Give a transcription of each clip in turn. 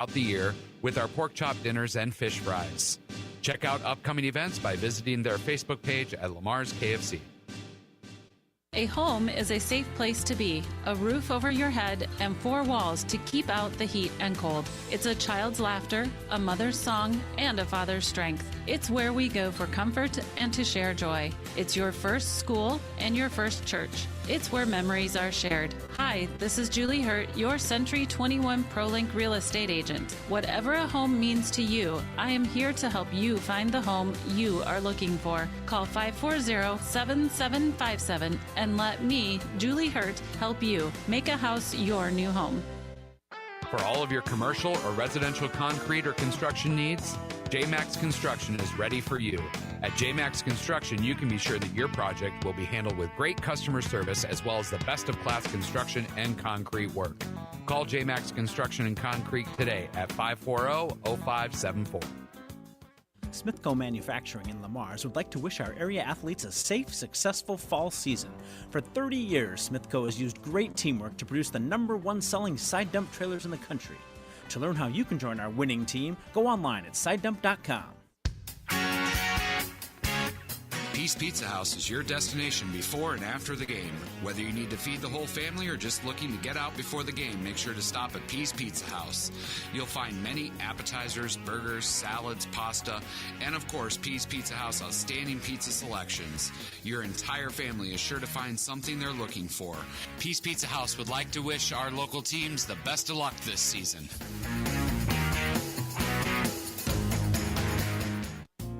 throughout the year with our pork chop dinners and fish fries. Check out upcoming events by visiting their Facebook page at Lamar's KFC. A home is a safe place to be, a roof over your head, and 4 walls to keep out the heat and cold. It's a child's laughter, a mother's song, and a father's strength. It's where we go for comfort and to share joy. It's your first school and your first church. It's where memories are shared. Hi, this is Julie Hurt, your Century 21 ProLink real estate agent. Whatever a home means to you, I am here to help you find the home you are looking for. Call 540-7757 and let me, Julie Hurt, help you make a house your new home. For all of your commercial or residential concrete or construction needs, J-Max Construction is ready for you. At J-Max Construction, you can be sure that your project will be handled with great customer service as well as the best-of-class construction and concrete work. Call J-Max Construction and Concrete today at 540-0574. Smithco Manufacturing in Lamar's would like to wish our area athletes a safe, successful fall season. For 30 years, Smithco has used great teamwork to produce the #1 selling side dump trailers in the country. To learn how you can join our winning team, go online at sidedump.com. Peace Pizza House is your destination before and after the game. Whether you need to feed the whole family or just looking to get out before the game, make sure to stop at Peace Pizza House. You'll find many appetizers, burgers, salads, pasta, and of course, Peace Pizza House outstanding pizza selections. Your entire family is sure to find something they're looking for. Peace Pizza House would like to wish our local teams the best of luck this season.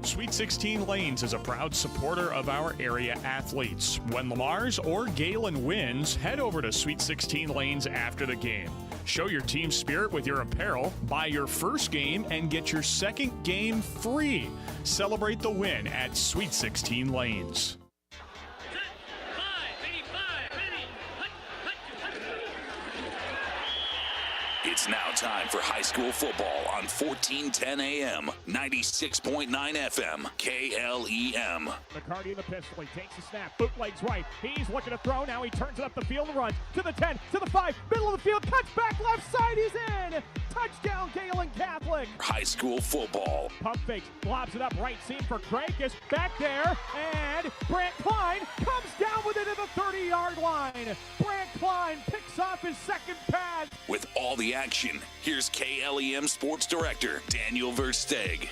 Sweet 16 Lanes is a proud supporter of our area athletes. When Lamar's or Gehlen wins, head over to Sweet 16 Lanes after the game. Show your team spirit with your apparel, buy your first game, and get your second game free. Celebrate the win at Sweet 16 Lanes. It's now time for high school football on 1410 AM, 96.9 FM, KLEM. McCarty in the pistol. He takes the snap. Bootlegs right. He's looking to throw. Now he turns it up the field and runs to the 10, to the 5, middle of the field. Cuts back left side. He's in. Touchdown, Gehlen Catholic. High school football. Pump fakes. Lobs it up right seam for Craig. Is back there. And Brant Klein comes down with it at the 30-yard line. Brant Klein picks off his second pass. With all the action, here's KLEM Sports Director Daniel Versteeg.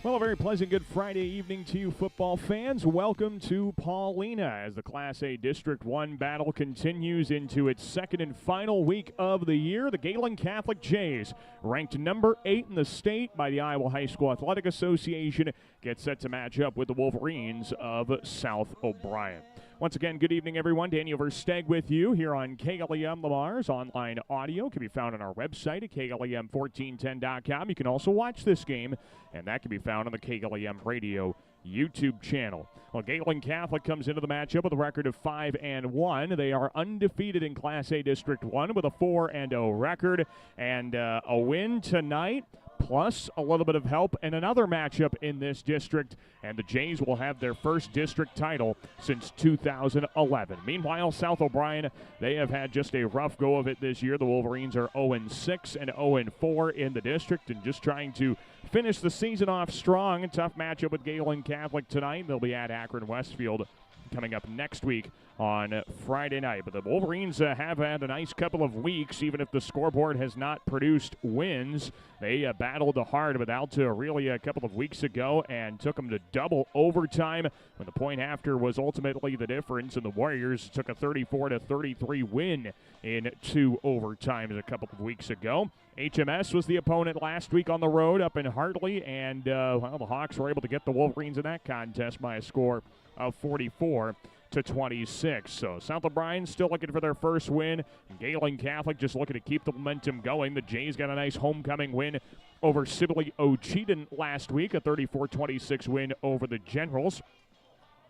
Well, a very pleasant good Friday evening to you football fans. Welcome to Paullina as the Class A District 1 battle continues into its second and final week of the year. The Gehlen Catholic Jays, ranked number 8 in the state by the Iowa High School Athletic Association, get set to match up with the Wolverines of South O'Brien. Once again, good evening, everyone. Daniel Versteeg with you here on KLEM Lamar's. Online audio can be found on our website at KLEM1410.com. You can also watch this game, and that can be found on the KLEM Radio YouTube channel. Well, Gehlen Catholic comes into the matchup with a record of 5-1. They are undefeated in Class A District 1 with a 4-0 record, and a win tonight, plus a little bit of help in another matchup in this district, and the Jays will have their first district title since 2011. Meanwhile, South O'Brien, they have had just a rough go of it this year. The Wolverines are 0-6 and 0-4 in the district, and just trying to finish the season off strong. A tough matchup with Gehlen Catholic tonight. They'll be at Akron Westfield coming up next week on Friday night. But the Wolverines have had a nice couple of weeks, even if the scoreboard has not produced wins. They battled hard with Alta really a couple of weeks ago and took them to double overtime when the point after was ultimately the difference, and the Warriors took a 34-33 win in 2 overtimes a couple of weeks ago. HMS was the opponent last week on the road up in Hartley, and the Hawks were able to get the Wolverines in that contest by a score of 44-26. So South O'Brien still looking for their first win. Gehlen Catholic just looking to keep the momentum going. The Jays got a nice homecoming win over Sibley Ocheyedan last week, a 34-26 win over the Generals.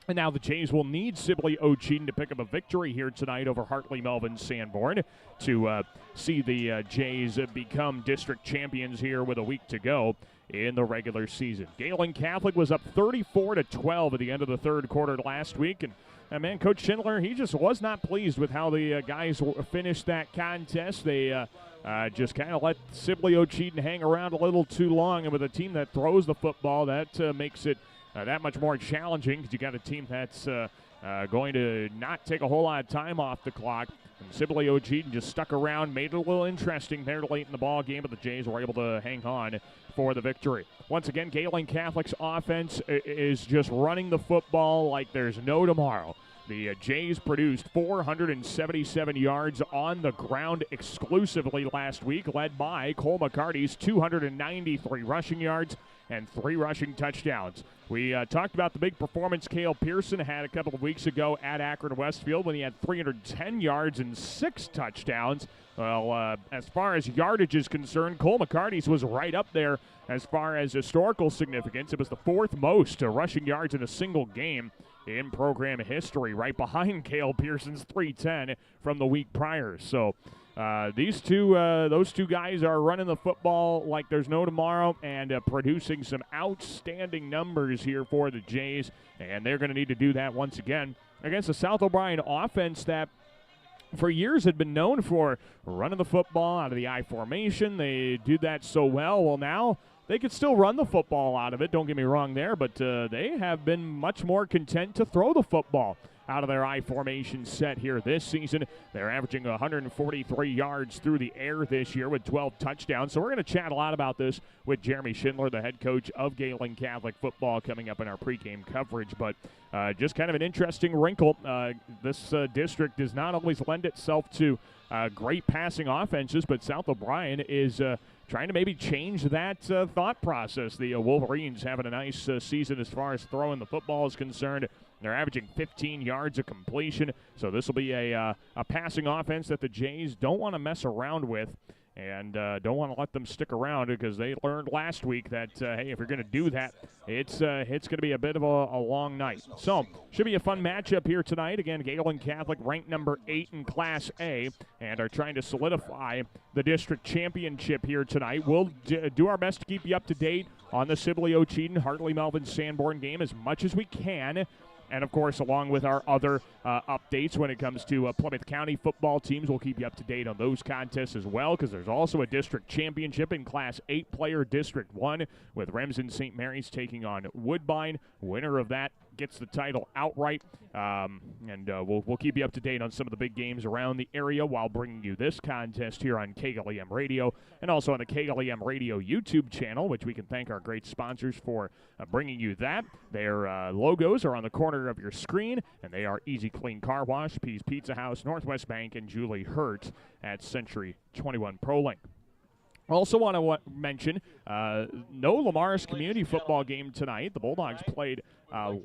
And now the Jays will need Sibley Ocheyedan to pick up a victory here tonight over Hartley Melvin Sanborn to see the Jays become district champions here with a week to go in the regular season. Gehlen Catholic was up 34-12 at the end of the third quarter last week, and man, Coach Schindler, he just was not pleased with how the guys finished that contest. They just kind of let Sibley Ocheyedan hang around a little too long. And with a team that throws the football, that makes it that much more challenging because you got a team that's going to not take a whole lot of time off the clock. And Sibley Ocheyedan just stuck around, made it a little interesting there late in the ball game, but the Jays were able to hang on for the victory. Once again, Gehlen Catholic's offense is just running the football like there's no tomorrow. The Jays produced 477 yards on the ground exclusively last week, led by Cole McCarty's 293 rushing yards and 3 rushing touchdowns. We talked about the big performance Cale Pearson had a couple of weeks ago at Akron Westfield when he had 310 yards and 6 touchdowns. Well, as far as yardage is concerned, Cole McCarty's was right up there as far as historical significance. It was the 4th most rushing yards in a single game in program history, right behind Cale Pearson's 310 from the week prior. So those two guys are running the football like there's no tomorrow and producing some outstanding numbers here for the Jays, and they're going to need to do that once again against the South O'Brien offense that for years had been known for running the football out of the I formation. They do that so well. Well, now they could still run the football out of it, don't get me wrong there, but they have been much more content to throw the football out of their I formation set here this season. They're averaging 143 yards through the air this year with 12 touchdowns. So we're going to chat a lot about this with Jeremy Schindler, the head coach of Gehlen Catholic football, coming up in our pregame coverage. But just kind of an interesting wrinkle. This district does not always lend itself to great passing offenses, but South O'Brien is trying to maybe change that thought process. The Wolverines having a nice season as far as throwing the football is concerned. They're averaging 15 yards of completion, so this will be a passing offense that the Jays don't want to mess around with and don't want to let them stick around because they learned last week that, hey, if you're going to do that, it's going to be a bit of a long night. So, should be a fun matchup here tonight. Again, Gehlen Catholic ranked number 8 in Class A and are trying to solidify the district championship here tonight. We'll do our best to keep you up to date on the Sibley Ocheyedan Hartley Melvin Sanborn game as much as we can. And, of course, along with our other updates when it comes to Plymouth County football teams, we'll keep you up to date on those contests as well because there's also a district championship in Class 8-player District 1 with Remsen St. Mary's taking on Woodbine. Winner of that gets the title outright. We'll keep you up to date on some of the big games around the area while bringing you this contest here on KLEM Radio and also on the KLEM Radio YouTube channel, which we can thank our great sponsors for bringing you that. Their logos are on the corner of your screen, and they are Easy Clean Car Wash, Pease Pizza House, Northwest Bank, and Julie Hurt at Century 21 ProLink. Also want to mention, no Lamar's community football game tonight. The Bulldogs played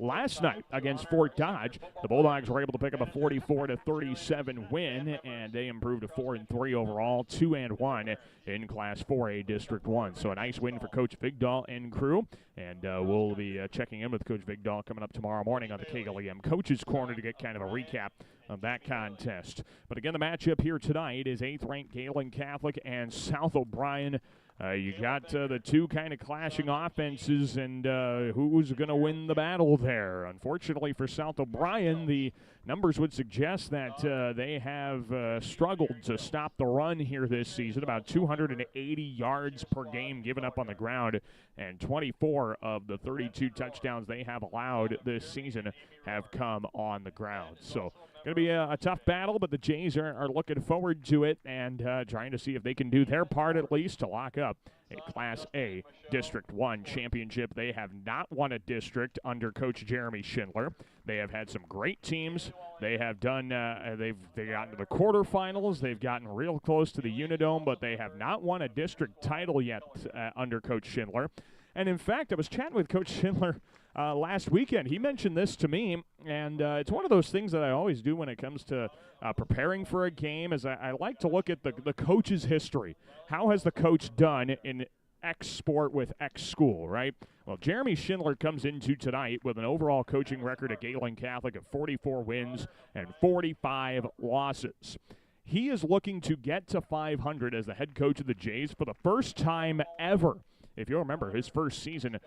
last night against Fort Dodge. The Bulldogs were able to pick up a 44-37 win, and they improved to 4-3 overall, 2-1 in Class 4A District 1. So a nice win for Coach Vigdahl and crew, and we'll be checking in with Coach Vigdahl coming up tomorrow morning on the KLEM Coaches Corner to get kind of a recap of that contest. But again, the matchup here tonight is 8th-ranked Gehlen Catholic and South O'Brien. You got the two kind of clashing offenses, and who's going to win the battle there? Unfortunately for South O'Brien, the numbers would suggest that they have struggled to stop the run here this season, about 280 yards per game given up on the ground, and 24 of the 32 touchdowns they have allowed this season have come on the ground. So going to be a tough battle, but the Jays are looking forward to it and trying to see if they can do their part at least to lock up a Class A District 1 championship. They have not won a district under Coach Jeremy Schindler. They have had some great teams. They have done, they've gotten to the quarterfinals. They've gotten real close to the Unidome, but they have not won a district title yet under Coach Schindler. And in fact, I was chatting with Coach Schindler last weekend. He mentioned this to me, and it's one of those things that I always do when it comes to preparing for a game, is I like to look at the coach's history. How has the coach done in X sport with X school, right? Well, Jeremy Schindler comes into tonight with an overall coaching record at Gehlen Catholic of 44 wins and 45 losses. He is looking to get to 500 as the head coach of the Jays for the first time ever. If you'll remember, his first season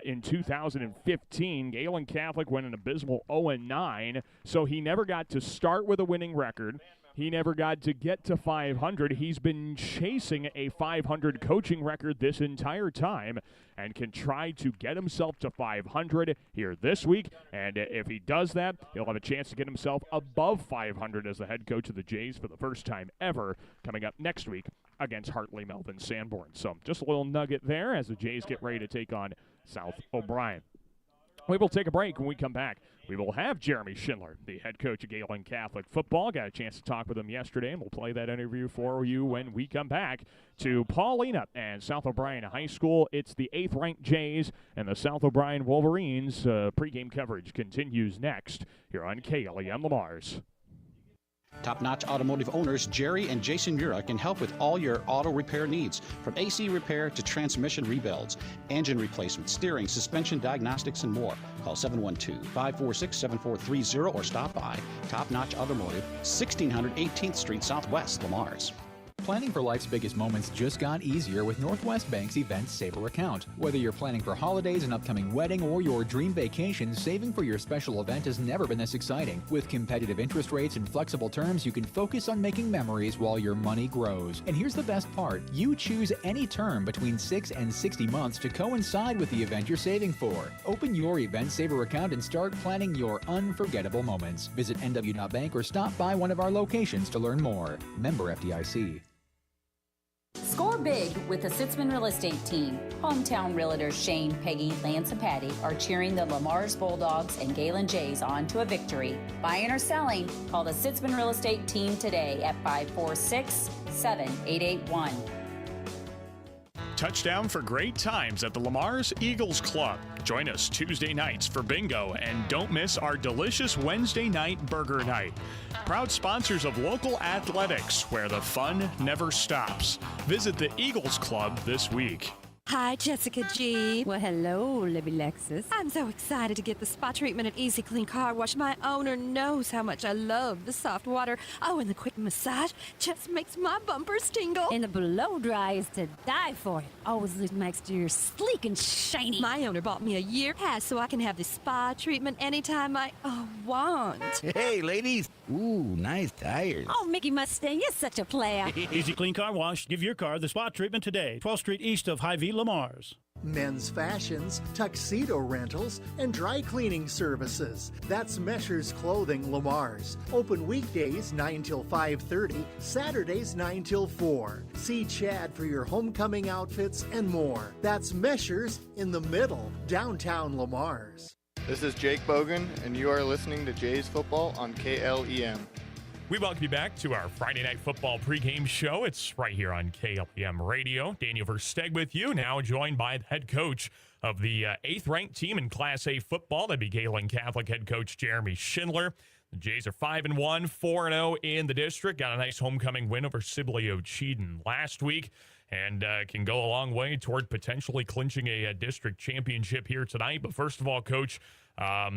in 2015, Gehlen Catholic went an abysmal 0-9, so he never got to start with a winning record. he never got to get to 500. He's been chasing a 500 coaching record this entire time and can try to get himself to 500 here this week. And if he does that, he'll have a chance to get himself above 500 as the head coach of the Jays for the first time ever, coming up next week against Hartley Melvin Sanborn. So just a little nugget there as the Jays get ready to take on South O'Brien. We will take a break. When we come back, we will have Jeremy Schindler, the head coach of Gehlen Catholic Football. Got a chance to talk with him yesterday, and we'll play that interview for you when we come back to Paullina and South O'Brien High School. It's the 8th-ranked Jays and the South O'Brien Wolverines. Pregame coverage continues next here on KLEM Lamar's. Top-notch automotive owners Jerry and Jason Mura can help with all your auto repair needs, from AC repair to transmission rebuilds, engine replacement, steering, suspension diagnostics, and more. Call 712-546-7430 or stop by Top-Notch Automotive, 1600 18th Street Southwest, Lamar's. Planning for life's biggest moments just got easier with Northwest Bank's Event Saver account. Whether you're planning for holidays, an upcoming wedding, or your dream vacation, saving for your special event has never been this exciting. With competitive interest rates and flexible terms, you can focus on making memories while your money grows. And here's the best part. You choose any term between 6 and 60 months to coincide with the event you're saving for. Open your Event Saver account and start planning your unforgettable moments. Visit nw.bank or stop by one of our locations to learn more. Member FDIC. Score big with the Sitzman Real Estate Team. Hometown realtors Shane, Peggy, Lance, and Patty are cheering the Lamar's Bulldogs and Gehlen Jays on to a victory. Buying or selling, call the Sitzman Real Estate Team today at 546-7881. Touchdown for great times at the Lamar's Eagles Club. Join us Tuesday nights for bingo, and don't miss our delicious Wednesday night burger night. Proud sponsors of local athletics, where the fun never stops. Visit the Eagles Club this week. Hi, Jessica G. Well, hello, Libby Lexus. I'm so excited to get the spa treatment at Easy Clean Car Wash. My owner knows how much I love the soft water. Oh, and the quick massage just makes my bumpers tingle. And the blow dry is to die for. It always leaves my exterior sleek and shiny. My owner bought me a year pass so I can have the spa treatment anytime I want. Hey, ladies. Ooh, nice tires. Oh, Mickey Mustang, you're such a player. Easy Clean Car Wash. Give your car the spa treatment today. 12th Street east of Hy-Vee, Lamar's. Men's fashions, tuxedo rentals, and dry cleaning services. That's Measures Clothing, Lamar's. Open weekdays 9 till 5:30, Saturdays 9 till 4. See Chad for your homecoming outfits and more. That's Measures in the middle, downtown Lamar's. This is Jake Bogan, and you are listening to Jays Football on KLEM. We welcome you back to our Friday Night Football pregame show. It's right here on KLEM Radio. Daniel Versteg with you, now joined by the head coach of the 8th-ranked team in Class A football. That'd be Gehlen Catholic head coach Jeremy Schindler. The Jays are 5-1, 4-0 in the district. Got a nice homecoming win over Sibley Cheatham last week, and can go a long way toward potentially clinching a district championship here tonight. But first of all, Coach,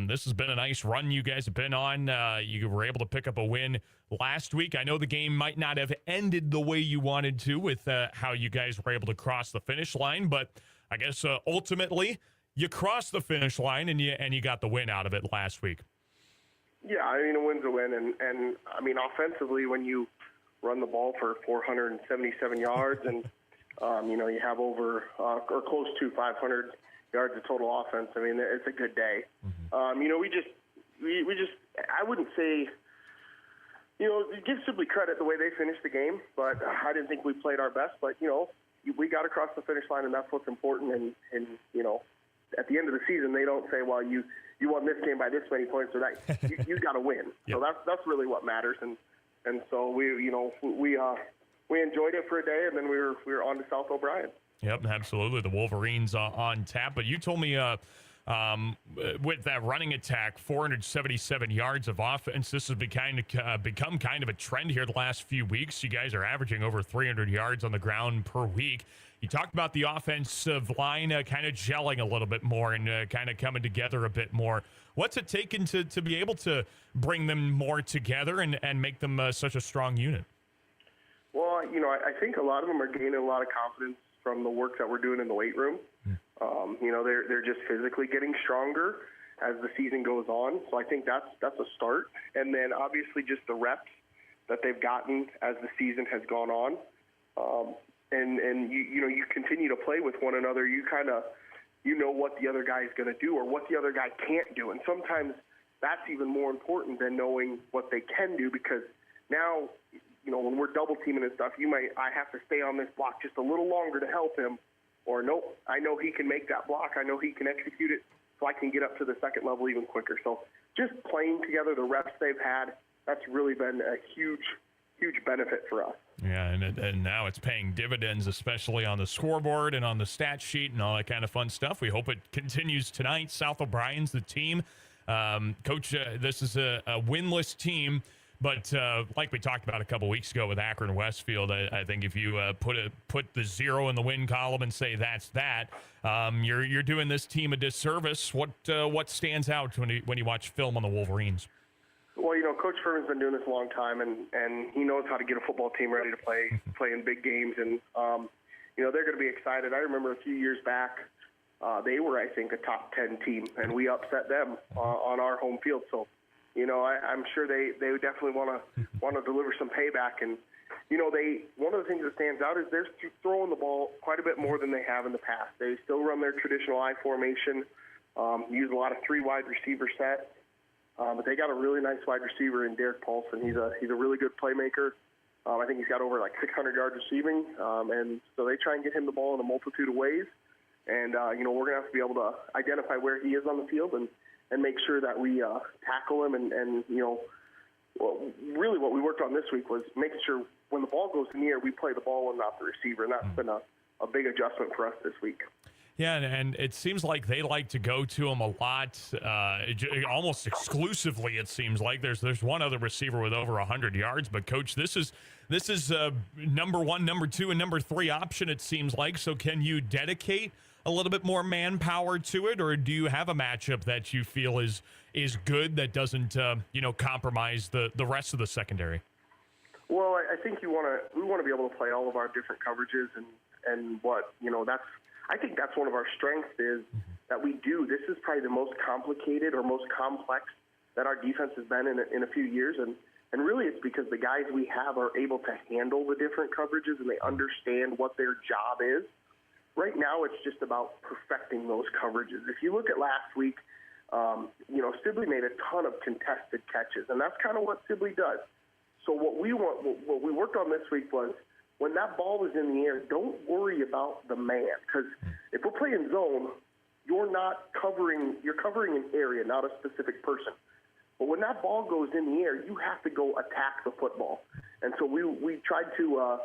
this has been a nice run you guys have been on. You were able to pick up a win last week. I know the game might not have ended the way you wanted to with how you guys were able to cross the finish line, but I guess ultimately you crossed the finish line and you got the win out of it last week. Yeah, I mean, a win's a win, and I mean, offensively, when you run the ball for 477 yards and you have over or close to 500 yards of total offense, I mean, it's a good day. Mm-hmm. We just I wouldn't say, give Sibley credit the way they finished the game, but I didn't think we played our best. But we got across the finish line, and that's what's important. And at the end of the season, they don't say, well, you won this game by this many points or that. You got to win. Yep. So that's really what matters. And so we enjoyed it for a day, and then we were on to South O'Brien. Yep, absolutely. The Wolverines on tap. But you told me with that running attack, 477 yards of offense, this has become kind of a trend here the last few weeks. You guys are averaging over 300 yards on the ground per week. You talked about the offensive line kind of gelling a little bit more and kind of coming together a bit more. What's it taken to be able to bring them more together and make them such a strong unit? Well, I think a lot of them are gaining a lot of confidence from the work that we're doing in the weight room. They're just physically getting stronger as the season goes on. So I think that's a start. And then obviously just the reps that they've gotten as the season has gone on. And you continue to play with one another. You kind of, what the other guy is going to do or what the other guy can't do. And sometimes that's even more important than knowing what they can do, because now, when we're double teaming and stuff, I have to stay on this block just a little longer to help him, or nope, I know he can make that block. I know he can execute it, so I can get up to the second level even quicker. So just playing together, the reps they've had, that's really been a huge benefit for us. Yeah, and now it's paying dividends, especially on the scoreboard and on the stat sheet and all that kind of fun stuff. We hope it continues tonight. South O'Brien's the team. Coach, this is a winless team, but like we talked about a couple weeks ago with Akron Westfield, I think if you put the 0 in the win column and say that's that, you're doing this team a disservice. What stands out when you watch film on the Wolverines? Well, Coach Furman's been doing this a long time, and he knows how to get a football team ready to play in big games, and they're going to be excited. I remember a few years back, they were, I think, a top 10 team, and we upset them on our home field. So, I'm sure they definitely want to deliver some payback. And one of the things that stands out is they're throwing the ball quite a bit more than they have in the past. They still run their traditional I formation, use a lot of 3 wide receiver sets. But they got a really nice wide receiver in Derek Paulson. He's a really good playmaker. I think he's got over 600 yards receiving, and so they try and get him the ball in a multitude of ways. And we're gonna have to be able to identify where he is on the field and make sure that we tackle him. And really what we worked on this week was making sure when the ball goes in the air, we play the ball and not the receiver, and that's been a big adjustment for us this week. Yeah, and it seems like they like to go to him a lot, almost exclusively. It seems like there's one other receiver with over 100 yards, but Coach, this is number 1, number 2, and number 3 option. It seems like. So can you dedicate a little bit more manpower to it, or do you have a matchup that you feel is good that doesn't compromise the rest of the secondary? Well, I think we want to be able to play all of our different coverages and what I think that's one of our strengths is that we do. This is probably the most complicated or most complex that our defense has been in a few years. And really it's because the guys we have are able to handle the different coverages and they understand what their job is. Right now it's just about perfecting those coverages. If you look at last week, Sibley made a ton of contested catches, and that's kind of what Sibley does. So what we worked on this week was, when that ball is in the air, don't worry about the man, because if we're playing zone, you're covering an area, not a specific person. But when that ball goes in the air, you have to go attack the football. And so we tried to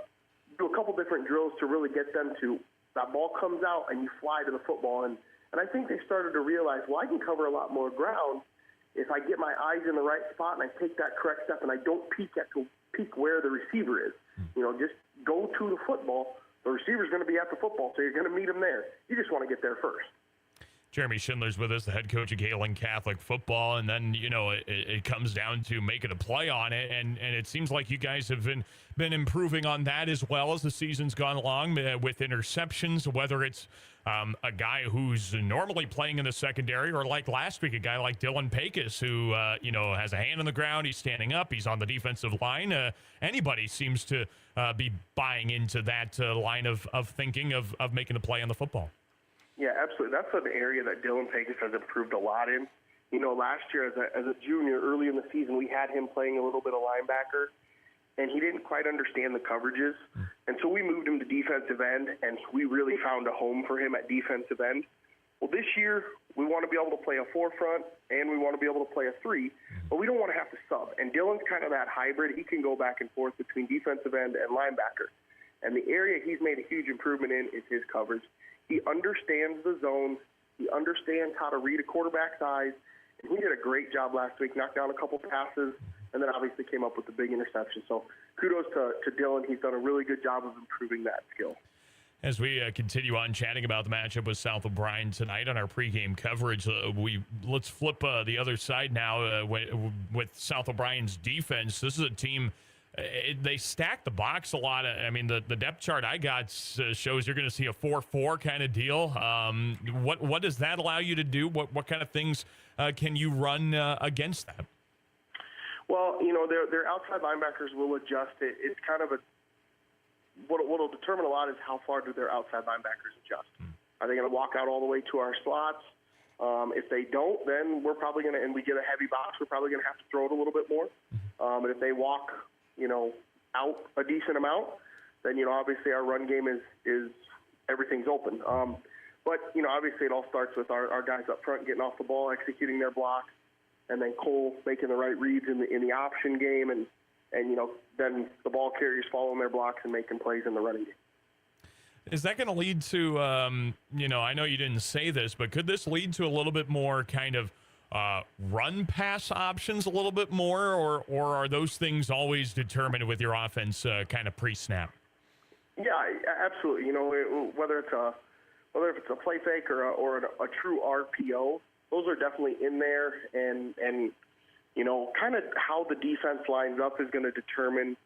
do a couple different drills to really get them to, that ball comes out and you fly to the football. And I think they started to realize, well, I can cover a lot more ground if I get my eyes in the right spot and I take that correct step and I don't peek where the receiver is. Just go to the football. The receiver's going to be at the football, so you're going to meet him there. You just want to get there first. Jeremy Schindler's with us, the head coach of Gehlen Catholic football, and then it comes down to making a play on it, and it seems like you guys have been improving on that as well as the season's gone along with interceptions, whether it's a guy who's normally playing in the secondary, or like last week, a guy like Dylan Pecos who has a hand on the ground, he's standing up, he's on the defensive line. Anybody seems to be buying into that line of thinking of making a play on the football. Yeah, absolutely. That's an area that Dylan Pecos has improved a lot in. Last year as a junior, early in the season, we had him playing a little bit of linebacker, and he didn't quite understand the coverages. And so we moved him to defensive end, and we really found a home for him at defensive end. Well, this year, we want to be able to play a 4-front, and we want to be able to play a 3, but we don't want to have to sub. And Dylan's kind of that hybrid. He can go back and forth between defensive end and linebacker. And the area he's made a huge improvement in is his coverage. He understands the zone. He understands how to read a quarterback's eyes. And he did a great job last week, knocked down a couple passes, and then obviously came up with the big interception. So kudos to Dylan. He's done a really good job of improving that skill. As we continue on chatting about the matchup with South O'Brien tonight on our pregame coverage, let's flip the other side now with South O'Brien's defense. This is a team, they stack the box a lot. The depth chart I got shows you're going to see a 4-4 kind of deal. What does that allow you to do? What kind of things can you run against that? Well, their outside linebackers will adjust. It's kind of what will determine a lot is how far do their outside linebackers adjust. Are they going to walk out all the way to our slots? If they don't, then we're probably going to, and we get a heavy box, we're probably going to have to throw it a little bit more. And if they walk, out a decent amount, then, obviously our run game is everything's open. But, obviously it all starts with our guys up front getting off the ball, executing their blocks, and then Cole making the right reads in the option game, and then the ball carriers following their blocks and making plays in the running game. Is that going to lead to, I know you didn't say this, but could this lead to a little bit more kind of run-pass options a little bit more, or are those things always determined with your offense kind of pre-snap? Yeah, absolutely. Whether it's a play fake or a true RPO, those are definitely in there, and kind of how the defense lines up is going to determine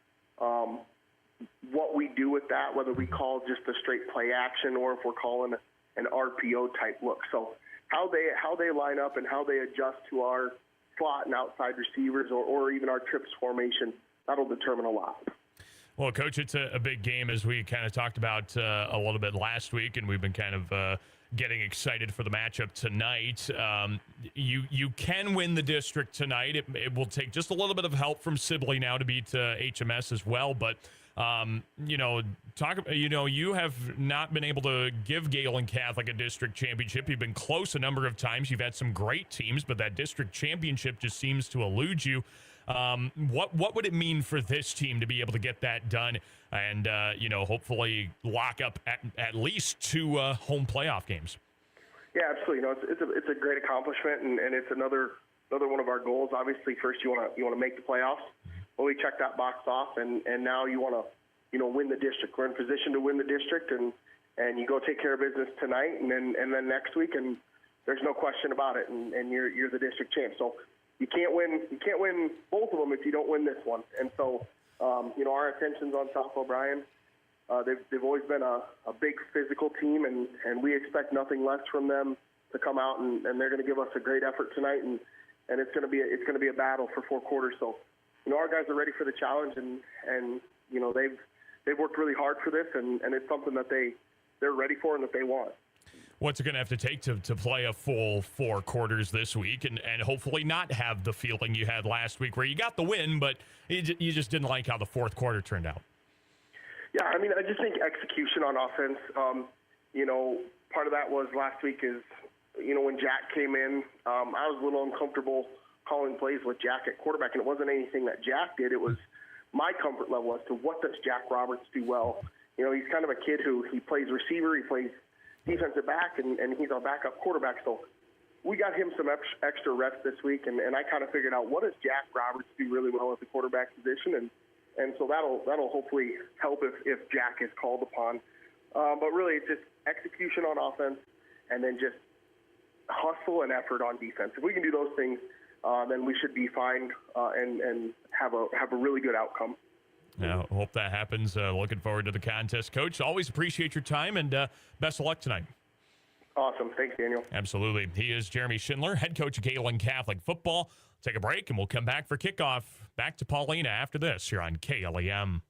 what we do with that, whether we call just a straight play action or if we're calling an RPO type look. So how they line up and how they adjust to our slot and outside receivers or even our trips formation, that'll determine a lot. Well, Coach, it's a big game, as we kind of talked about a little bit last week, and we've been kind of getting excited for the matchup tonight. You can win the district tonight. It will take just a little bit of help from Sibley now to beat HMS as well, but you have not been able to give Gehlen Catholic a district championship. You've been close a number of times. You've had some great teams, but that district championship just seems to elude you. What would it mean for this team to be able to get that done and, hopefully lock up at least 2 home playoff games? Yeah, absolutely. It's a great accomplishment, and it's another one of our goals. Obviously, first you want to make the playoffs. Well, we check that box off, and now you want to, win the district. We're in position to win the district, and you go take care of business tonight, and then next week, and there's no question about it, and you're the district champ. So you can't win both of them if you don't win this one. And so, our attention's on South O'Brien. They've always been a big physical team, and we expect nothing less from them to come out, and they're going to give us a great effort tonight, and it's going to be a battle for 4 quarters. So, our guys are ready for the challenge, and they've worked really hard for this, and it's something that they're ready for and that they want. What's it going to have to take to play a full 4 quarters this week and hopefully not have the feeling you had last week where you got the win, but you just didn't like how the 4th quarter turned out? Yeah, I just think execution on offense, part of that was last week is, when Jack came in, I was a little uncomfortable calling plays with Jack at quarterback, and it wasn't anything that Jack did. It was my comfort level as to what does Jack Roberts do well. He's kind of a kid who he plays receiver, he plays defensive back, and he's our backup quarterback. So we got him some extra reps this week, and I kind of figured out what does Jack Roberts do really well at the quarterback position, and so that'll hopefully help if Jack is called upon. But really, it's just execution on offense, and then just hustle and effort on defense. If we can do those things, then we should be fine and have a really good outcome. Yeah, hope that happens. Looking forward to the contest. Coach, always appreciate your time, and best of luck tonight. Awesome. Thanks, Daniel. Absolutely. He is Jeremy Schindler, head coach of Gehlen Catholic Football. Take a break, and we'll come back for kickoff. Back to Paullina after this here on KLEM.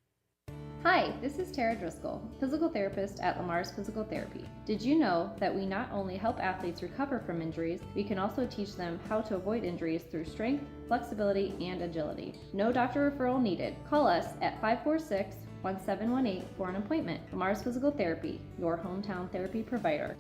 Hi, this is Tara Driscoll, physical therapist at Lamar's Physical Therapy. Did you know that we not only help athletes recover from injuries, we can also teach them how to avoid injuries through strength, flexibility, and agility. No doctor referral needed. Call us at 546-1718 for an appointment. Lamar's Physical Therapy, your hometown therapy provider.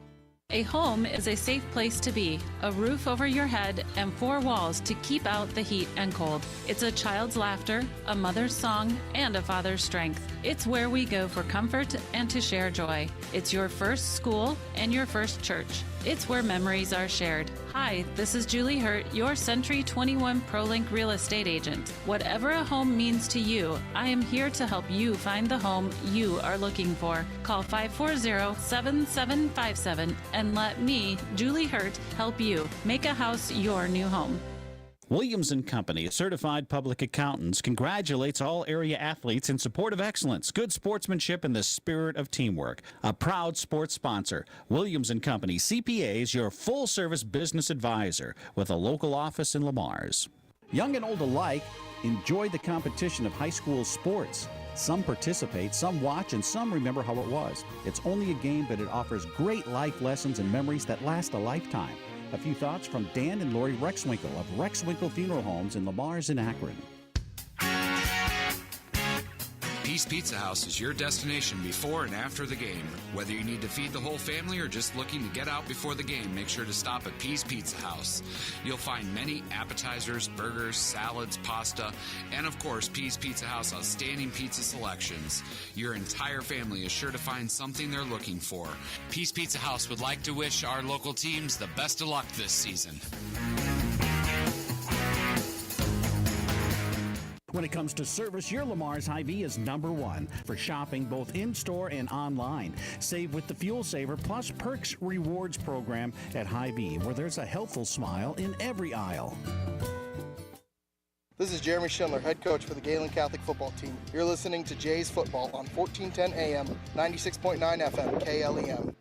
A home is a safe place to be, a roof over your head, and 4 walls to keep out the heat and cold. It's a child's laughter, a mother's song, and a father's strength. It's where we go for comfort and to share joy. It's your first school and your first church. It's where memories are shared. Hi, this is Julie Hurt, your Century 21 ProLink real estate agent. Whatever a home means to you, I am here to help you find the home you are looking for. Call 540-7757 and let me, Julie Hurt, help you make a house your new home. Williams & Company, certified public accountants, congratulates all area athletes in support of excellence, good sportsmanship, and the spirit of teamwork. A proud sports sponsor, Williams & Company, CPAs, your full-service business advisor with a local office in Lamar's. Young and old alike enjoy the competition of high school sports. Some participate, some watch, and some remember how it was. It's only a game, but it offers great life lessons and memories that last a lifetime. A few thoughts from Dan and Lori Rexwinkle of Rexwinkle Funeral Homes in Lamars and Akron. Peace Pizza House is your destination before and after the game. Whether you need to feed the whole family or just looking to get out before the game, make sure to stop at Peace Pizza House. You'll find many appetizers, burgers, salads, pasta, and of course, Peace Pizza House outstanding pizza selections. Your entire family is sure to find something they're looking for. Peace Pizza House would like to wish our local teams the best of luck this season. When it comes to service, your Lamar's Hy-Vee is number one for shopping both in-store and online. Save with the Fuel Saver Plus Perks Rewards program at Hy-Vee, where there's a helpful smile in every aisle. This is Jeremy Schindler, head coach for the Gehlen Catholic football team. You're listening to Jays Football on 1410 AM, 96.9 FM, KLEM.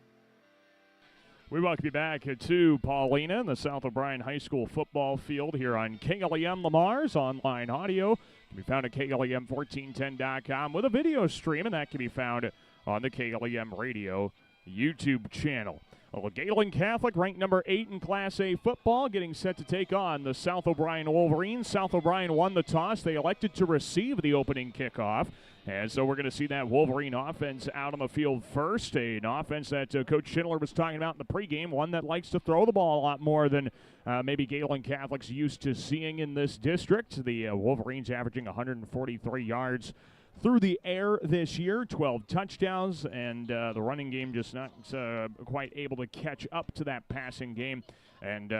We welcome you back to Paullina in the South O'Brien High School football field here on KLEM Lamar's online audio. Can be found at KLEM1410.com with a video stream, and that can be found on the KLEM Radio YouTube channel. Well, Gehlen Catholic, ranked number 8 in Class A football, getting set to take on the South O'Brien Wolverines. South O'Brien won the toss. They elected to receive the opening kickoff. And so we're going to see that Wolverine offense out on the field first. An offense that Coach Schindler was talking about in the pregame, one that likes to throw the ball a lot more than maybe Gehlen Catholic's used to seeing in this district. The Wolverines averaging 143 yards through the air this year, 12 touchdowns, and the running game just not quite able to catch up to that passing game. And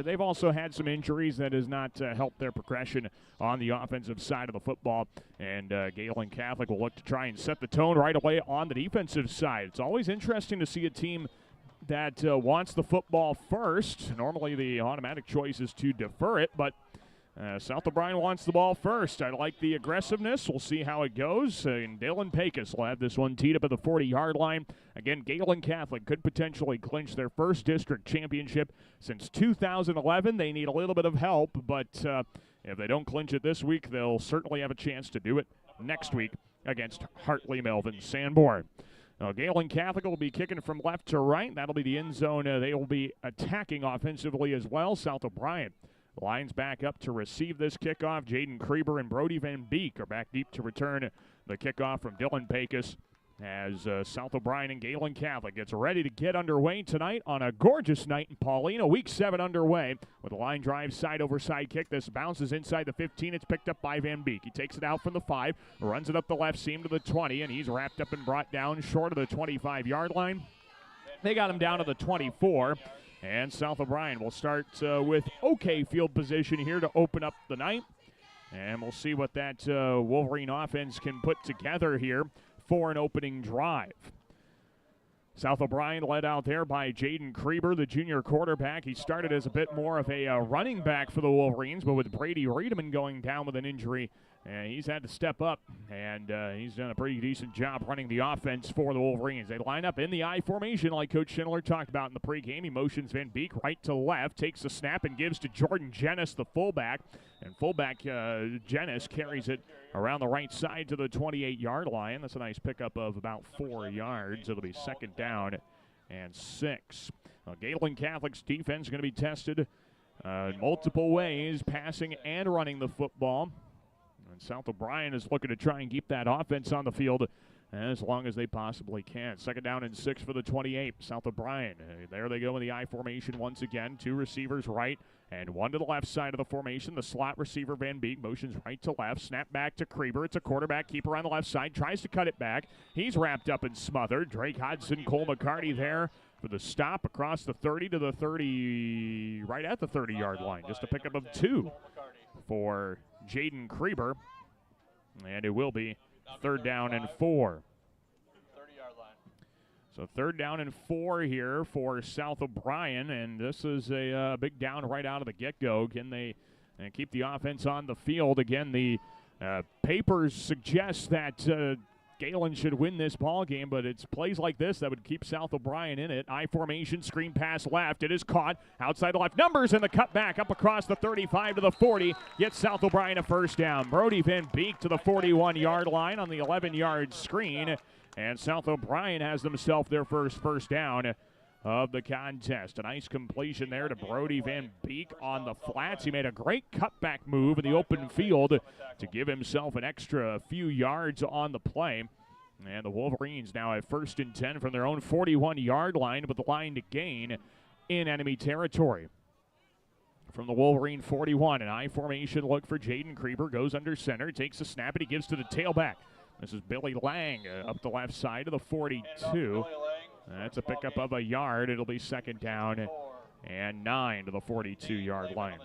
they've also had some injuries that has not helped their progression on the offensive side of the football. And Gehlen Catholic will look to try and set the tone right away on the defensive side. It's always interesting to see a team that wants the football first. Normally the automatic choice is to defer it, but South O'Brien wants the ball first. I like the aggressiveness. We'll see how it goes. And Dylan Pecos will have this one teed up at the 40-yard line. Again, Gehlen Catholic could potentially clinch their first district championship since 2011. They need a little bit of help, but if they don't clinch it this week, they'll certainly have a chance to do it next week against Hartley Melvin Sanborn. Now, Gehlen Catholic will be kicking from left to right. That'll be the end zone. They will be attacking offensively as well. South O'Brien lines back up to receive this kickoff. Jaden Kreber and Brody Van Beek are back deep to return the kickoff from Dylan Pecos as South O'Brien and Gehlen Catholic gets ready to get underway tonight on a gorgeous night in Paullina. Week 7 underway with a line drive side over side kick. This bounces inside the 15. It's picked up by Van Beek. He takes it out from the 5, runs it up the left seam to the 20, and he's wrapped up and brought down short of the 25-yard line. They got him down to the 24. And South O'Brien will start with okay field position here to open up the night. And we'll see what that Wolverine offense can put together here for an opening drive. South O'Brien led out there by Jaden Kreber, the junior quarterback. He started as a bit more of a running back for the Wolverines, but with Brady Riedemann going down with an injury, he's had to step up, and he's done a pretty decent job running the offense for the Wolverines. They line up in the I formation like Coach Schindler talked about in the pregame. He motions Van Beek right to left, takes the snap and gives to Jordan Jennis, the fullback. And fullback Jennis carries it around the right side to the 28-yard line. That's a nice pickup of about 4 yards. It'll be second down and 6. Gehlen Catholic's defense is going to be tested multiple ways, passing and running the football. And South O'Brien is looking to try and keep that offense on the field as long as they possibly can. Second down and 6 for the 28. South O'Brien, there they go in the I formation once again. 2 receivers right and 1 to the left side of the formation. The slot receiver Van Beek motions right to left. Snap back to Kreber. It's a quarterback keeper on the left side. Tries to cut it back. He's wrapped up and smothered. Drake Hodson, Cole McCarty there for the stop across the 30 to the 30, right at the 30-yard line. Just a pickup of 2 for Jaden Kreber. And it will be third down and 4. 30-yard line. So third down and 4 here for South O'Brien, and this is a big down right out of the get-go. Can they keep the offense on the field? Again, the papers suggest that Gehlen should win this ball game, but it's plays like this that would keep South O'Brien in it. I formation, screen pass left. It is caught outside the left. Numbers in the cutback up across the 35 to the 40. Gets South O'Brien a first down. Brody Van Beek to the 41-yard line on the 11-yard screen. And South O'Brien has themselves their first down of the contest. A nice completion there to Brody Van Beek on the flats. He made a great cutback move in the open field to give himself an extra few yards on the play. And the Wolverines now have 1st and 10 from their own 41-yard line with the line to gain in enemy territory. From the Wolverine 41, an I formation look for Jaden Krieber. Goes under center, takes a snap, and he gives to the tailback. This is Billy Lang up the left side of the 42. That's a pickup of a yard. It'll be 2nd down and 9 to the 42-yard line.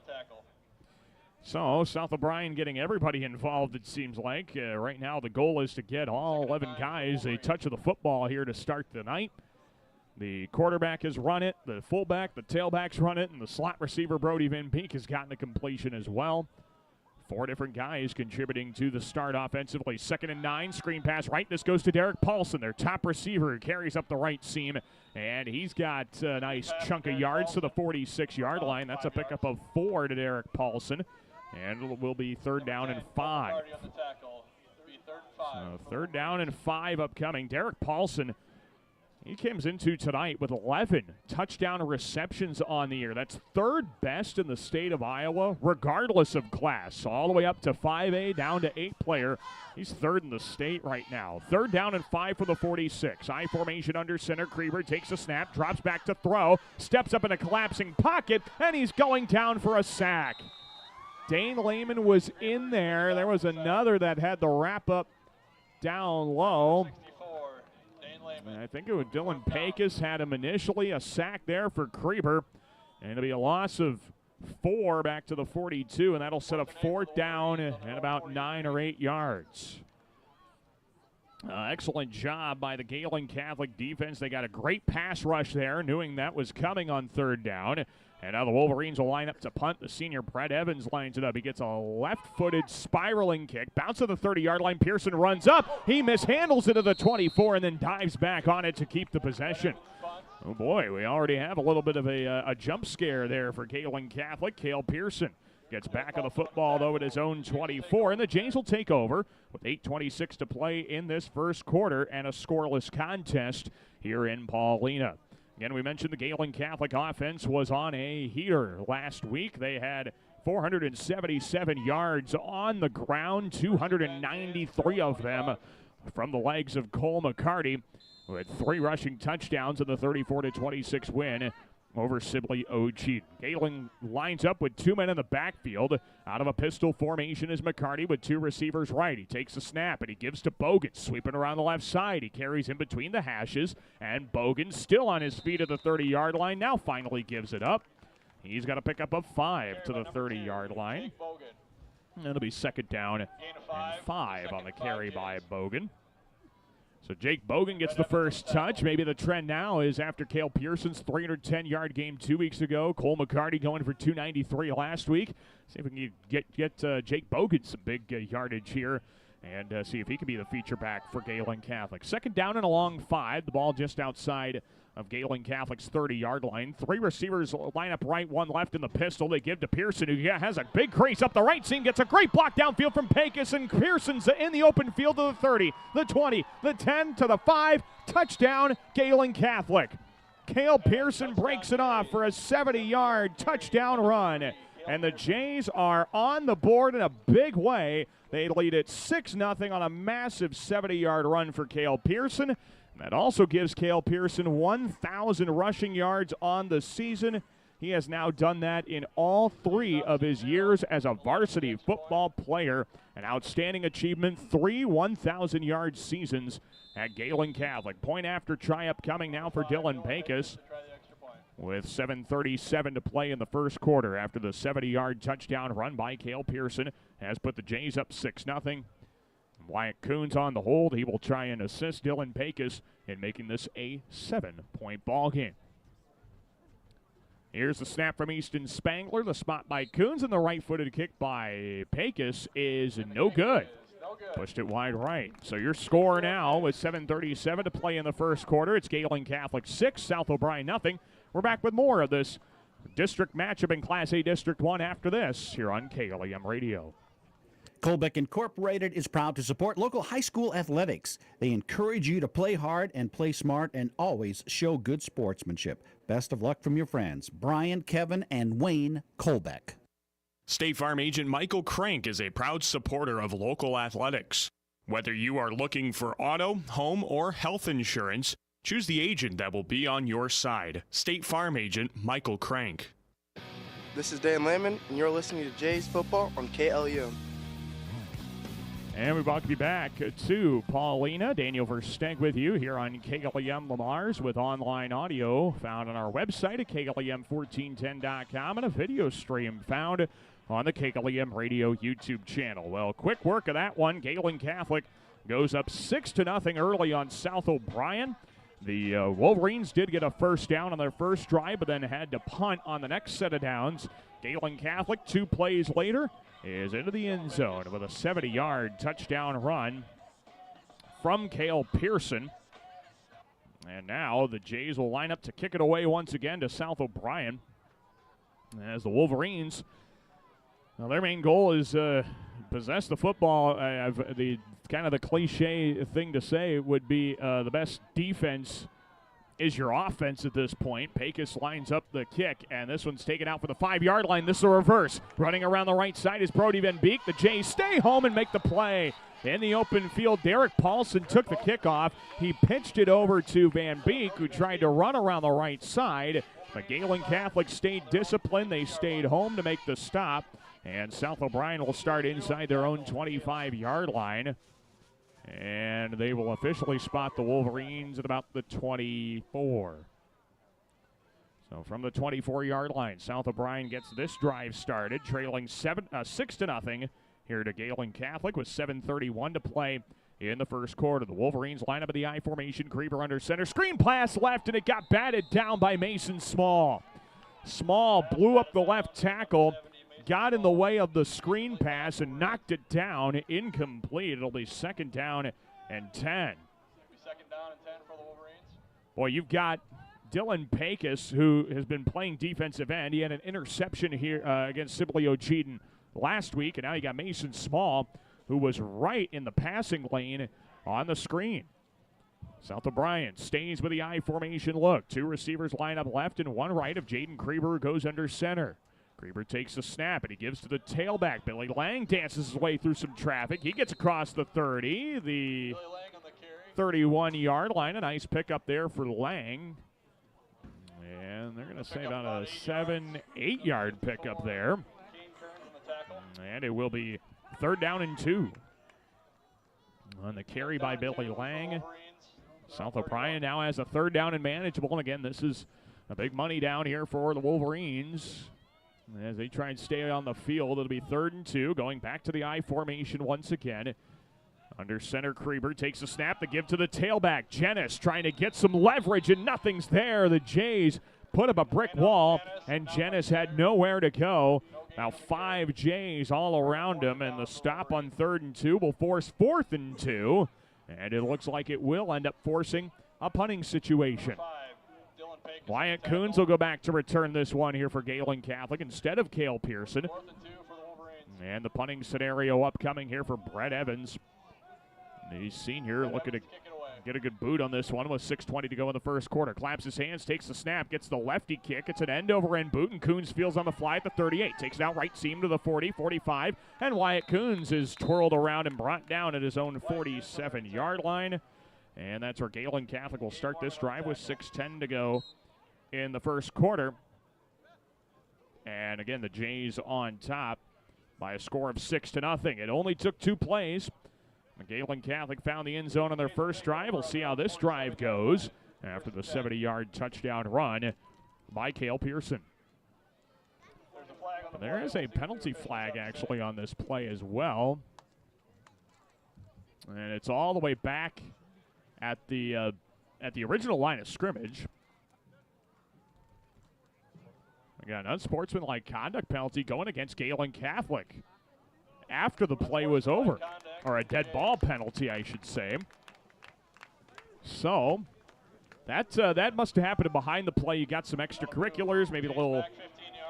So South O'Brien getting everybody involved, it seems like. Right now the goal is to get all 11 guys a touch of the football here to start the night. The quarterback has run it, the fullback, the tailbacks run it, and the slot receiver Brody Van Beek has gotten a completion as well. 4 different guys contributing to the start offensively. 2nd and 9, screen pass right. This goes to Derek Paulson, their top receiver, carries up the right seam, and he's got a nice chunk of yards to the 46-yard line. That's a pickup of 4 to Derek Paulson, and it will be 3rd down and 5. So 3rd down and 5 upcoming. Derek Paulson, he comes into tonight with 11 touchdown receptions on the year. That's 3rd best in the state of Iowa, regardless of class. All the way up to 5A, down to 8 player. He's 3rd in the state right now. 3rd down and 5 for the 46. I formation under center. Krieber takes a snap, drops back to throw, steps up in a collapsing pocket, and he's going down for a sack. Dane Lehman was in there. There was another that had the wrap up down low. And I think it was Dylan Pecos had him initially. A sack there for Krieber. And it'll be a loss of 4 back to the 42, and that'll set up 4th down at about 9 or 8 yards. Excellent job by the Gehlen Catholic defense. They got a great pass rush there, knowing that was coming on 3rd down. And now the Wolverines will line up to punt. The senior Brett Evans lines it up. He gets a left-footed spiraling kick. Bounce to the 30-yard line. Pearson runs up. He mishandles it to the 24 and then dives back on it to keep the possession. Oh, boy, we already have a little bit of a jump scare there for Gehlen Catholic. Cale Pearson gets back on the football, though, at his own 24. And the Jays will take over with 8:26 to play in this first quarter and a scoreless contest here in Paullina. Again, we mentioned the Gehlen Catholic offense was on a heater last week. They had 477 yards on the ground, 293 of them from the legs of Cole McCarty, with 3 rushing touchdowns in the 34-26 win over Sibley Ocheed. Gehlen lines up with 2 men in the backfield. Out of a pistol formation is McCarty with 2 receivers right. He takes a snap and he gives to Bogan, sweeping around the left side. He carries in between the hashes, and Bogan still on his feet at the 30-yard line. Now finally gives it up. He's got a pickup of 5 to the 30-yard line. And it'll be 2nd down and 5 on the carry by Bogan. So Jake Bogan gets the first touch. Maybe the trend now is after Cale Pearson's 310-yard game 2 weeks ago. Cole McCarty going for 293 last week. See if we can get Jake Bogan some big yardage here and see if he can be the feature back for Gehlen Catholic. 2nd down and a long 5. The ball just outside of Gehlen Catholic's 30-yard line. 3 receivers line up right, 1 left in the pistol. They give to Pearson, who has a big crease up the right seam, gets a great block downfield from Pecos, and Pearson's in the open field to the 30, the 20, the 10, to the 5. Touchdown, Gehlen Catholic. Cale Pearson breaks it off for a 70-yard touchdown run. And the Jays are on the board in a big way. They lead it 6-0 on a massive 70-yard run for Cale Pearson. That also gives Cale Pearson 1,000 rushing yards on the season. He has now done that in all 3 of his years as a varsity football player. An outstanding achievement, 3 1,000-yard seasons at Gehlen Catholic. Point after try upcoming now for Dylan Pecos, with 7:37 to play in the first quarter after the 70-yard touchdown run by Cale Pearson has put the Jays up 6-0. Wyatt Coons on the hold. He will try and assist Dylan Pecos in making this a 7-point ball game. Here's the snap from Easton Spangler. The spot by Coons, and the right-footed kick by Pecos is no good. Pushed it wide right. So your score now with 7:37 to play in the first quarter. It's Gehlen Catholic 6, South O'Brien nothing. We're back with more of this district matchup in Class A District 1 after this here on KLEM Radio. Colbeck Incorporated is proud to support local high school athletics. They encourage you to play hard and play smart and always show good sportsmanship. Best of luck from your friends, Brian, Kevin, and Wayne Colbeck. State Farm agent Michael Crank is a proud supporter of local athletics. Whether you are looking for auto, home, or health insurance, choose the agent that will be on your side. State Farm agent Michael Crank. This is Dan Layman, and you're listening to Jays Football on KLEM. And we welcome you back to Paullina. Daniel Versteg with you here on KLEM Lamar's with online audio found on our website at KLEM1410.com and a video stream found on the KLEM Radio YouTube channel. Well, quick work of that one. Gehlen Catholic goes up 6-0 early on South O'Brien. The Wolverines did get a first down on their first drive, but then had to punt on the next set of downs. Gehlen Catholic, 2 plays later, is into the end zone with a 70-yard touchdown run from Cale Pearson. And now the Jays will line up to kick it away once again to South O'Brien. As the Wolverines, well, their main goal is possess the football. The kind of the cliche thing to say would be the best defense is your offense at this point. Pecos lines up the kick, and this one's taken out for the 5-yard line. This is a reverse. Running around the right side is Brody Van Beek. The Jays stay home and make the play. In the open field, Derek Paulson took the kickoff. He pitched it over to Van Beek, who tried to run around the right side. But Gehlen Catholic stayed disciplined. They stayed home to make the stop. And South O'Brien will start inside their own 25-yard line. And they will officially spot the Wolverines at about the 24. So from the 24-yard line, South O'Brien gets this drive started, trailing 6-0 here to Gehlen Catholic with 7:31 to play in the first quarter. The Wolverines line up in the I formation. Grieber under center. Screen pass left, and it got batted down by Mason Small. Small blew up the left tackle, got in the way of the screen pass, and knocked it down. Incomplete. It'll be 2nd down and 10. Second down and 10 for the Wolverines. Boy, you've got Dylan Pecos, who has been playing defensive end. He had an interception here against Sibley Ocheyedan last week, and now you got Mason Small, who was right in the passing lane on the screen. South O'Brien stays with the I formation look. 2 receivers line up left and 1 right of Jaden Grieber, who goes under center. Grieber takes the snap, and he gives to the tailback. Billy Lang dances his way through some traffic. He gets across the 30, the 31-yard line. A nice pickup there for Lang. And they're going to say about a 7-8-yard pickup there. And it will be 3rd down and 2. On the carry by Billy Lang. South O'Brien now has a 3rd down and manageable. And again, this is a big money down here for the Wolverines. As they try and stay on the field, it'll be 3rd and 2. Going back to the I formation once again. Under center, Grieber takes a snap. The give to the tailback. Jennis trying to get some leverage, and nothing's there. The Jays put up a brick wall, and Jennis had nowhere to go. Now 5 Jays all around him, and the stop on 3rd and 2 will force 4th and 2. And it looks like it will end up forcing a punting situation. Wyatt Coons will go back to return this one here for Gehlen Catholic instead of Cale Pearson. 4th and 2 for the Wolverines. And the punting scenario upcoming here for Brett Evans. The senior looking to get a good boot on this one with 6:20 to go in the first quarter. Claps his hands, takes the snap, gets the lefty kick. It's an end-over-end boot, and Coons feels on the fly at the 38. Takes it out right seam to the 40, 45, and Wyatt Coons is twirled around and brought down at his own 47-yard line. And that's where Gehlen Catholic will start this drive with 6:10 to go in the first quarter. And again, the Jays on top by a score of 6-0. It only took 2 plays. Gehlen Catholic found the end zone on their first drive. We'll see how this drive goes after the 70-yard touchdown run by Cale Pearson. There is a penalty flag actually on this play as well. And it's all the way back at the original line of scrimmage. Again, unsportsmanlike conduct penalty going against Gehlen Catholic. after the play was over, or a dead ball penalty, I should say. So that must have happened behind the play. You got some extracurriculars, maybe a little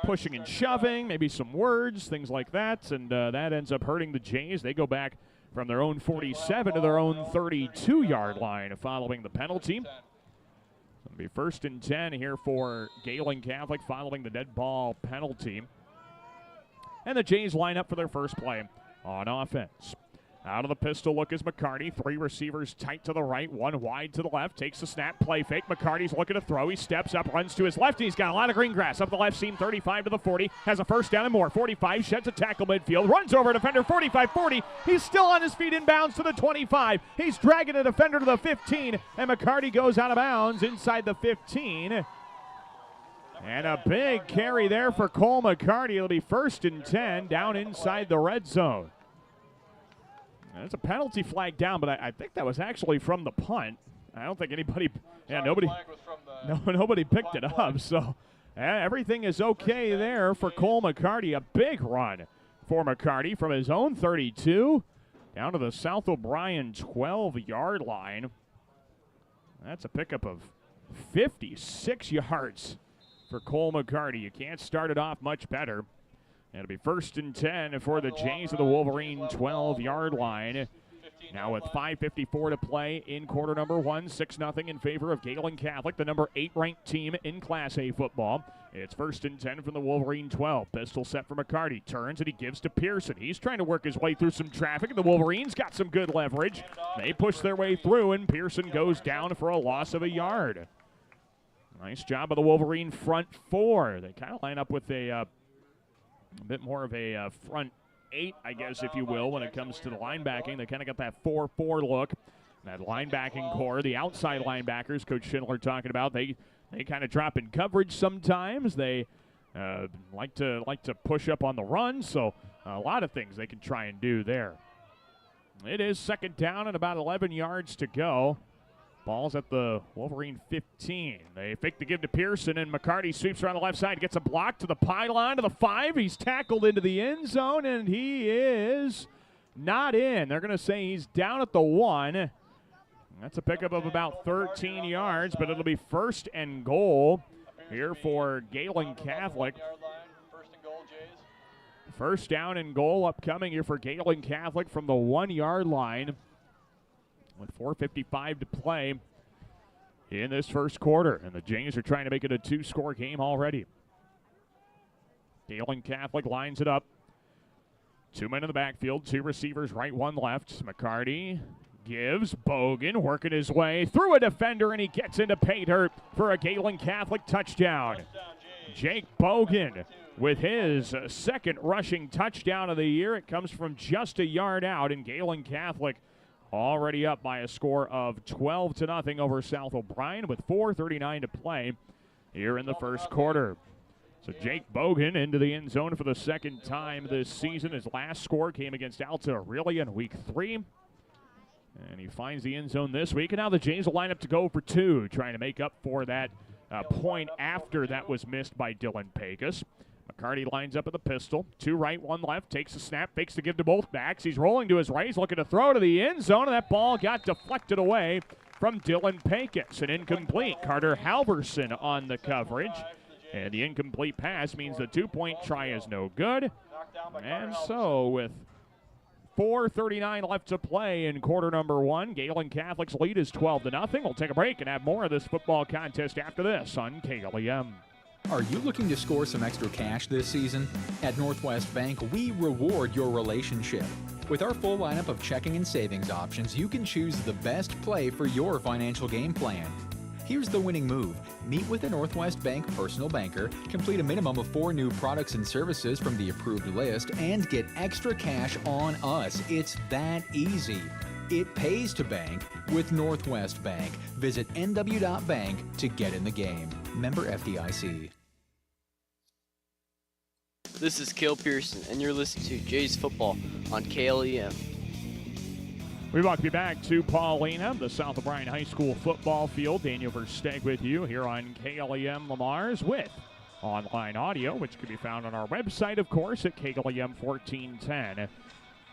pushing and shoving, maybe some words, things like that, and that ends up hurting the Jays. They go back from their own 47 to their own 32-yard line following the penalty. It'll be 1st and 10 here for Gehlen Catholic following the dead ball penalty. And the Jays line up for their first play on offense. Out of the pistol look is McCarty. 3 receivers tight to the right, 1 wide to the left. Takes the snap, play fake. McCarty's looking to throw. He steps up, runs to his left. He's got a lot of green grass. Up the left seam, 35 to the 40. Has a first down and more. 45, sheds a tackle midfield. Runs over a defender, 45-40. He's still on his feet inbounds to the 25. He's dragging a defender to the 15. And McCarty goes out of bounds inside the 15. And a big carry there for Cole McCarty. It'll be 1st and 10 down inside the red zone. There's a penalty flag down, but I think that was actually from the punt. I don't think anybody, nobody picked it up. So everything is okay there for Cole McCarty. A big run for McCarty from his own 32 down to the South O'Brien 12-yard line. That's a pickup of 56 yards for Cole McCarty. You can't start it off much better. It'll be 1st and 10 for the Jays of the Wolverine 12-yard line. Now with 5:54 to play in quarter number 1, 6-0 in favor of Gehlen Catholic, the number 8 ranked team in Class A football. It's 1st and 10 from the Wolverine 12. Pistol set for McCarty. Turns and he gives to Pearson. He's trying to work his way through some traffic. The Wolverines got some good leverage. They push their way through, and Pearson goes down for a loss of a yard. Nice job of the Wolverine front 4. They kind of line up with a bit more of a front 8, I guess, if you will, when it comes to the linebacking. They kind of got that 4-4 look. That linebacking core, the outside linebackers, Coach Schindler talking about, they kind of drop in coverage sometimes. They like to push up on the run, so a lot of things they can try and do there. It is 2nd down and about 11 yards to go. Ball's at the Wolverine 15. They fake the give to Pearson, and McCarty sweeps around the left side, gets a block to the pylon to the 5. He's tackled into the end zone, and he is not in. They're going to say he's down at the 1. That's a pickup of about 13 yards, but it'll be 1st and goal here for Gehlen Catholic. 1st down and goal upcoming here for Gehlen Catholic from the 1-yard line, with 4:55 to play in this first quarter. And the Jays are trying to make it a 2-score game already. Gehlen Catholic lines it up. 2 men in the backfield, 2 receivers, right, 1 left. McCarty gives. Bogan working his way through a defender, and he gets into pay dirt for a Gehlen Catholic touchdown. Jake Bogan with his 2nd rushing touchdown of the year. It comes from just a yard out, and Gehlen Catholic already up by a score of 12-0 over South O'Brien with 4:39 to play here in the first quarter. So Jake Bogan into the end zone for the 2nd time this season. His last score came against Alta Aurelia in week 3. And he finds the end zone this week. And now the Jays will line up to go for 2, trying to make up for that point after that was missed by Dylan Pecos. McCarty lines up at the pistol. 2 right, 1 left. Takes the snap, fakes to give to both backs. He's rolling to his right. He's looking to throw to the end zone, and that ball got deflected away from Dylan Pecos. An incomplete. Carter Halverson on the coverage. And the incomplete pass means the 2-point try is no good. And so with 4:39 left to play in quarter number 1, Gehlen Catholic's lead is 12-0. We'll take a break and have more of this football contest after this on KLEM. Are you looking to score some extra cash this season? At Northwest Bank, we reward your relationship. With our full lineup of checking and savings options, you can choose the best play for your financial game plan. Here's the winning move. Meet with a Northwest Bank personal banker, complete a minimum of 4 new products and services from the approved list, and get extra cash on us. It's that easy. It pays to bank with Northwest Bank. Visit nw.bank to get in the game. Member FDIC. This is Cale Pearson, and you're listening to Jays Football on KLEM. We welcome you back to Paullina, the South O'Brien High School football field. Daniel Versteg with you here on KLEM Lamar's with online audio, which can be found on our website, of course, at KLEM1410.com.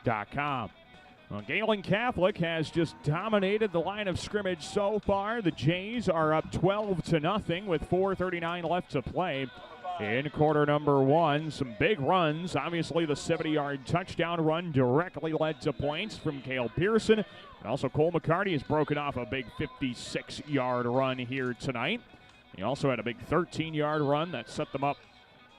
Well, Gehlen Catholic has just dominated the line of scrimmage so far. The Jays are up 12-0 with 4:39 left to play in quarter number one. Some big runs. Obviously, the 70-yard touchdown run directly led to points from Cale Pearson. And also, Cole McCarty has broken off a big 56-yard run here tonight. He also had a big 13-yard run that set them up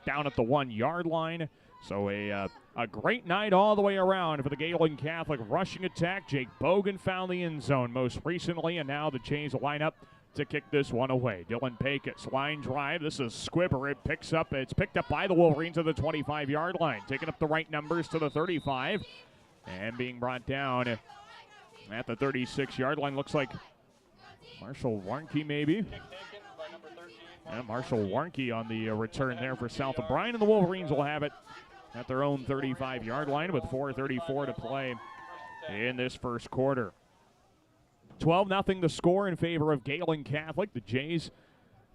down at the 1-yard line. So a great night all the way around for the Gehlen Catholic rushing attack. Jake Bogan found the end zone most recently, and now the Jays line up to kick this one away. Dylan Pecos, line drive. This is Squibber. It's picked up by the Wolverines at the 25-yard line. Taking up the right numbers to the 35 and being brought down at the 36-yard line. Looks like Marshall Warnke maybe. Yeah, Marshall Warnke on the return there for South O'Brien, and the Wolverines will have it at their own 35-yard line with 4:34 to play in this first quarter. 12-0 the score in favor of Gehlen Catholic. The Jays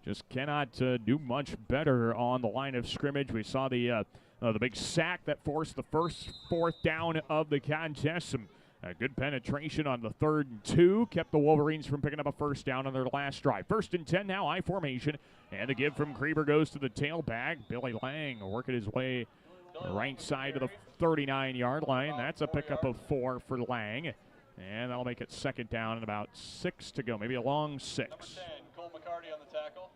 just cannot do much better on the line of scrimmage. We saw the big sack that forced the first fourth down of the contest. Some good penetration on the 3rd and 2 kept the Wolverines from picking up a first down on their last drive. 1st and 10 now, I formation, and the give from Krieber goes to the tailback. Billy Lang working his way right side of the 39-yard line. That's a pickup of 4 for Lang, and that'll make it 2nd down and about 6 to go, maybe a long 6. Number 10, Cole McCarty on the tackle.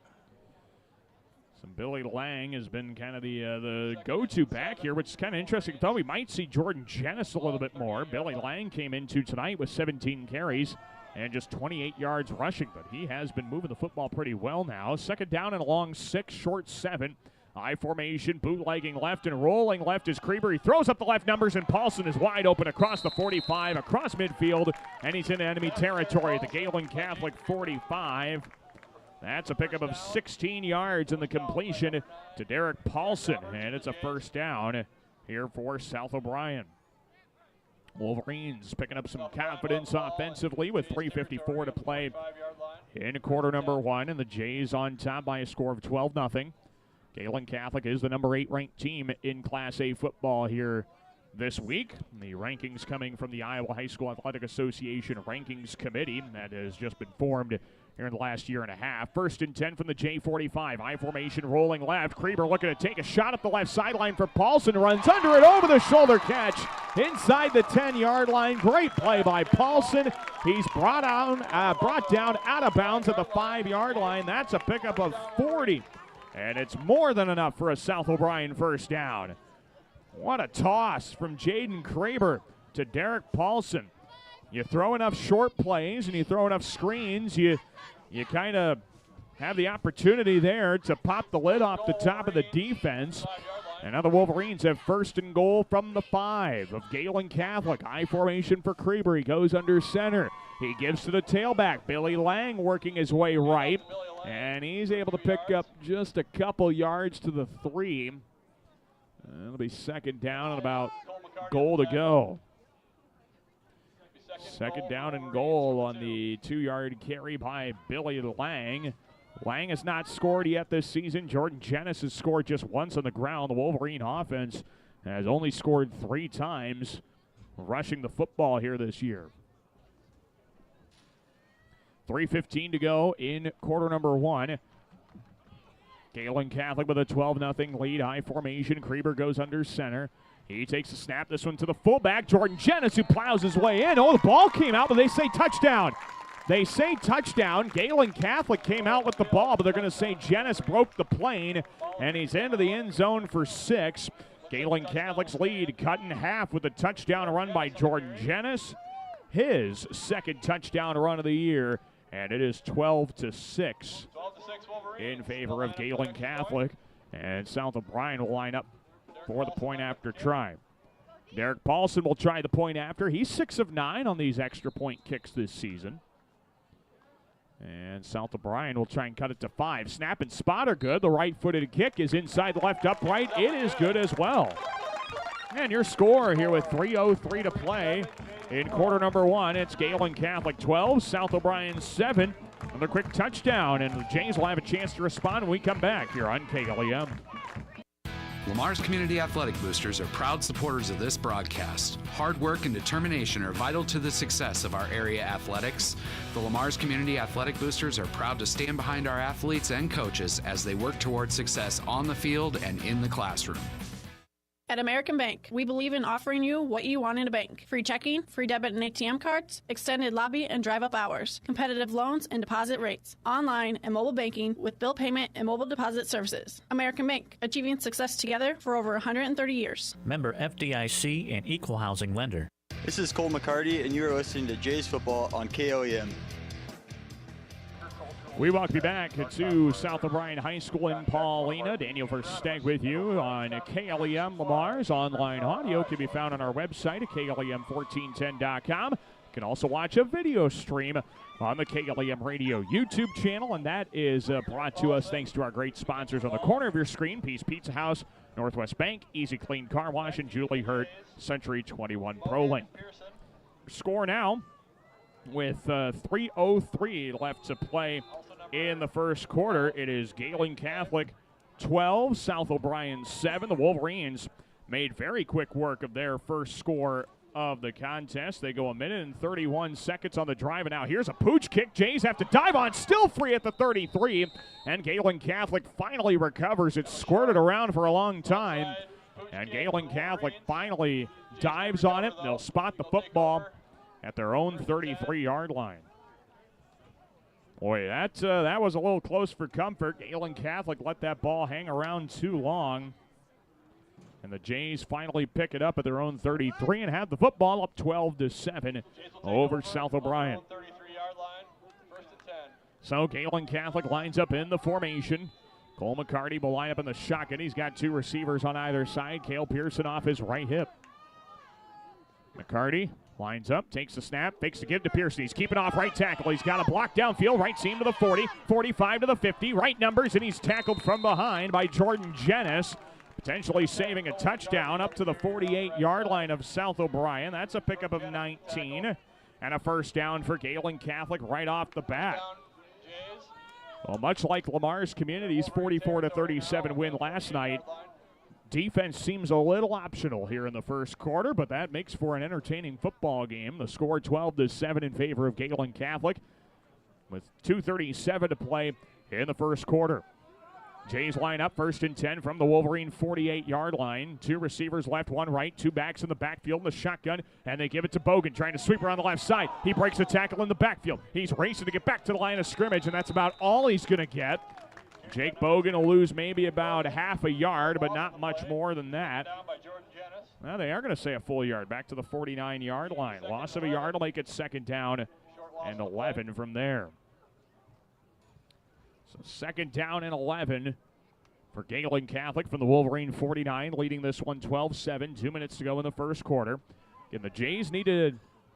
Some Billy Lang has been kind of the go-to back here, which is kind of interesting. I thought we might see Jordan Jennis a little bit more. Billy Lang came into tonight with 17 carries and just 28 yards rushing, but he has been moving the football pretty well now. 2nd down and a long 6, short 7. I formation, bootlegging left and rolling left is Krieber. He throws up the left numbers, and Paulson is wide open across the 45, across midfield, and he's in enemy territory. The Gehlen Catholic 45. That's a pickup of 16 yards in the completion to Derek Paulson, and it's a 1st down here for South O'Brien. Wolverines picking up some confidence offensively with 3:54 to play in quarter number one, and the Jays on top by a score of 12-0. Gehlen Catholic is the number 8 ranked team in Class A football here this week. The rankings coming from the Iowa High School Athletic Association Rankings Committee that has just been formed here in the last year and a half. 1st and 10 from the J45. I formation rolling left. Krieber looking to take a shot at the left sideline for Paulson. Runs under it, over the shoulder catch inside the 10-yard line. Great play by Paulson. He's brought down out of bounds at the 5-yard line. That's a pickup of 40. And it's more than enough for a South O'Brien 1st down. What a toss from Jaden Krieber to Derek Paulson. You throw enough short plays and you throw enough screens, you kind of have the opportunity there to pop the lid off the top of the defense. And now the Wolverines have 1st and goal from the 5 of Gehlen Catholic. I formation for Krieber. He goes under center. He gives to the tailback. Billy Lang working his way right. And he's able to pick up just a couple yards to the 3. It'll be 2nd down and about goal to go. 2nd down and goal on the 2-yard carry by Billy Lang. Lang has not scored yet this season. Jordan Jennis has scored just once on the ground. The Wolverine offense has only scored 3 times rushing the football here this year. 3:15 to go in quarter number 1. Gehlen Catholic with a 12-0 lead. High formation. Krieber goes under center. He takes a snap. This one to the fullback, Jordan Jennis, who plows his way in. Oh, the ball came out, but they say touchdown. They say touchdown. Gehlen Catholic came out with the ball, but they're going to say Jennis broke the plane, and he's into the end zone for 6. Gehlen Catholic's lead cut in half with a touchdown run by Jordan Jennis. His 2nd touchdown run of the year, and it is 12-6 in favor of Gehlen Catholic. And South O'Brien will line up for the point after try. Derek Paulson will try the point after. He's 6 of 9 on these extra point kicks this season. And South O'Brien will try and cut it to 5. Snap and spot are good. The right-footed kick is inside the left upright. It is good as well. And your score here with 3:03 to play in quarter number 1. It's Gehlen Catholic 12, South O'Brien 7. Another quick touchdown, and the Jays will have a chance to respond when we come back here on KLEM. Lamar's Community Athletic Boosters are proud supporters of this broadcast. Hard work and determination are vital to the success of our area athletics. The Lamar's Community Athletic Boosters are proud to stand behind our athletes and coaches as they work towards success on the field and in the classroom. At American Bank, we believe in offering you what you want in a bank. Free checking, free debit and ATM cards, extended lobby and drive-up hours, competitive loans and deposit rates, online and mobile banking with bill payment and mobile deposit services. American Bank, achieving success together for over 130 years. Member FDIC and equal housing lender. This is Cole McCarty, and you are listening to Jays Football on KLEM. We welcome you back to South O'Brien High School in Paullina. Daniel Versteg with you on KLEM Lamar's online audio can be found on our website at KLEM1410.com. You can also watch a video stream on the KLEM Radio YouTube channel, and that is brought to us thanks to our great sponsors on the corner of your screen, Peace Pizza House, Northwest Bank, Easy Clean Car Wash, and Julie Hurt, Century 21 ProLink. Score now with 3:03 left to play in the first quarter. It is Gehlen Catholic 12, South O'Brien 7. The Wolverines made very quick work of their first score of the contest. They go 1 minute and 31 seconds on the drive, and now here's a pooch kick. Jays have to dive on, still free at the 33, and Gehlen Catholic finally recovers. It squirted around for a long time, and Gehlen Catholic finally dives on it. They'll spot the football at their own 33-yard line. Boy, that was a little close for comfort. Gehlen Catholic let that ball hang around too long. And the Jays finally pick it up at their own 33 and have the football up 12-7 over South O'Brien. So Gehlen Catholic lines up in the formation. Cole McCarty will line up in the shotgun. He's got two receivers on either side. Cale Pearson off his right hip. McCarty lines up, takes the snap, fakes the give to Pearson. He's keeping off right tackle. He's got a block downfield, right seam to the 40, 45 to the 50, right numbers, and he's tackled from behind by Jordan Jennis, potentially saving a touchdown up to the 48-yard line of South O'Brien. That's a pickup of 19, and a first down for Gehlen Catholic right off the bat. Well, much like Lamar's Community's 44-37 win last night, defense seems a little optional here in the first quarter, but that makes for an entertaining football game. The score 12-7 in favor of Gehlen Catholic with 2:37 to play in the first quarter. Jays line up 1st and 10 from the Wolverine 48-yard line. Two receivers left, one right, two backs in the backfield in the shotgun, and they give it to Bogan, trying to sweep around the left side. He breaks a tackle in the backfield. He's racing to get back to the line of scrimmage, and that's about all he's going to get. Jake Bogan will lose maybe about half a yard, but not much more than that. Well, they are going to say a full yard, back to the 49-yard line. Loss of a yard will make it 2nd down and 11 from there. So 2nd down and 11 for Gehlen Catholic from the Wolverine 49, leading this one 12-7, 2 minutes to go in the first quarter. Again, the Jays need to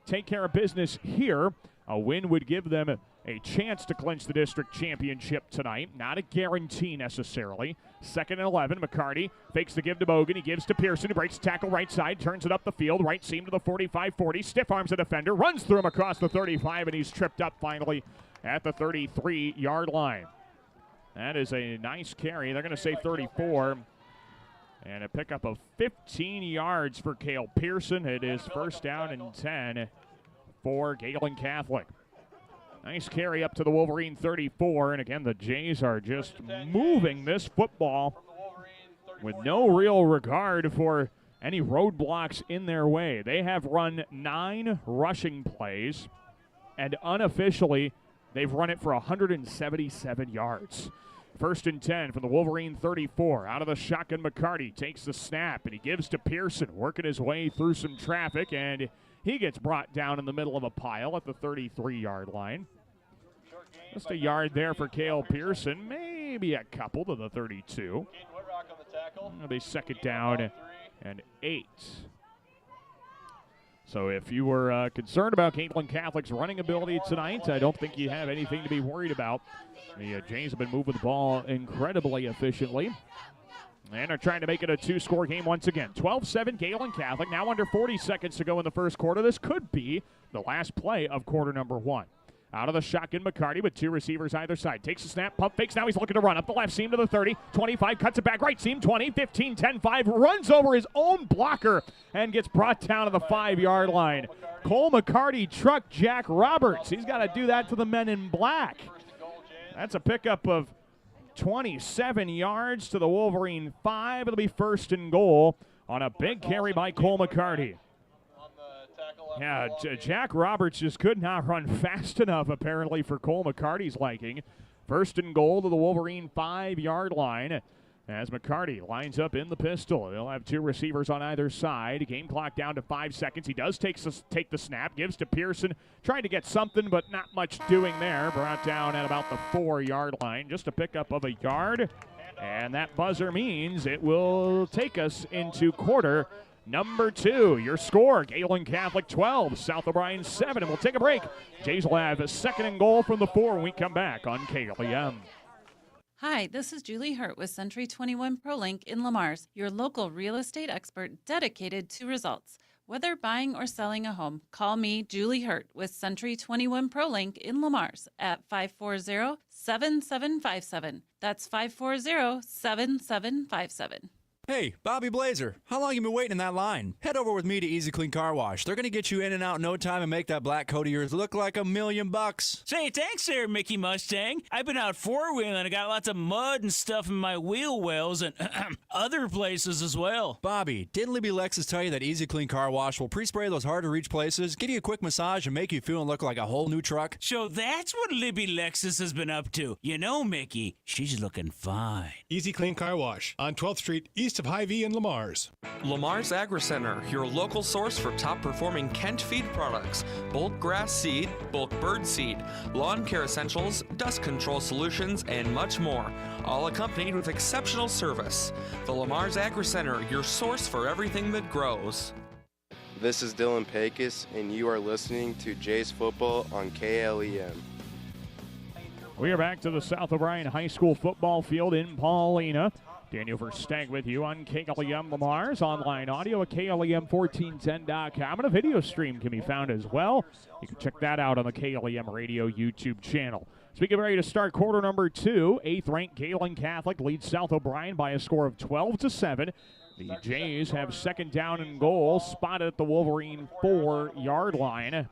take care of business here. A win would give them a chance to clinch the district championship tonight. Not a guarantee necessarily. 2nd and 11. McCarty fakes the give to Bogan. He gives to Pearson, who breaks tackle right side, turns it up the field, right seam to the 45-40, stiff arms the defender, runs through him across the 35, and he's tripped up finally at the 33-yard line. That is a nice carry. They're going to say 34. And a pickup of 15 yards for Cale Pearson. It is 1st down and 10 for Gehlen Catholic. Nice carry up to the Wolverine 34. And again, the Jays are just moving this football with no real regard for any roadblocks in their way. They have run 9 rushing plays, and unofficially, they've run it for 177 yards. 1st and 10 from the Wolverine 34. Out of the shotgun, McCarty takes the snap, and he gives to Pearson, working his way through some traffic, and he gets brought down in the middle of a pile at the 33-yard line. Just a yard there for Cale Pearson, maybe a couple to the 32. It'll be 2nd down and 8. So if you were concerned about Gehlen Catholic's running ability tonight, I don't think you have anything to be worried about. The Jays have been moving the ball incredibly efficiently and are trying to make it a 2-score game once again. 12-7 Gehlen Catholic, now under 40 seconds to go in the first quarter. This could be the last play of quarter number 1. Out of the shotgun, McCarty with 2 receivers either side. Takes a snap, pump fakes, now he's looking to run up the left seam to the 30, 25, cuts it back right seam, 20, 15, 10, 5, runs over his own blocker and gets brought down to the 5-yard line. Cole McCarty trucked Jack Roberts. He's got to do that to the men in black. That's a pickup of 27 yards to the Wolverine 5. It'll be 1st and goal on a big carry by Cole McCarty. Yeah, Jack Roberts just could not run fast enough, apparently, for Cole McCarty's liking. 1st and goal to the Wolverine 5-yard line as McCarty lines up in the pistol. They'll have 2 receivers on either side. Game clock down to 5 seconds. He does take the snap, gives to Pearson, trying to get something, but not much doing there. Brought down at about the 4-yard line. Just a pickup of a yard, and that buzzer means it will take us into quarter number 2. Your score, Gehlen Catholic 12, South O'Brien 7, and we'll take a break. Jays will have a 2nd and goal from the 4 when we come back on KLEM. Hi, this is Julie Hurt with Century 21 ProLink in Lamar's, your local real estate expert dedicated to results. Whether buying or selling a home, call me, Julie Hurt, with Century 21 ProLink in Lamar's at 540-7757. That's 540-7757. Hey, Bobby Blazer, how long you been waiting in that line? Head over with me to Easy Clean Car Wash. They're going to get you in and out in no time and make that black coat of yours look like $1,000,000. Say, thanks there, Mickey Mustang. I've been out 4-wheeling and I got lots of mud and stuff in my wheel wells and other places as well. Bobby, didn't Libby Lexus tell you that Easy Clean Car Wash will pre-spray those hard-to-reach places, give you a quick massage, and make you feel and look like a whole new truck? So that's what Libby Lexus has been up to. You know, Mickey, she's looking fine. Easy Clean Car Wash on 12th Street, east of Hy-Vee in Lamar's. Lamar's Agri-Center, your local source for top-performing Kent feed products, bulk grass seed, bulk bird seed, lawn care essentials, dust control solutions, and much more, all accompanied with exceptional service. The Lamar's Agri-Center, your source for everything that grows. This is Dylan Pecos, and you are listening to Jays Football on KLEM. We are back to the South O'Brien High School football field in Paullina. Daniel Versteg with you on KLEM Lamar's online audio at KLEM1410.com, and a video stream can be found as well. You can check that out on the KLEM Radio YouTube channel. So we get ready to start quarter number 2. 8th-ranked Gehlen Catholic leads South O'Brien by a score of 12-7. The Jays have 2nd down and goal, spotted at the Wolverine 4-yard line.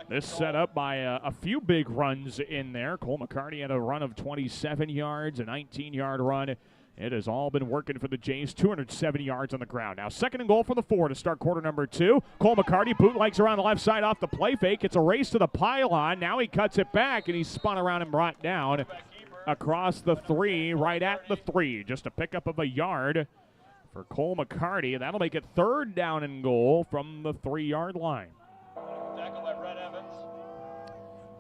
This set up by a few big runs in there. Cole McCarty had a run of 27 yards, a 19-yard run. It has all been working for the Jays, 270 yards on the ground. Now 2nd and goal for the 4 to start quarter number 2. Cole McCarty bootlegs around the left side off the play fake. It's a race to the pylon. Now he cuts it back, and he's spun around and brought down across the 3, right at the 3. Just a pickup of a yard for Cole McCarty. That'll make it 3rd down and goal from the 3-yard line.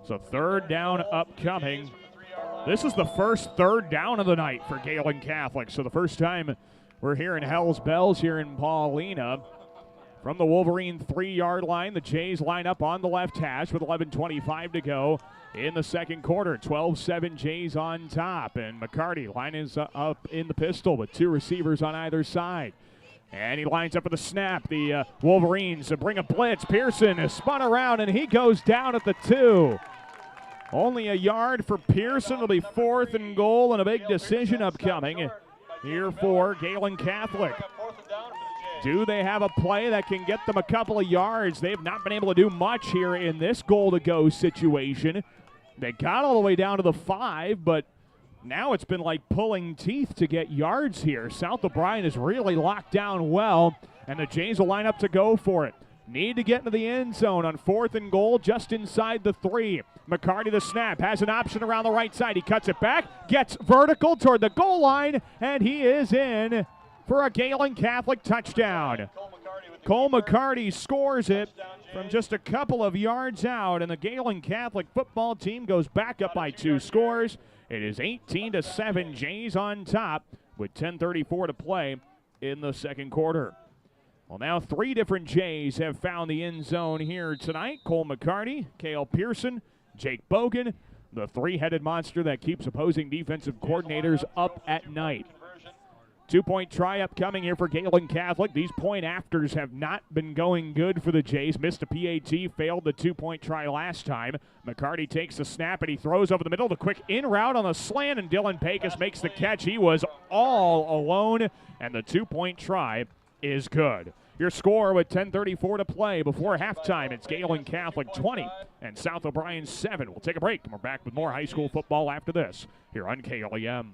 So 3rd down upcoming. This is the first 3rd down of the night for Gehlen Catholic. So the first time we're hearing Hell's Bells here in Paullina. From the Wolverine 3-yard line, the Jays line up on the left hash with 11:25 to go in the 2nd quarter. 12-7 Jays on top. And McCarty lines up in the pistol with 2 receivers on either side. And he lines up for the snap. The Wolverines bring a blitz. Pearson is spun around, and he goes down at the 2. Only a yard for Pearson. It'll be 4th and goal, and a big decision upcoming here for Gehlen Catholic. Do they have a play that can get them a couple of yards? They've not been able to do much here in this goal-to-go situation. They got all the way down to the 5, but now it's been like pulling teeth to get yards here. South O'Brien is really locked down well, and the Jays will line up to go for it. Need to get into the end zone on 4th and goal, just inside the 3. McCarty the snap, has an option around the right side. He cuts it back, gets vertical toward the goal line, and he is in for a Gehlen Catholic touchdown. Cole McCarty scores it from just a couple of yards out, and the Gehlen Catholic football team goes back up by 2 scores. It is 18-7 Jays on top with 10:34 to play in the 2nd quarter. Well, now 3 different Jays have found the end zone here tonight. Cole McCarty, Cale Pearson, Jake Bogan, the 3-headed monster that keeps opposing defensive coordinators up at night. 2-point try upcoming here for Gehlen Catholic. These point afters have not been going good for the Jays. Missed a PAT, failed the 2-point try last time. McCarty takes the snap, and he throws over the middle. The quick in route on the slant, and Dylan Pecos makes the catch. He was all alone, and the 2-point try is good. Your score with 10:34 to play before halftime. It's Gehlen Catholic 20 and South O'Brien 7. We'll take a break, and we're back with more high school football after this here on KLEM.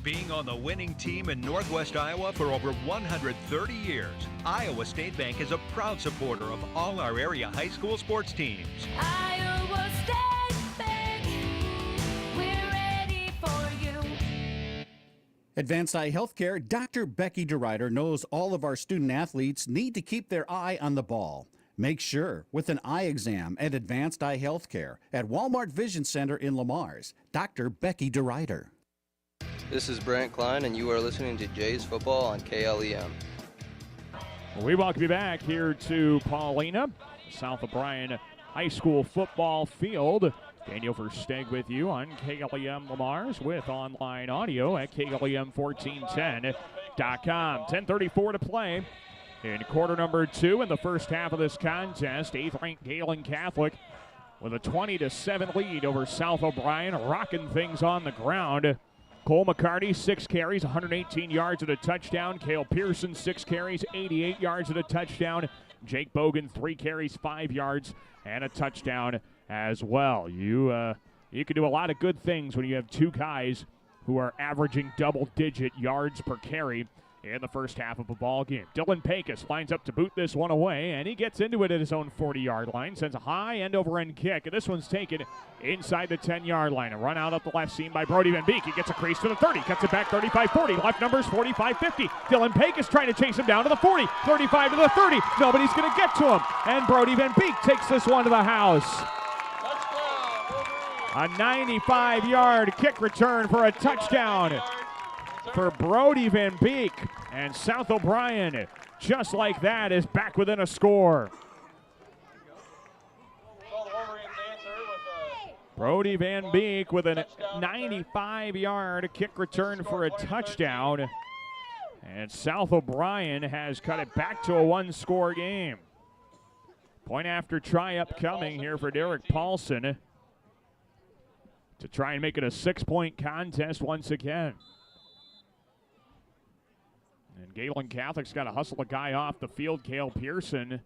Being on the winning team in Northwest Iowa for over 130 years, Iowa State Bank is a proud supporter of all our area high school sports teams. Iowa State Bank, we're ready for you. Advanced Eye Healthcare, Dr. Becky DeRuyter knows all of our student athletes need to keep their eye on the ball. Make sure with an eye exam at Advanced Eye Healthcare at Walmart Vision Center in Lamars. Dr. Becky DeRuyter. This is Brent Klein, and you are listening to Jays Football on KLEM. We welcome you back here to Paullina, South O'Brien High School football field. Daniel Versteeg with you on KLEM Lamars with online audio at KLEM1410.com. 10:34 to play in quarter number 2 in the first half of this contest. 8th-ranked Gehlen Catholic with a 20-7 lead over South O'Brien, rocking things on the ground. Cole McCarty, 6 carries, 118 yards and a touchdown. Cale Pearson, 6 carries, 88 yards and a touchdown. Jake Bogan, 3 carries, 5 yards and a touchdown as well. You can do a lot of good things when you have 2 guys who are averaging double-digit yards per carry in the first half of a ball game. Dylan Pecos lines up to boot this one away, and he gets into it at his own 40-yard line, sends a high end-over-end kick, and this one's taken inside the 10-yard line. A run out up the left seam by Brody Van Beek. He gets a crease to the 30, cuts it back 35-40. Left numbers 45-50. Dylan Pecos trying to chase him down to the 40, 35 to the 30. Nobody's going to get to him, and Brody Van Beek takes this one to the house. A 95-yard kick return for a touchdown for Brody Van Beek, and South O'Brien, just like that, is back within a score. Brody Van Beek with a 95-yard kick return for a touchdown, and South O'Brien has cut it back to a 1-score game. Point after try upcoming here for Derek Paulson to try and make it a 6-point contest once again. And Gehlen Catholic's got to hustle a guy off the field, Cale Pearson.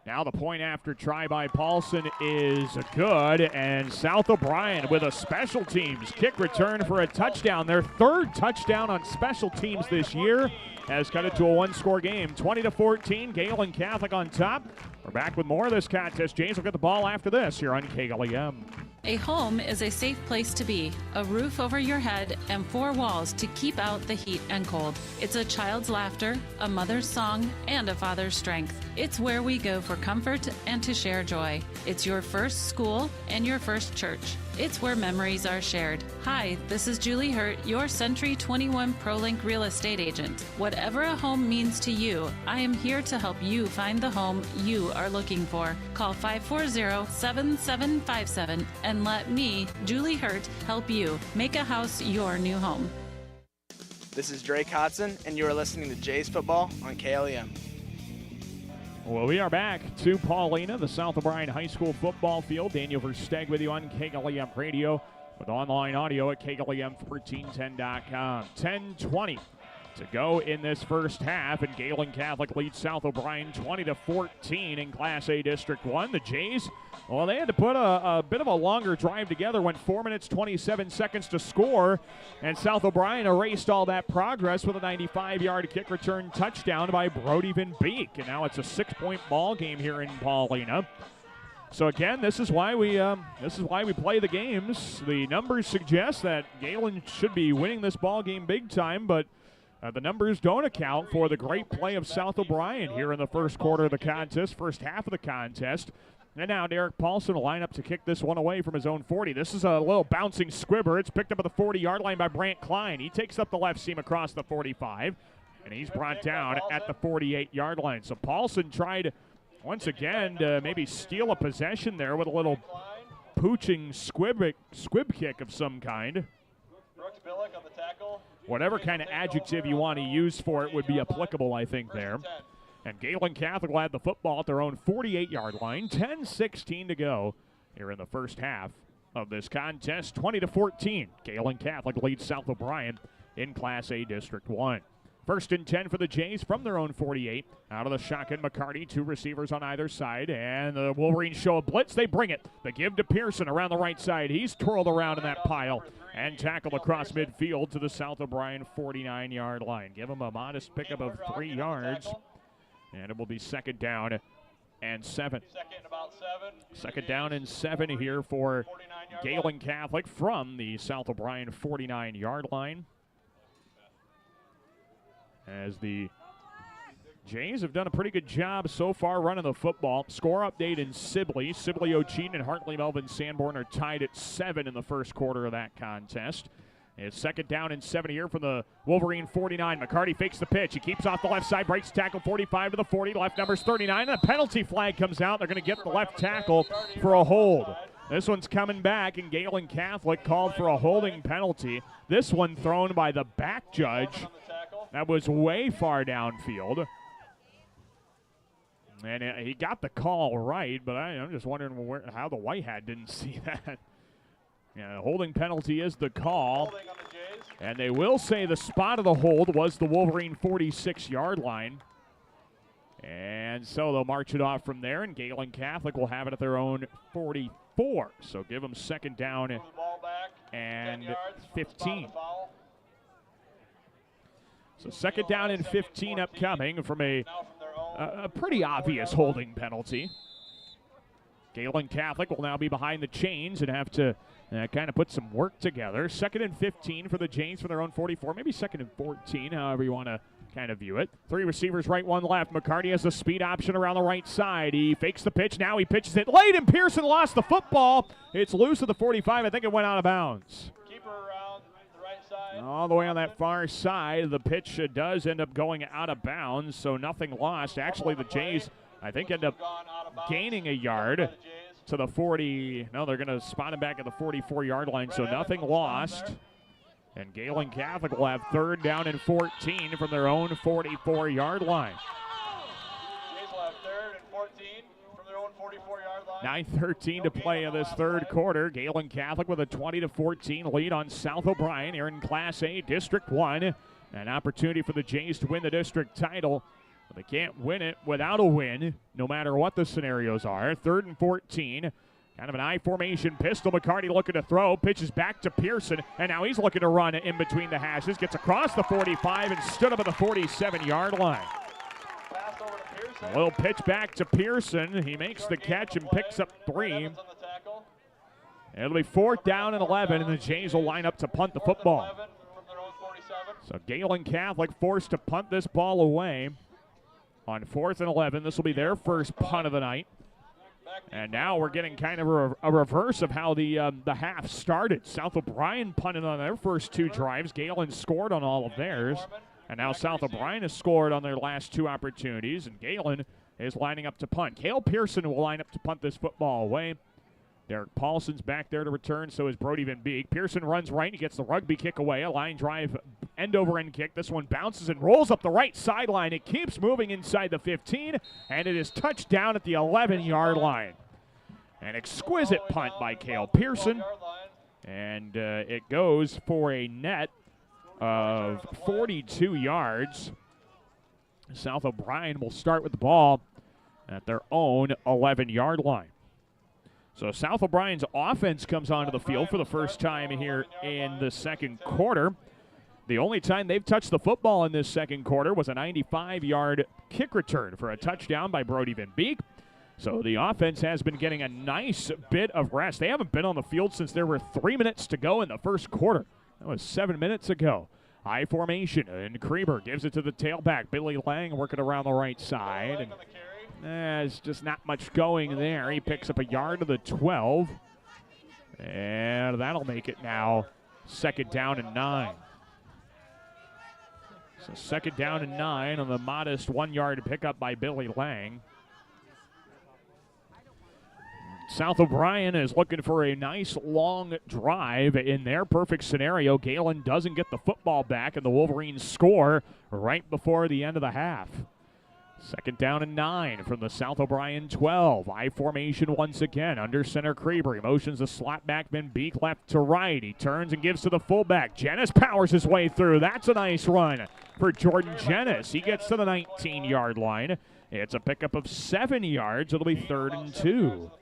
Now the point after try by Paulson is good, and South O'Brien with a special teams kick return for a touchdown. Their 3rd touchdown on special teams this year has cut it to a 1-score game. 20-14, Gehlen Catholic on top. We're back with more of this contest. James will get the ball after this here on KLEM. A home is a safe place to be, a roof over your head, and 4 walls to keep out the heat and cold. It's a child's laughter, a mother's song, and a father's strength. It's where we go for comfort and to share joy. It's your first school and your first church. It's where memories are shared. Hi, this is Julie Hurt, your Century 21 ProLink real estate agent. Whatever a home means to you, I am here to help you find the home you are looking for. Call 540-7757 and let me, Julie Hurt, help you make a house your new home. This is Drake Hodson, and you are listening to Jays Football on KLEM. Well, we are back to Paullina, the South O'Brien High School football field. Daniel Versteeg with you on KLEM Radio with online audio at KLEM1410.com. 10:20 to go in this first half, and Gehlen Catholic leads South O'Brien 20-14 in Class A District 1. The Jays, well, they had to put a bit of a longer drive together, went 4 minutes, 27 seconds to score, and South O'Brien erased all that progress with a 95-yard kick return touchdown by Brody Van Beek, and now it's a 6-point ball game here in Paullina. So again, this is why we play the games. The numbers suggest that Gehlen should be winning this ball game big time, but the numbers don't account for the great play of South O'Brien here in the first quarter of the contest, first half of the contest. And now Derek Paulson will line up to kick this one away from his own 40. This is a little bouncing squibber. It's picked up at the 40-yard line by Brant Klein. He takes up the left seam across the 45, and he's brought down at the 48-yard line. So Paulson tried once again to maybe steal a possession there with a little pooching squib kick of some kind. Whatever kind of adjective you want to use for it would be applicable, I think, there. And Gehlen Catholic will have the football at their own 48-yard line. 10:16 to go here in the first half of this contest. 20-14. Gehlen Catholic leads South O'Brien in Class A District 1. First and 10 for the Jays from their own 48. Out of the shotgun, McCarty, two receivers on either side, and the Wolverines show a blitz. They bring it. The give to Pearson around the right side. He's twirled around in that pile and tackled across midfield to the South O'Brien 49-yard line. Give him a modest pickup of 3 yards, and it will be second down and 7. Second down and 7 here for Gehlen Catholic from the South O'Brien 49-yard line. As the Jays have done a pretty good job so far running the football. Score update in Sibley. Sibley, O'Cheaton, and Hartley Melvin Sanborn are tied at 7 in the first quarter of that contest. It's second down and 7 here from the Wolverine 49. McCarty fakes the pitch. He keeps off the left side, breaks tackle 45 to the 40. Left number's 39, and a penalty flag comes out. They're going to get the left tackle for a hold. This one's coming back, and Gehlen Catholic called for a holding penalty. This one thrown by the back judge. That was way far downfield. And he got the call right, but I'm just wondering how the white hat didn't see that. Yeah, holding penalty is the call. And they will say the spot of the hold was the Wolverine 46-yard line. And so they'll march it off from there, and Gehlen Catholic will have it at their own 44. So give them second down and 15. So second down and 15 upcoming from a pretty obvious holding penalty. Gehlen Catholic will now be behind the chains and have to kind of put some work together. Second and 15 for the Jays for their own 44, maybe second and 14, however you want to kind of view it. 3 receivers, right, 1 left. McCarty has a speed option around the right side. He fakes the pitch. Now he pitches it late, and Pearson lost the football. It's loose at the 45. I think it went out of bounds. All the way on that far side, the pitch does end up going out of bounds, so nothing lost. Actually, the Jays, I think, end up gaining a yard to the 40. No, they're going to spot him back at the 44-yard line, so nothing lost. And Gehlen Catholic will have third down and 14 from their own 44-yard line. 9:13 to play in this third quarter. Gehlen Catholic with a 20-14 lead on South O'Brien here in Class A District 1. An opportunity for the Jays to win the district title. But they can't win it without a win, no matter what the scenarios are. 3rd and 14. Kind of an I formation pistol. McCarty looking to throw. Pitches back to Pearson. And now he's looking to run in between the hashes. Gets across the 45 and stood up at the 47-yard line. A little pitch back to Pearson. He makes the catch and picks up 3. It'll be 4th down and 11, and the Jays will line up to punt the football. So Gehlen Catholic forced to punt this ball away on 4th and 11. This will be their first punt of the night. And now we're getting kind of a reverse of how the half started. South O'Brien punted on their first 2 drives. Gehlen scored on all of theirs. And now South O'Brien has scored on their last 2 opportunities, and Gehlen is lining up to punt. Cale Pearson will line up to punt this football away. Derek Paulson's back there to return, so is Brody Van Beek. Pearson runs right, he gets the rugby kick away, a line drive end-over-end kick. This one bounces and rolls up the right sideline. It keeps moving inside the 15, and it is touched down at the 11-yard line. An exquisite punt by Cale Pearson, and it goes for a net of 42 yards. South O'Brien will start with the ball at their own 11-yard line. So South O'Brien's offense comes onto the field for the first time here in the second quarter. The only time they've touched the football in this second quarter was a 95-yard kick return for a touchdown by Brody Van Beek. So the offense has been getting a nice bit of rest. They haven't been on the field since there were 3 minutes to go in the first quarter. That was 7 minutes ago. High formation, and Kreber gives it to the tailback. Billy Lang working around the right side. And there's just not much going there. He picks up a yard to the 12. And that'll make it now second down and 9. So second down and 9 on the modest 1-yard pickup by Billy Lang. South O'Brien is looking for a nice long drive. In their perfect scenario, Gehlen doesn't get the football back, and the Wolverines score right before the end of the half. 2nd down and 9 from the South O'Brien 12. I formation once again. Under center, Krieber. He motions the slot backman Beek left to right. He turns and gives to the fullback. Jennis powers his way through. That's a nice run for Jordan Jennis. He gets to the 19-yard line. It's a pickup of 7 yards. It'll be 3rd and 2.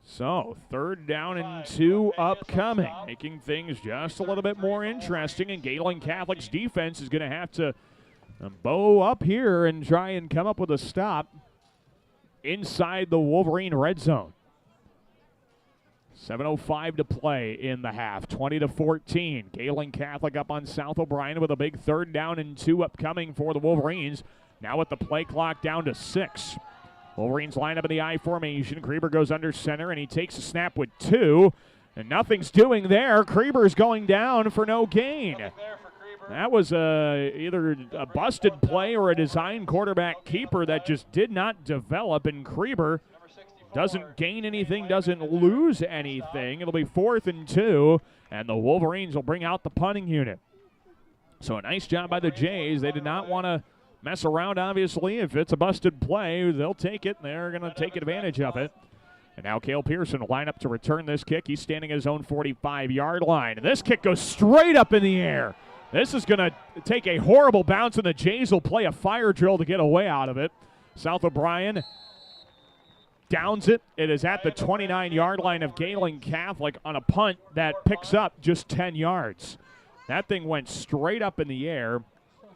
So, 3rd down and 2 upcoming, making things just a little bit more interesting. And Gehlen Catholic's defense is going to have to bow up here and try and come up with a stop inside the Wolverine red zone. 7:05 to play in the half, 20-14. Gehlen Catholic up on South O'Brien with a big 3rd down and 2 upcoming for the Wolverines. Now with the play clock down to 6. Wolverines line up in the I formation. Krieber goes under center, and he takes a snap with 2. And nothing's doing there. Krieber's going down for no gain. That was either a busted play or a design quarterback keeper that just did not develop, and Krieber doesn't gain anything, doesn't lose anything. It'll be 4th and 2, and the Wolverines will bring out the punting unit. So a nice job by the Jays. They did not want to mess around, obviously. If it's a busted play, they'll take it. They're going to take advantage of it. And now Cale Pearson will line up to return this kick. He's standing at his own 45-yard line. And this kick goes straight up in the air. This is going to take a horrible bounce, and the Jays will play a fire drill to get away out of it. South O'Brien downs it. It is at the 29-yard line of Gehlen Catholic on a punt that picks up just 10 yards. That thing went straight up in the air,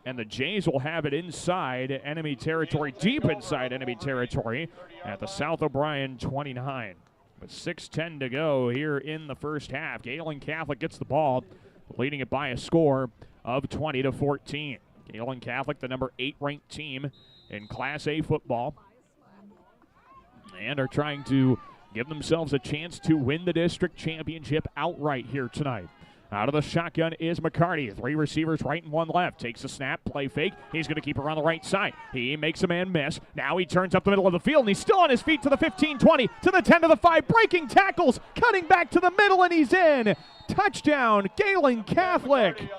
and the Jays will have it inside enemy territory, deep inside enemy territory at the South O'Brien 29. With 6:10 to go here in the first half, Gehlen Catholic gets the ball, leading it by a score of 20-14. Gehlen Catholic, the number 8 ranked team in Class A football, and are trying to give themselves a chance to win the district championship outright here tonight. Out of the shotgun is McCarty. 3 receivers right and 1 left. Takes a snap, play fake. He's going to keep it on the right side. He makes a man miss. Now he turns up the middle of the field, and he's still on his feet to the 15, 20, to the 10, to the 5. Breaking tackles, cutting back to the middle, and he's in. Touchdown, Gehlen Catholic.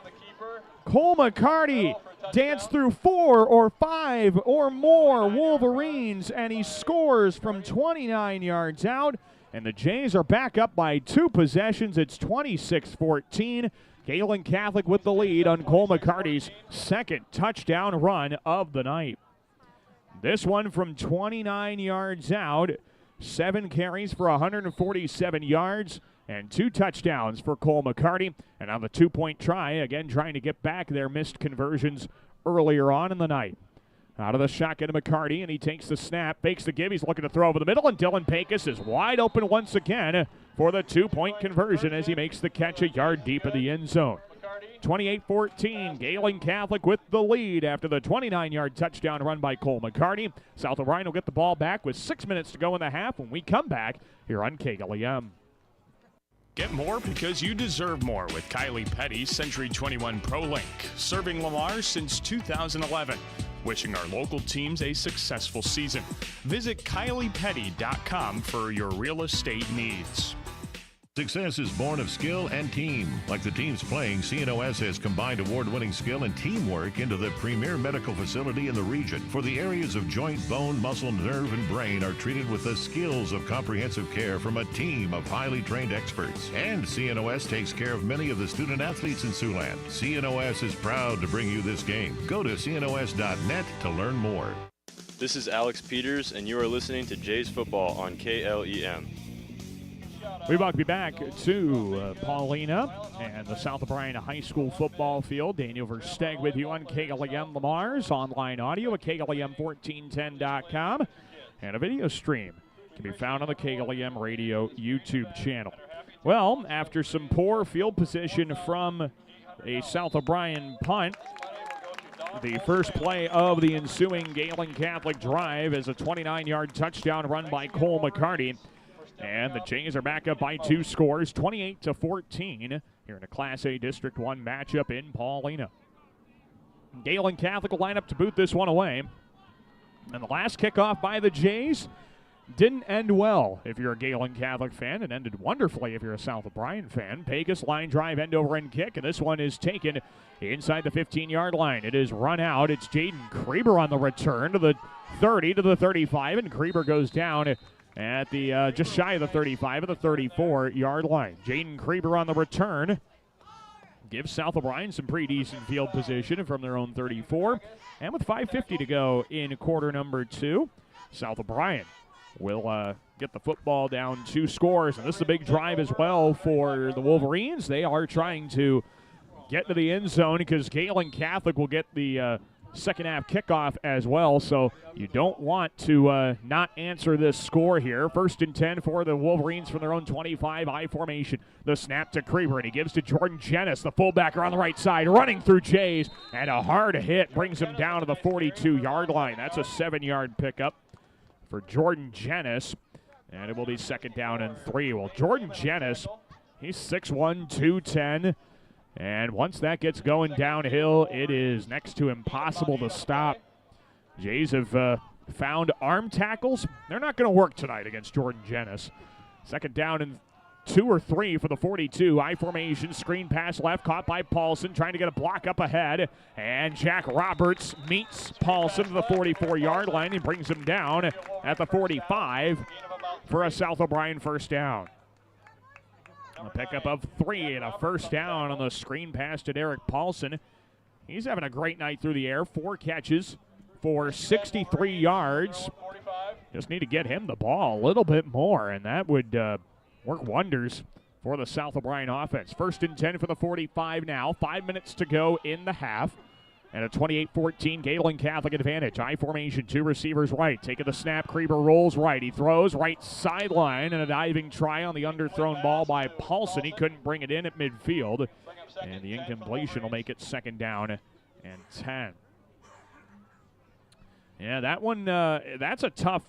Cole McCarty danced through 4 or 5 or more Wolverines, and he scores from 29 yards out. And the Jays are back up by 2 possessions. It's 26-14. Gehlen Catholic with the lead on Cole McCarty's 2nd touchdown run of the night. This one from 29 yards out. 7 carries for 147 yards and 2 touchdowns for Cole McCarty. And on the 2-point try, again trying to get back their missed conversions earlier on in the night. Out of the shotgun to McCarty, and he takes the snap, fakes the give. He's looking to throw over the middle, and Dylan Pecos is wide open once again for the 2-point conversion as he makes the catch a yard deep in the end zone. 28-14, Gehlen Catholic with the lead after the 29-yard touchdown run by Cole McCarty. South O'Brien will get the ball back with 6 minutes to go in the half when we come back here on KLEM. Get more because you deserve more with Kylie Petty, Century 21 ProLink, serving Lamar since 2011. Wishing our local teams a successful season. Visit KyliePetty.com for your real estate needs. Success is born of skill and team. Like the teams playing, CNOS has combined award-winning skill and teamwork into the premier medical facility in the region. For the areas of joint, bone, muscle, nerve, and brain are treated with the skills of comprehensive care from a team of highly trained experts. And CNOS takes care of many of the student athletes in Siouxland. CNOS is proud to bring you this game. Go to CNOS.net to learn more. This is Alex Peters, and you are listening to Jays Football on KLEM. We welcome you back to Paullina and the South O'Brien High School football field. Daniel Versteg with you on KLEM Lamar's online audio at KLEM1410.com, and a video stream can be found on the KLEM Radio YouTube channel. Well, after some poor field position from a South O'Brien punt, the first play of the ensuing Gehlen Catholic drive is a 29-yard touchdown run by Cole McCarty. And the Jays are back up by 2 scores, 28-14, here in a Class A District 1 matchup in Paullina. Gehlen Catholic will line up to boot this one away. And the last kickoff by the Jays didn't end well if you're a Gehlen Catholic fan. It ended wonderfully if you're a South O'Brien fan. Pecos line drive, end-over-end kick, and this one is taken inside the 15-yard line. It is run out. It's Jaden Kreber on the return to the 30 to the 35, and Kreber goes down at the just shy of the 35 of the 34-yard line. Jaden Kreber on the return gives South O'Brien some pretty decent field position from their own 34. And with 5:50 to go in quarter number 2, South O'Brien will get the football down 2 scores. And this is a big drive as well for the Wolverines. They are trying to get to the end zone because Gehlen Catholic will get the second half kickoff as well. So you don't want to not answer this score here. 1st and 10 for the Wolverines from their own 25, I formation. The snap to Kreber, and he gives to Jordan Jennis, the fullbacker on the right side, running through Jays, and a hard hit brings him down to the 42-yard line. That's a 7-yard pickup for Jordan Jennis, and it will be 2nd down and 3. Well, Jordan Jennis, he's 6'1", 210, and once that gets going downhill, it is next to impossible to stop. Jays have found arm tackles. They're not going to work tonight against Jordan Jennis. 2nd down and 2 or 3 for the 42. I formation, screen pass left, caught by Paulson, trying to get a block up ahead. And Jack Roberts meets Paulson to the 44-yard line and brings him down at the 45 for a South O'Brien 1st down. A pickup of 3 and a 1st down on the screen pass to Derek Paulson. He's having a great night through the air. 4 catches for 63 yards. Just need to get him the ball a little bit more, and that would work wonders for the South O'Brien offense. 1st and 10 for the 45 now. 5 minutes to go in the half. And a 28-14 Gehlen Catholic advantage. I formation, 2 receivers right. Taking the snap, Kreber rolls right. He throws right sideline, and a diving try on the underthrown ball by Paulson. He couldn't bring it in at midfield. And the incompletion will make it 2nd down and 10. Yeah, that one, that's a tough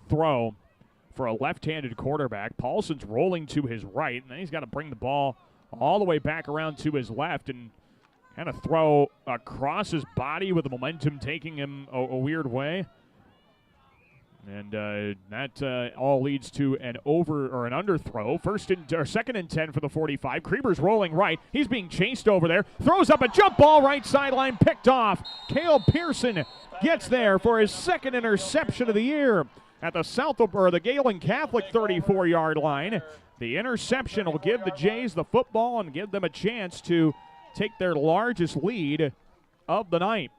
throw for a left-handed quarterback. Paulson's rolling to his right, and then he's got to bring the ball all the way back around to his left and kind of throw across his body with the momentum taking him a weird way. And that all leads to an underthrow. 2nd and 10 for the 45. Kreber's rolling right. He's being chased over there. Throws up a jump ball right sideline, picked off. Cale Pearson gets there for his 2nd interception of the year at the the Gehlen Catholic 34-yard line. The interception will give the Jays the football and give them a chance to take their largest lead of the night.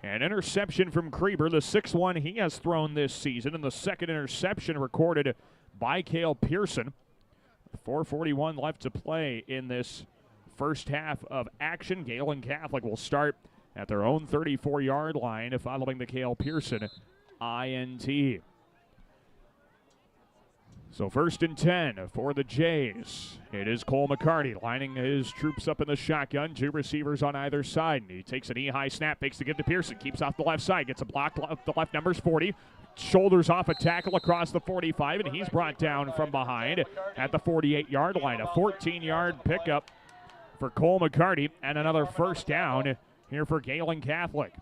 An interception from Kreber, the 6th he has thrown this season, and the 2nd interception recorded by Cale Pearson. 4:41 left to play in this first half of action. Gehlen Catholic will start at their own 34-yard line following the Cale Pearson INT. So 1st and 10 for the Jays. It is Cole McCarty lining his troops up in the shotgun. 2 receivers on either side. And he takes an knee-high snap, fakes to give to Pearson. Keeps off the left side, gets a block. The left number's 40. Shoulders off a tackle across the 45, and he's brought down from behind at the 48-yard line. A 14-yard pickup for Cole McCarty, and another 1st down here for Gehlen Catholic.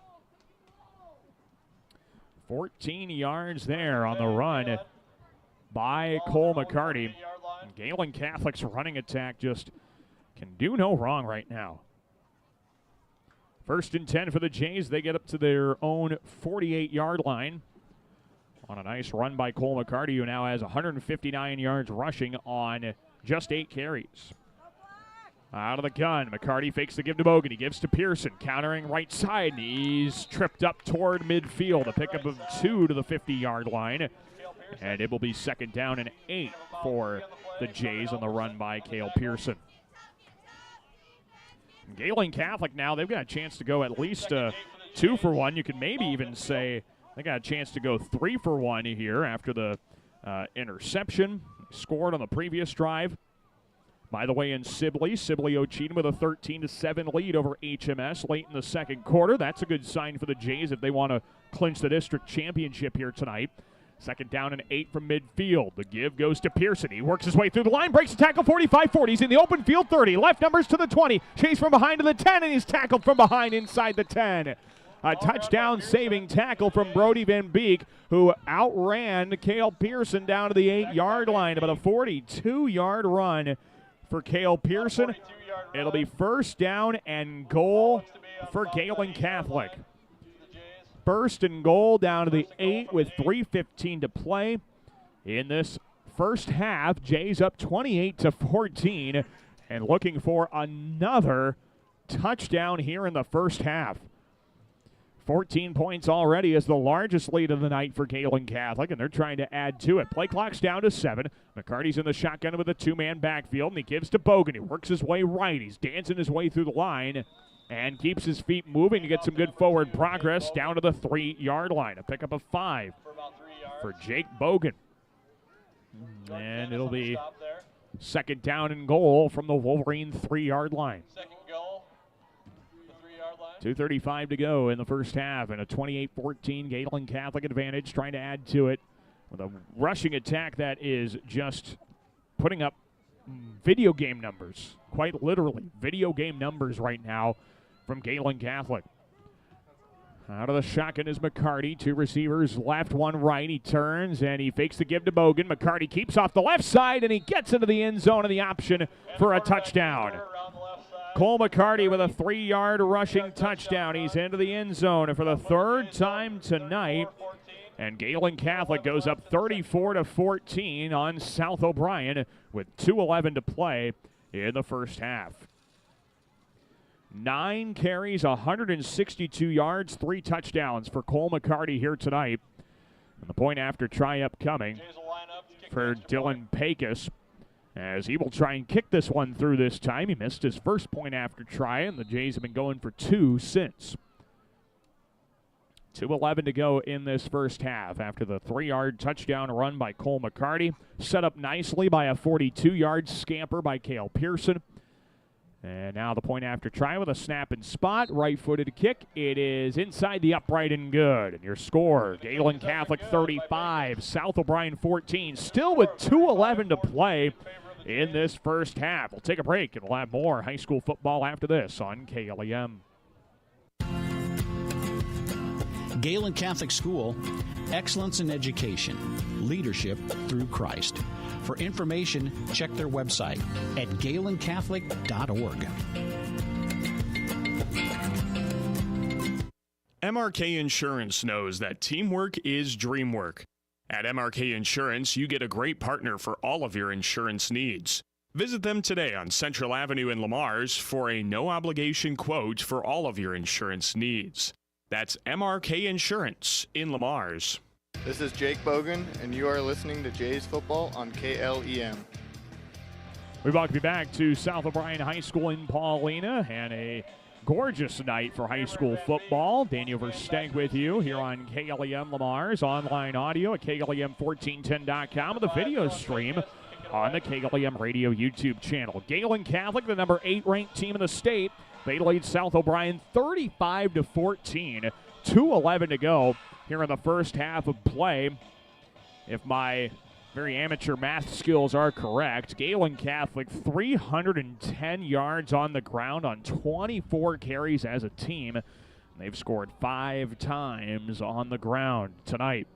14 yards there on the run by Cole McCarty. Gehlen Catholic's running attack just can do no wrong right now. 1st and 10 for the Jays. They get up to their own 48-yard line on a nice run by Cole McCarty, who now has 159 yards rushing on just 8 carries. Out of the gun, McCarty fakes the give to Bogan. He gives to Pearson, countering right side. He's tripped up toward midfield. A pickup of 2 to the 50-yard line. And it will be 2nd down and 8 for the Jays on the run by Cale Pearson. Gehlen Catholic now, they've got a chance to go at least 2 for 1. You can maybe even say they got a chance to go 3 for 1 here after the interception. Scored on the previous drive. By the way, in Sibley Ochin with a 13-7 lead over HMS late in the 2nd quarter. That's a good sign for the Jays if they want to clinch the district championship here tonight. 2nd down and 8 from midfield. The give goes to Pearson. He works his way through the line, breaks the tackle 45-40. He's in the open field 30. Left numbers to the 20. Chase from behind to the 10, and he's tackled from behind inside the 10. A touchdown-saving tackle from Brody Van Beek, who outran Cale Pearson down to the 8-yard line. About a 42-yard run for Cale Pearson. It'll be first down and goal for Gehlen Catholic. First and goal down to the 8 with 3:15 to play in this first half. Jays up 28-14 and looking for another touchdown here in the first half. 14 points already is the largest lead of the night for Gehlen Catholic, and they're trying to add to it. Play clock's down to 7. McCarty's in the shotgun with a 2-man backfield, and he gives to Bogan. He works his way right. He's dancing his way through the line and keeps his feet moving to get some good forward progress down to the 3-yard line. A pickup of 5 for Jake Bogan. And it'll be second down and goal from the Wolverine 3-yard line. 2:35 to go in the first half, and a 28-14 Gehlen Catholic advantage, trying to add to it with a rushing attack that is just putting up video game numbers, quite literally video game numbers right now from Gehlen Catholic. Out of the shotgun is McCarty. 2 receivers left, 1 right. He turns and he fakes the give to Bogan. McCarty keeps off the left side and he gets into the end zone of the option for a touchdown. Cole McCarty with a 3-yard rushing touchdown. He's into the end zone for the 3rd time tonight. And Gehlen Catholic goes up 34-14 on South O'Brien with 2:11 to play in the first half. 9 carries, 162 yards, 3 touchdowns for Cole McCarty here tonight. And the point after try upcoming for Dylan Pecos, as he will try and kick this one through this time. He missed his first point after try, and the Jays have been going for 2 since. 2:11 to go in this first half after the 3-yard touchdown run by Cole McCarty, set up nicely by a 42-yard scamper by Cale Pearson. And now the point after try with a snap and spot, right-footed kick. It is inside the upright and good. And your score, Gehlen Catholic 35, South O'Brien 14, still with 2:11 to play in this first half. We'll take a break and we'll have more high school football after this on KLEM. Gehlen Catholic School, excellence in education, leadership through Christ. For information, check their website at GehlenCatholic.org. MRK Insurance knows that teamwork is dream work. At MRK Insurance, you get a great partner for all of your insurance needs. Visit them today on Central Avenue in Lamar's for a no-obligation quote for all of your insurance needs. That's MRK Insurance in Lamar's. This is Jake Bogan, and you are listening to Jays Football on KLEM. We welcome you back to South O'Brien High School in Paullina, and a gorgeous night for high school football. Daniel Versteg with you here on KLEM Lamar's online audio at KLEM1410.com with a video stream on the KLEM Radio YouTube channel. Gehlen Catholic, the number 8 ranked team in the state. They lead South O'Brien 35-14. 2:11 to go here in the first half of play. If my very amateur math skills are correct, Gehlen Catholic 310 yards on the ground on 24 carries as a team. They've scored 5 times on the ground tonight.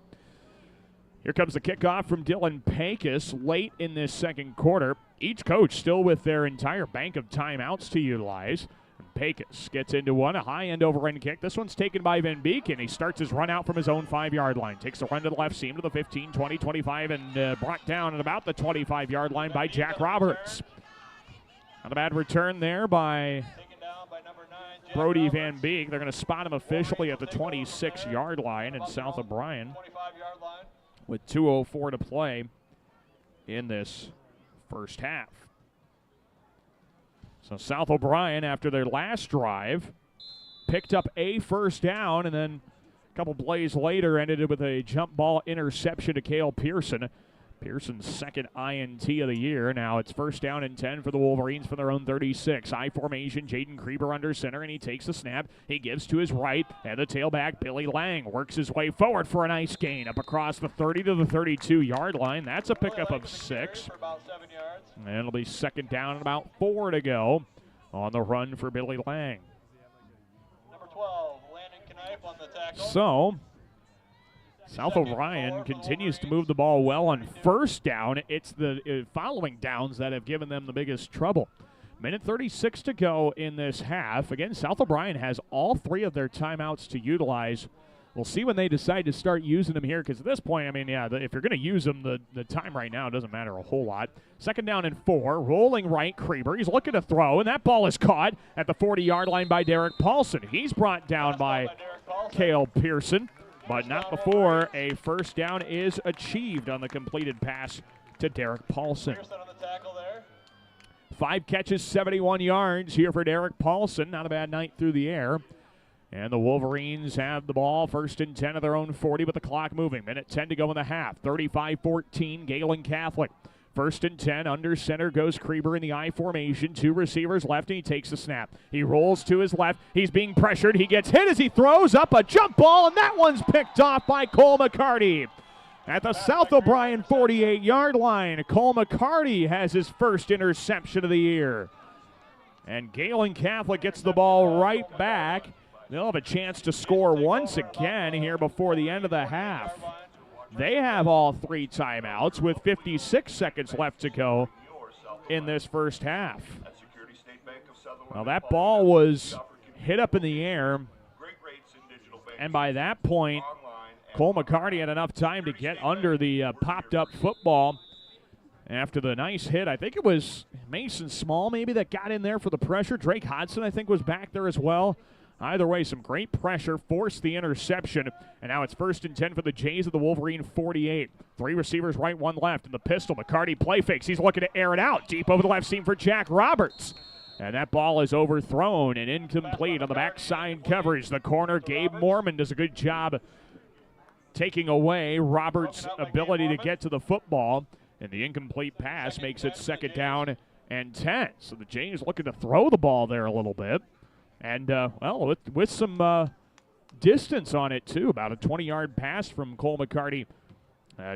Here comes the kickoff from Dylan Pecos late in this second quarter. Each coach still with their entire bank of timeouts to utilize. Pecos gets into one, a high end over end kick. This one's taken by Van Beek, and he starts his run out from his own 5-yard line. Takes a run to the left seam to the 15, 20, 25, and brought down at about the 25-yard line by Jack Roberts. Not a bad return there by Brody Van Beek. They're going to spot him officially at the 26-yard line in South O'Brien with 2:04 to play in this first half. So South O'Brien, after their last drive, picked up a first down, and then a couple plays later ended it with a jump ball interception to Cale Pearson. Pearson's second INT of the year. Now it's first down and 10 for the Wolverines from their own 36. I formation, Jaden Krieber under center, and he takes the snap. He gives to his right, and the tailback, Billy Lang, works his way forward for a nice gain up across the 30 to the 32-yard line. That's a pickup of 6. And it'll be second down and about 4 to go on the run for Billy Lang. So, South O'Brien continues to move the ball well on first down. It's the following downs that have given them the biggest trouble. Minute 36 to go in this half. Again, South O'Brien has all 3 of their timeouts to utilize. We'll see when they decide to start using them here, because at this point, I mean, yeah, if you're going to use them, the time right now doesn't matter a whole lot. 2nd down and 4, rolling right, Krieber. He's looking to throw, and that ball is caught at the 40-yard line by Derek Paulson. He's brought down by Cale Pearson, but not before a first down is achieved on the completed pass to Derek Paulson. 5 catches, 71 yards here for Derek Paulson. Not a bad night through the air. And the Wolverines have the ball, 1st and 10 of their own 40, with the clock moving. Minute 10 to go in the half. 35-14, Gehlen Catholic. 1st and 10, under center goes Krieber in the I formation. 2 receivers left, and he takes the snap. He rolls to his left. He's being pressured. He gets hit as he throws up a jump ball, and that one's picked off by Cole McCarty. At the South O'Brien 48-yard line, Cole McCarty has his first interception of the year. And Gehlen Catholic gets the ball right back. They'll have a chance to score once again here before the end of the half. They have all 3 timeouts with 56 seconds left to go in this first half. Well, that ball was hit up in the air, and by that point, Cole McCarty had enough time to get under the popped-up football after the nice hit. I think it was Mason Small maybe that got in there for the pressure. Drake Hodson, I think, was back there as well. Either way, some great pressure forced the interception, and now it's 1st and 10 for the Jays of the Wolverine 48. 3 receivers right, 1 left. In the pistol, McCarty play fakes. He's looking to air it out. Deep over the left seam for Jack Roberts. And that ball is overthrown and incomplete on the backside coverage. The corner, Gabe Mormon, does a good job taking away Roberts' ability to get to the football. And the incomplete pass makes it 2nd down and 10. So the Jays looking to throw the ball there a little bit. And, well, with some distance on it, too. About a 20-yard pass from Cole McCarty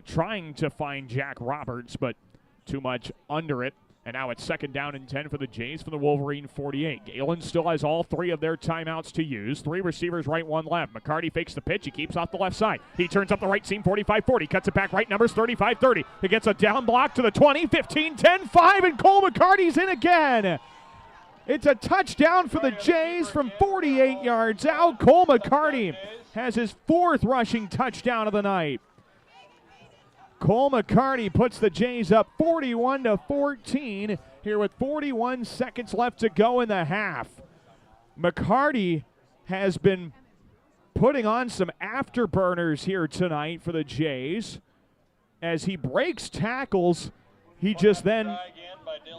trying to find Jack Roberts, but too much under it. And now it's 2nd down and 10 for the Jays from the Wolverine 48. Gehlen still has all 3 of their timeouts to use. 3 receivers right, 1 left. McCarty fakes the pitch. He keeps off the left side. He turns up the right seam, 45-40. Cuts it back right, numbers 35-30. He gets a down block to the 20, 15, 10, 5, and Cole McCarty's in again. It's a touchdown for the Jays from 48 yards out. Cole McCarty has his 4th rushing touchdown of the night. Cole McCarty puts the Jays up 41-14 here with 41 seconds left to go in the half. McCarty has been putting on some afterburners here tonight for the Jays. As he breaks tackles, he just then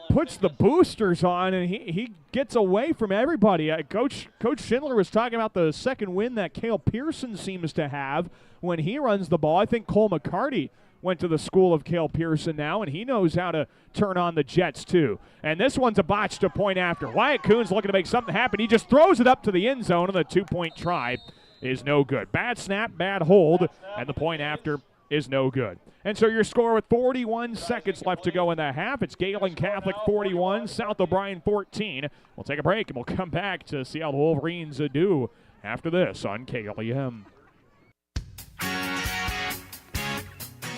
puts the boosters on, and he gets away from everybody. Coach Schindler was talking about the second wind that Cale Pearson seems to have when he runs the ball. I think Cole McCarty went to the school of Cale Pearson now, and he knows how to turn on the Jets too. And this one's a botch to point after. Wyatt Coons looking to make something happen. He just throws it up to the end zone, and the 2-point try is no good. Bad snap, bad hold, and the point after is no good. And so your score with 41 seconds left to go in the half. It's Gehlen Catholic 41, South O'Brien 14. We'll take a break, and we'll come back to see how the Wolverines do after this on KLEM.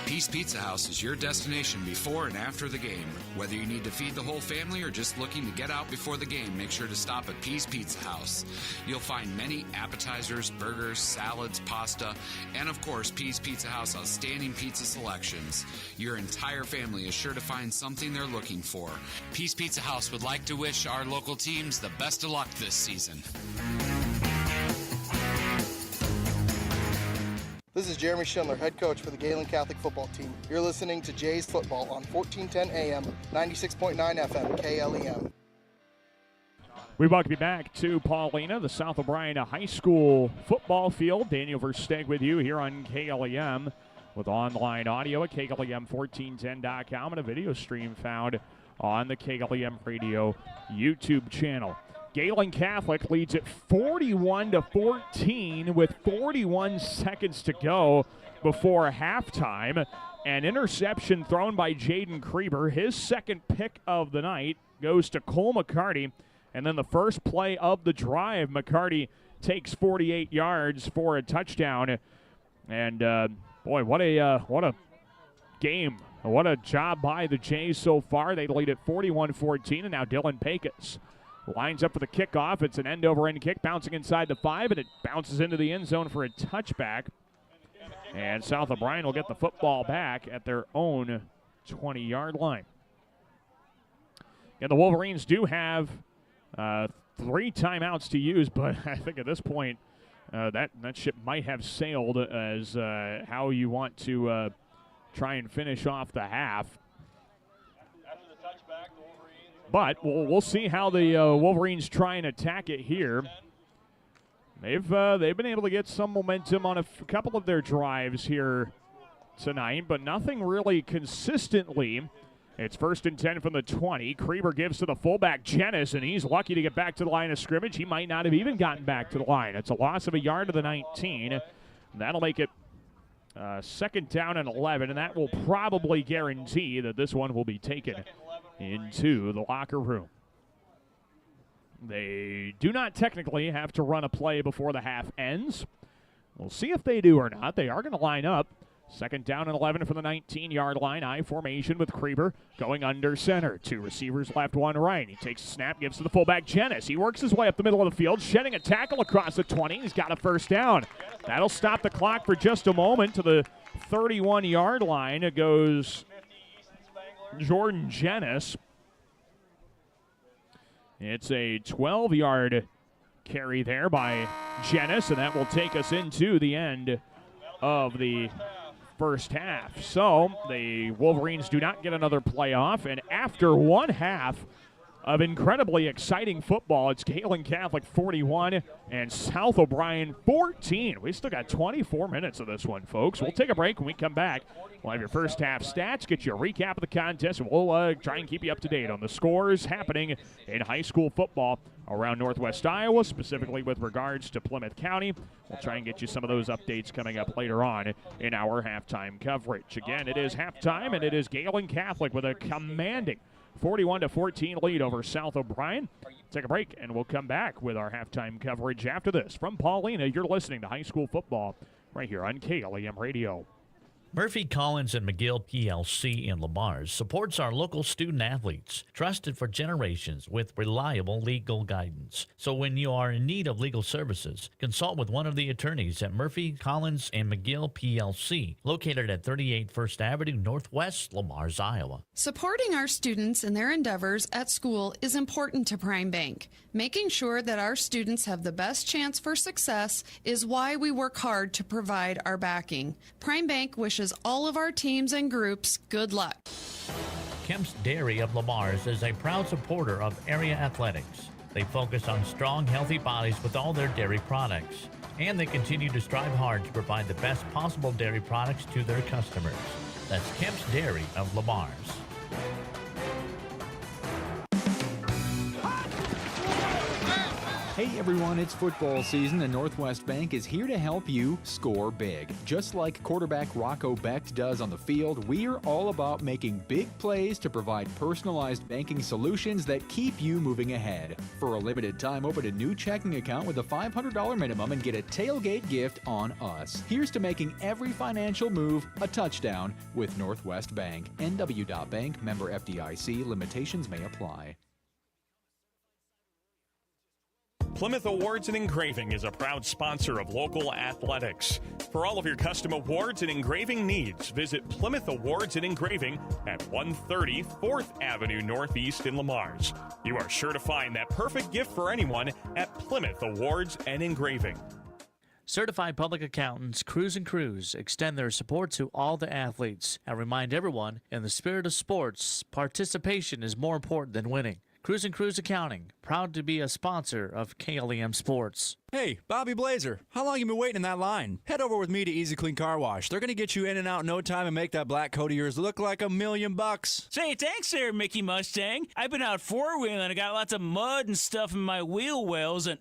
Peace Pizza House is your destination before and after the game. Whether you need to feed the whole family or just looking to get out before the game, make sure to stop at Peace Pizza House. You'll find many appetizers, burgers, salads, pasta, and of course, Peace Pizza House outstanding pizza selections. Your entire family is sure to find something they're looking for. Peace Pizza House would like to wish our local teams the best of luck this season. This is Jeremy Schindler, head coach for the Gehlen Catholic football team. You're listening to Jays Football on 1410 AM, 96.9 FM, KLEM. We welcome you back to Paullina, the South O'Brien High School football field. Daniel Versteg with you here on KLEM with online audio at KLEM1410.com and a video stream found on the KLEM Radio YouTube channel. Gehlen Catholic leads at 41-14 with 41 seconds to go before halftime. An interception thrown by Jaden Krieber. His second pick of the night goes to Cole McCarty. And then the first play of the drive, McCarty takes 48 yards for a touchdown. And, boy, what a game. What a job by the Jays so far. They lead at 41-14, and now Dylan Pecos lines up for the kickoff. It's an end-over-end kick, bouncing inside the 5, and it bounces into the end zone for a touchback. And South O'Brien will get the football back at their own 20-yard line. And the Wolverines do have 3 timeouts to use, but I think at this point that ship might have sailed as how you want to try and finish off the half. But we'll see how the Wolverines try and attack it here. They've been able to get some momentum on a couple of their drives here tonight, but nothing really consistently. It's 1st and 10 from the 20. Krieber gives to the fullback, Jennis, and he's lucky to get back to the line of scrimmage. He might not have even gotten back to the line. It's a loss of a yard to the 19. That'll make it 2nd down and 11, and that will probably guarantee that this one will be taken into the locker room. They do not technically have to run a play before the half ends. We'll see if they do or not. They are going to line up. 2nd down and 11 from the 19-yard line. I formation with Krieber going under center. 2 receivers left, 1 right. He takes a snap, gives to the fullback, Jennis. He works his way up the middle of the field, shedding a tackle across the 20. He's got a 1st down. That'll stop the clock for just a moment. To the 31-yard line it goes Jordan Jennis. It's a 12-yard carry there by Jennis, and that will take us into the end of the first half. So the Wolverines do not get another playoff, and after one half of incredibly exciting football, it's Gehlen Catholic 41 and South O'Brien 14. We still got 24 minutes of this one, folks. We'll take a break. When we come back, we'll have your first half stats, get you a recap of the contest, and we'll try and keep you up to date on the scores happening in high school football around Northwest Iowa, specifically with regards to Plymouth County. We'll try and get you some of those updates coming up later on in our halftime coverage. Again, it is halftime, and it is Gehlen Catholic with a commanding 41-14 lead over South O'Brien. Take a break, and we'll come back with our halftime coverage after this. From Paullina, you're listening to high school football right here on KLEM Radio. Murphy, Collins, and McGill PLC in Lamars supports our local student athletes, trusted for generations with reliable legal guidance. So when you are in need of legal services, consult with one of the attorneys at Murphy, Collins, and McGill PLC, located at 38 First Avenue Northwest, Lamars, Iowa. Supporting our students in their endeavors at school is important to Prime Bank. Making sure that our students have the best chance for success is why we work hard to provide our backing. Prime Bank wishes all of our teams and groups good luck. Kemp's Dairy of Lamars is a proud supporter of area athletics. They focus on strong, healthy bodies with all their dairy products. And they continue to strive hard to provide the best possible dairy products to their customers. That's Kemp's Dairy of Lamars. Hey everyone, it's football season and Northwest Bank is here to help you score big. Just like quarterback Rocco Becht does on the field, we're all about making big plays to provide personalized banking solutions that keep you moving ahead. For a limited time, open a new checking account with a $500 minimum and get a tailgate gift on us. Here's to making every financial move a touchdown with Northwest Bank. NW.Bank, member FDIC, limitations may apply. Plymouth Awards and Engraving is a proud sponsor of local athletics. For all of your custom awards and engraving needs, visit Plymouth Awards and Engraving at 130 4th Avenue Northeast in Lamars. You are sure to find that perfect gift for anyone at Plymouth Awards and Engraving. Certified public accountants Cruz & Cruz extend their support to all the athletes and remind everyone, in the spirit of sports, participation is more important than winning. Cruz & Cruz Accounting, proud to be a sponsor of KLEM Sports. Hey, Bobby Blazer, how long you been waiting in that line? Head over with me to Easy Clean Car Wash. They're going to get you in and out in no time and make that black coat of yours look like $1,000,000. Say, thanks there, Mickey Mustang. I've been out four-wheeling. I got lots of mud and stuff in my wheel wells and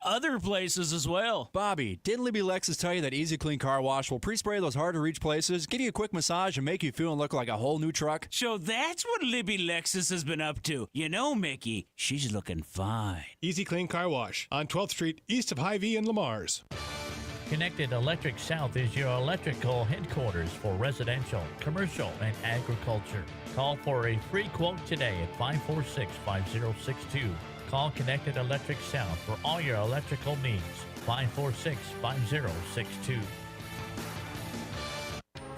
other places as well. Bobby, didn't Libby Lexus tell you that Easy Clean Car Wash will pre-spray those hard-to-reach places, give you a quick massage, and make you feel and look like a whole new truck? So that's what Libby Lexus has been up to. You know, Mickey, she's looking fine. Easy Clean Car Wash on 12th Street, east east of Hy-Vee and Lamar's. Connected Electric South is your electrical headquarters for residential, commercial, and agriculture. Call for a free quote today at 546-5062. Call Connected Electric South for all your electrical needs. 546-5062.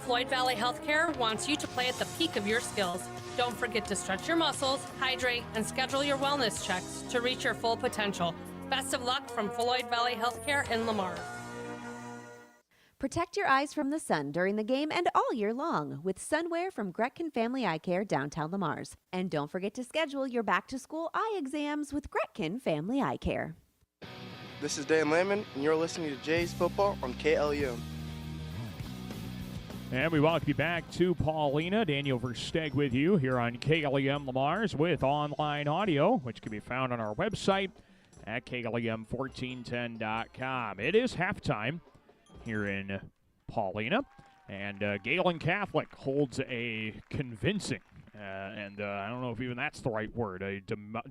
Floyd Valley Healthcare wants you to play at the peak of your skills. Don't forget to stretch your muscles, hydrate, and schedule your wellness checks to reach your full potential. Best of luck from Floyd Valley Healthcare in Lamar. Protect your eyes from the sun during the game and all year long with sunwear from Gretkin Family Eye Care downtown Lamar's. And don't forget to schedule your back-to-school eye exams with Gretkin Family Eye Care. This is Dan Lemon, and you're listening to Jays Football on KLUM. And we welcome you back to Paullina. Daniel Versteg with you here on KLEM Lamar's with online audio, which can be found on our website at KLEM1410.com. It is halftime here in Paullina, and Gehlen Catholic holds a convincing, and I don't know if even that's the right word, a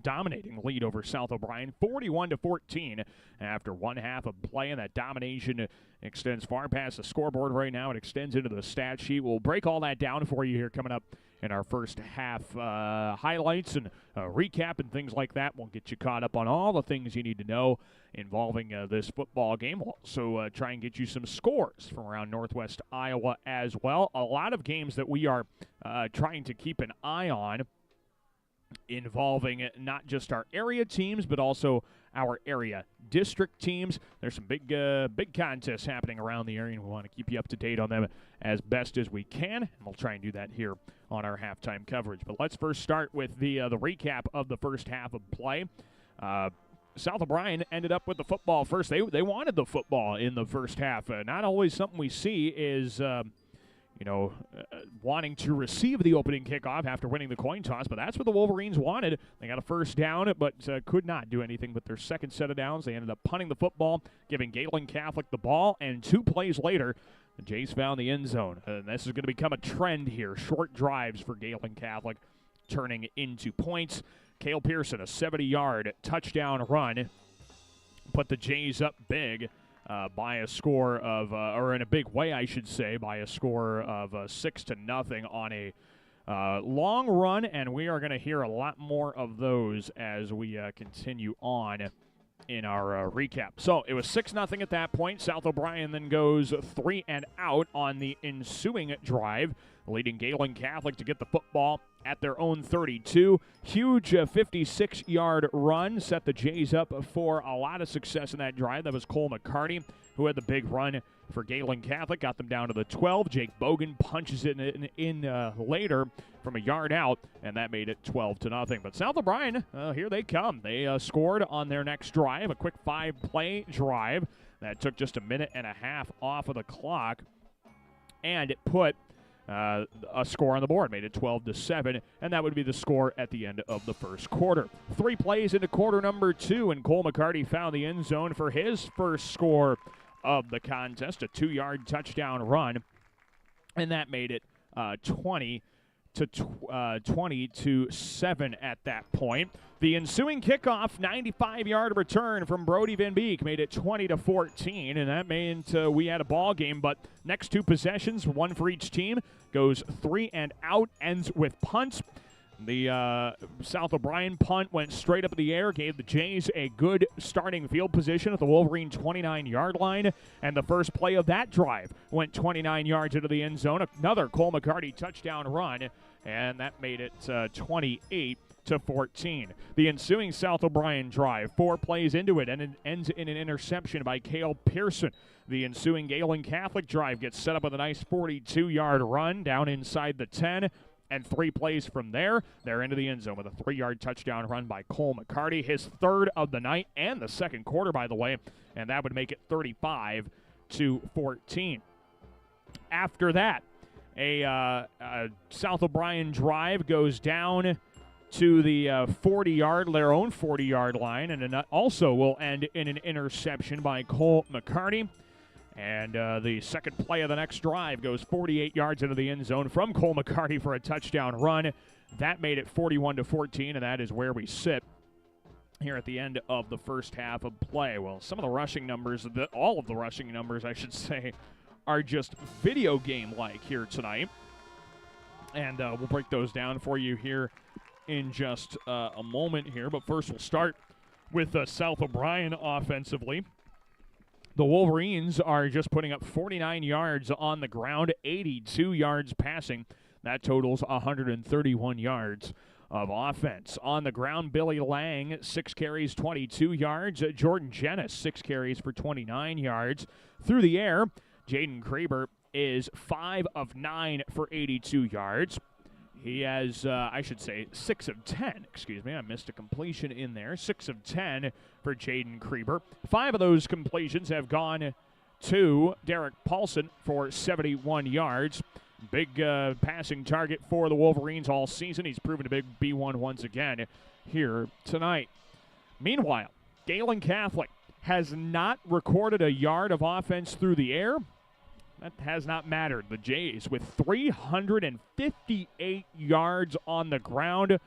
dominating lead over South O'Brien, 41-14 after one half of play, and that domination extends far past the scoreboard right now. It extends into the stat sheet. We'll break all that down for you here coming up in our first half highlights and recap and things like that. We'll get you caught up on all the things you need to know involving this football game. We'll also try and get you some scores from around Northwest Iowa as well. A lot of games that we are trying to keep an eye on involving not just our area teams, but also our area district teams. There's some big contests happening around the area, and we want to keep you up to date on them as best as we can, and we'll try and do that here on our halftime coverage. But let's first start with the recap of the first half of play. South O'Brien ended up with the football first. They wanted the football in the first half. Not always something we see is wanting to receive the opening kickoff after winning the coin toss, but that's what the Wolverines wanted. They got a first down, but could not do anything with their second set of downs. They ended up punting the football, giving Gehlen Catholic the ball, and 2 plays later, the Jays found the end zone. And this is going to become a trend here. Short drives for Gehlen Catholic turning into points. Cale Pearson, a 70-yard touchdown run, put the Jays up big. By a score of, or in a big way, I should say, by a score of 6-0 on a long run, and we are going to hear a lot more of those as we continue on in our recap. So it was 6-0 at that point. South O'Brien then goes 3 and out on the ensuing drive, leading Gehlen Catholic to get the football at their own 32. Huge 56-yard run set the Jays up for a lot of success in that drive. That was Cole McCarty who had the big run for Gehlen Catholic, got them down to the 12. Jake Bogan punches it in later from a yard out, and that made it 12-0. But South O'Brien, here they come. They scored on their next drive, a quick 5-play drive that took just a minute and a half off of the clock, and it put a score on the board, made it 12-7, and that would be the score at the end of the first quarter. 3 plays into quarter number 2, and Cole McCarty found the end zone for his first score of the contest, a 2-yard touchdown run, and that made it 20-7 at that point. The ensuing kickoff, 95-yard return from Brody Van Beek made it 20-14, and that meant we had a ball game. But next 2 possessions, one for each team, goes 3 and out, ends with punts. The South O'Brien punt went straight up in the air, gave the Jays a good starting field position at the Wolverine 29-yard line, and the first play of that drive went 29 yards into the end zone. Another Cole McCarty touchdown run, and that made it 28-14. The ensuing South O'Brien drive, 4 plays into it, and it ends in an interception by Cale Pearson. The ensuing Gehlen Catholic drive gets set up with a nice 42-yard run down inside the 10, and 3 plays from there, they're into the end zone with a 3-yard touchdown run by Cole McCarty, his 3rd of the night and the second quarter, by the way, and that would make it 35-14. After that, a South O'Brien drive goes down to the 40-yard, their own 40-yard line, and also will end in an interception by Cole McCarty. And the second play of the next drive goes 48 yards into the end zone from Cole McCarty for a touchdown run. That made it 41-14, and that is where we sit here at the end of the first half of play. Well, some of the rushing numbers, all of the rushing numbers, I should say, are just video game-like here tonight. And we'll break those down for you here in just a moment here. But first, we'll start with South O'Brien offensively. The Wolverines are just putting up 49 yards on the ground, 82 yards passing. That totals 131 yards of offense. On the ground, Billy Lang, 6 carries, 22 yards. Jordan Jennis, 6 carries for 29 yards. Through the air, Jaden Kraber is 5 of 9 for 82 yards. He has, 6 of 10. Excuse me, I missed a completion in there. 6 of 10 for Jaden Kraber. 5 of those completions have gone to Derek Paulson for 71 yards. Big passing target for the Wolverines all season. He's proven a big B1 once again here tonight. Meanwhile, Gehlen Catholic has not recorded a yard of offense through the air. That has not mattered. The Jays with 358 yards on the ground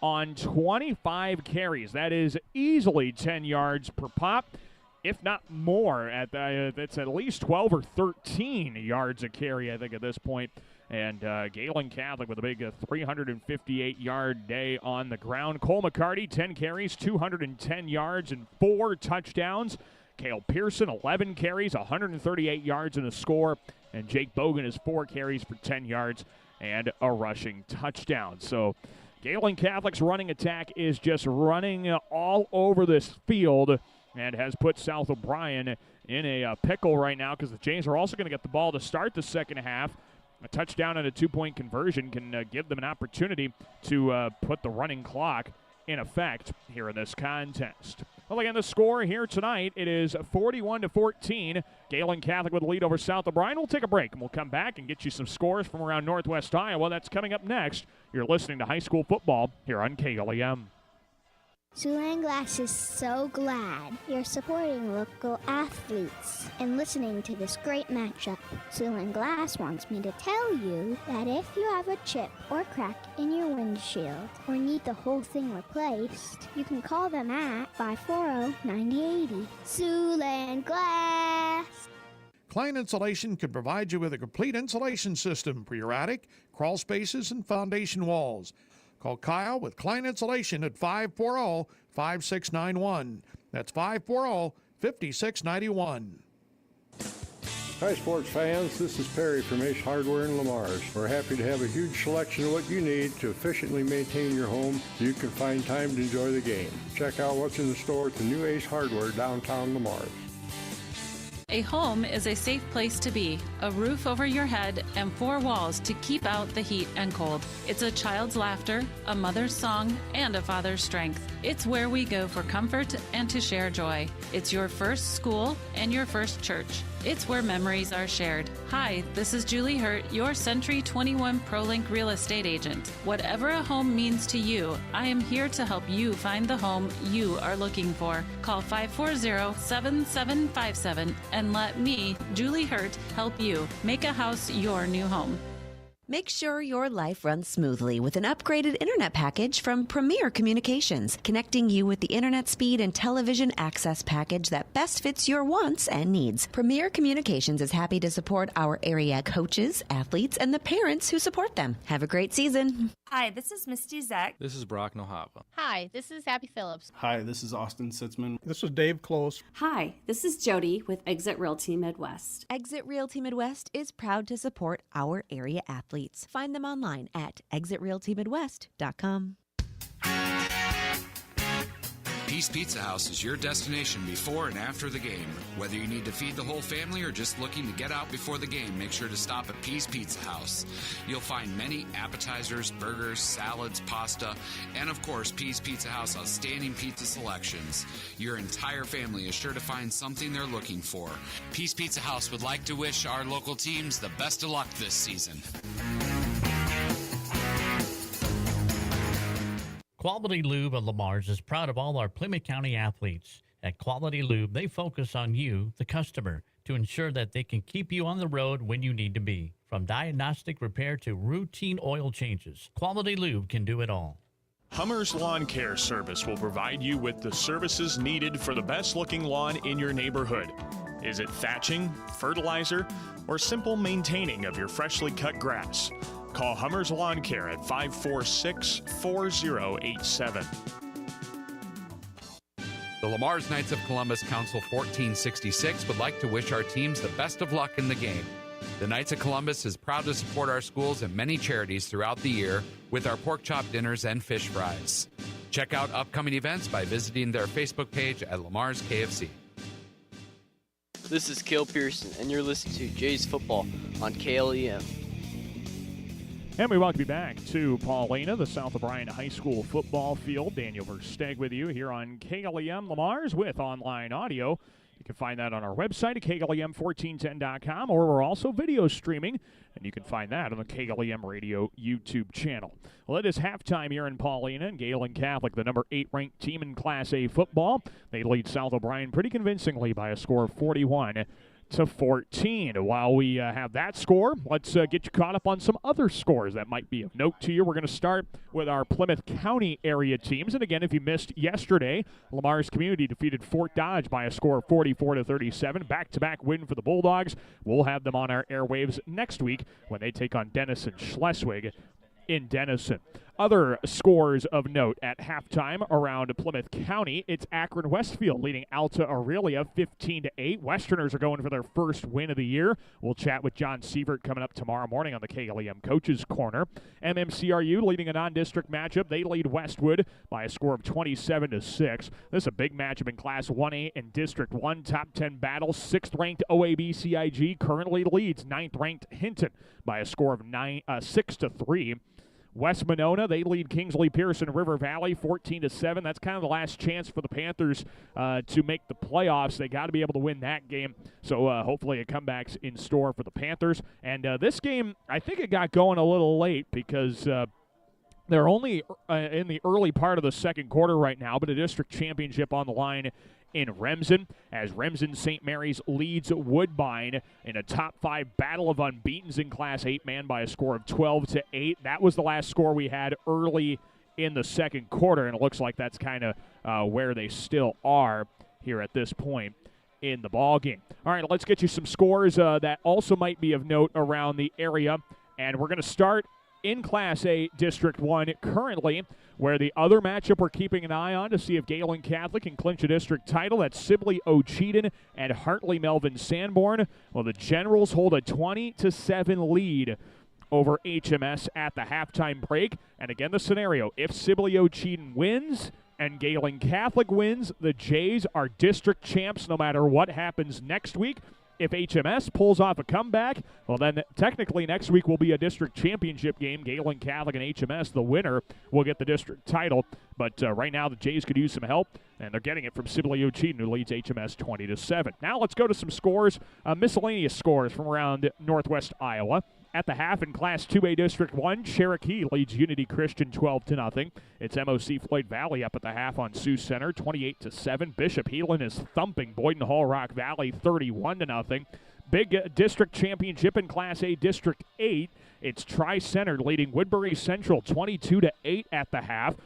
on 25 carries. That is easily 10 yards per pop, if not more. It's at least 12 or 13 yards a carry, I think, at this point. And Gehlen Catholic with a big 358-yard day on the ground. Cole McCarty, 10 carries, 210 yards, and 4 touchdowns. Cale Pearson, 11 carries, 138 yards and a score. And Jake Bogan is 4 carries for 10 yards and a rushing touchdown. So Gehlen Catholic's running attack is just running all over this field and has put South O'Brien in a pickle right now, because the Jays are also going to get the ball to start the second half. A touchdown and a 2-point conversion can give them an opportunity to put the running clock in effect here in this contest. Well, again, the score here tonight, it is 41-14. Gehlen Catholic with a lead over South O'Brien. We'll take a break, and we'll come back and get you some scores from around Northwest Iowa. That's coming up next. You're listening to high school football here on KLEM. Siouxland Glass is so glad you're supporting local athletes and listening to this great matchup. Siouxland Glass wants me to tell you that if you have a chip or crack in your windshield or need the whole thing replaced, you can call them at 540-9080. Siouxland Glass. Klein Insulation can provide you with a complete insulation system for your attic, crawl spaces, and foundation walls. Call Kyle with Klein Insulation at 540-5691. That's 540-5691. Hi, sports fans. This is Perry from Ace Hardware in Lamar's. We're happy to have a huge selection of what you need to efficiently maintain your home so you can find time to enjoy the game. Check out what's in the store at the new Ace Hardware downtown Lamar's. A home is a safe place to be, a roof over your head, and 4 walls to keep out the heat and cold. It's a child's laughter, a mother's song, and a father's strength. It's where we go for comfort and to share joy. It's your first school and your first church. It's where memories are shared. Hi, this is Julie Hurt, your Century 21 ProLink real estate agent. Whatever a home means to you, I am here to help you find the home you are looking for. Call 540-7757 and let me, Julie Hurt, help you make a house your new home. Make sure your life runs smoothly with an upgraded internet package from Premier Communications, connecting you with the internet speed and television access package that best fits your wants and needs. Premier Communications is happy to support our area coaches, athletes, and the parents who support them. Have a great season. Hi, this is Misty Zek. This is Brock Nohava. Hi, this is Abby Phillips. Hi, this is Austin Sitzman. This is Dave Close. Hi, this is Jody with Exit Realty Midwest. Exit Realty Midwest is proud to support our area athletes. Find them online at exitrealtymidwest.com. Peace Pizza House is your destination before and after the game. Whether you need to feed the whole family or just looking to get out before the game, make sure to stop at Peace Pizza House. You'll find many appetizers, burgers, salads, pasta, and of course, Peace Pizza House outstanding pizza selections. Your entire family is sure to find something they're looking for. Peace Pizza House would like to wish our local teams the best of luck this season. Quality Lube of Lamar's is proud of all our Plymouth County athletes. At Quality Lube, they focus on you, the customer, to ensure that they can keep you on the road when you need to be. From diagnostic repair to routine oil changes, Quality Lube can do it all. Hummer's Lawn Care Service will provide you with the services needed for the best-looking lawn in your neighborhood. Is it thatching, fertilizer, or simple maintaining of your freshly cut grass? Call Hummer's Lawn Care at 546-4087. The Lamar's Knights of Columbus Council 1466 would like to wish our teams the best of luck in the game. The Knights of Columbus is proud to support our schools and many charities throughout the year with our pork chop dinners and fish fries. Check out upcoming events by visiting their Facebook page at Lamar's KFC. This is Cale Pearson, and you're listening to Jays Football on KLEM. And we welcome you back to Paullina, the South O'Brien High School football field. Daniel Versteg with you here on KLEM Lamar's with online audio. You can find that on our website at KLEM1410.com, or we're also video streaming, and you can find that on the KLEM Radio YouTube channel. Well, it is halftime here in Paullina, and Gehlen Catholic, the number 8 ranked team in Class A football. They lead South O'Brien pretty convincingly by a score of 41-14. While we have that score, let's get you caught up on some other scores that might be of note to you. We're going to start with our Plymouth County area teams. And again, if you missed yesterday, Lamar's Community defeated Fort Dodge by a score of 44-37. Back-to-back win for the Bulldogs. We'll have them on our airwaves next week when they take on Denison Schleswig in Denison. Other scores of note at halftime around Plymouth County, it's Akron Westfield leading Alta Aurelia 15-8. Westerners are going for their first win of the year. We'll chat with John Sievert coming up tomorrow morning on the KLEM Coaches Corner. MMCRU leading a non-district matchup. They lead Westwood by a score of 27-6. This is a big matchup in Class 1A and District 1. Top 10 battle. 6th-ranked OABCIG currently leads 9th-ranked Hinton by a score of 6-3. West Monona, they lead Kingsley Pearson River Valley 14-7. That's kind of the last chance for the Panthers to make the playoffs. They got to be able to win that game. So hopefully a comeback's in store for the Panthers. And this game, I think it got going a little late because they're only in the early part of the second quarter right now, but a district championship on the line in Remsen, as Remsen St. Mary's leads Woodbine in a top 5 battle of unbeatens in Class 8 man by a score of 12-8. That was the last score we had early in the second quarter, and it looks like that's kind of where they still are here at this point in the ball game. All right, let's get you some scores that also might be of note around the area, and we're going to start in Class A District 1 currently, where the other matchup we're keeping an eye on to see if Gehlen Catholic can clinch a district title. That's Sibley Ocheyedan and Hartley Melvin Sanborn. Well, the Generals hold a 20-7 lead over HMS at the halftime break. And again, the scenario, if Sibley Ocheyedan wins and Gehlen Catholic wins, the Jays are district champs no matter what happens next week. If HMS pulls off a comeback, well, then technically next week will be a district championship game. Gehlen Catholic and HMS, the winner, will get the district title. But right now the Jays could use some help, and they're getting it from Sibley Ocheyedan, who leads HMS 20-7. Now let's go to some scores, miscellaneous scores from around Northwest Iowa. At the half in Class 2A District 1, Cherokee leads Unity Christian 12-0. It's MOC Floyd Valley up at the half on Sioux Center, 28-7. Bishop Heelan is thumping Boyden Hall Rock Valley 31-0. Big district championship in Class A District 8. It's Tri-Center leading Woodbury Central 22-8 at the half.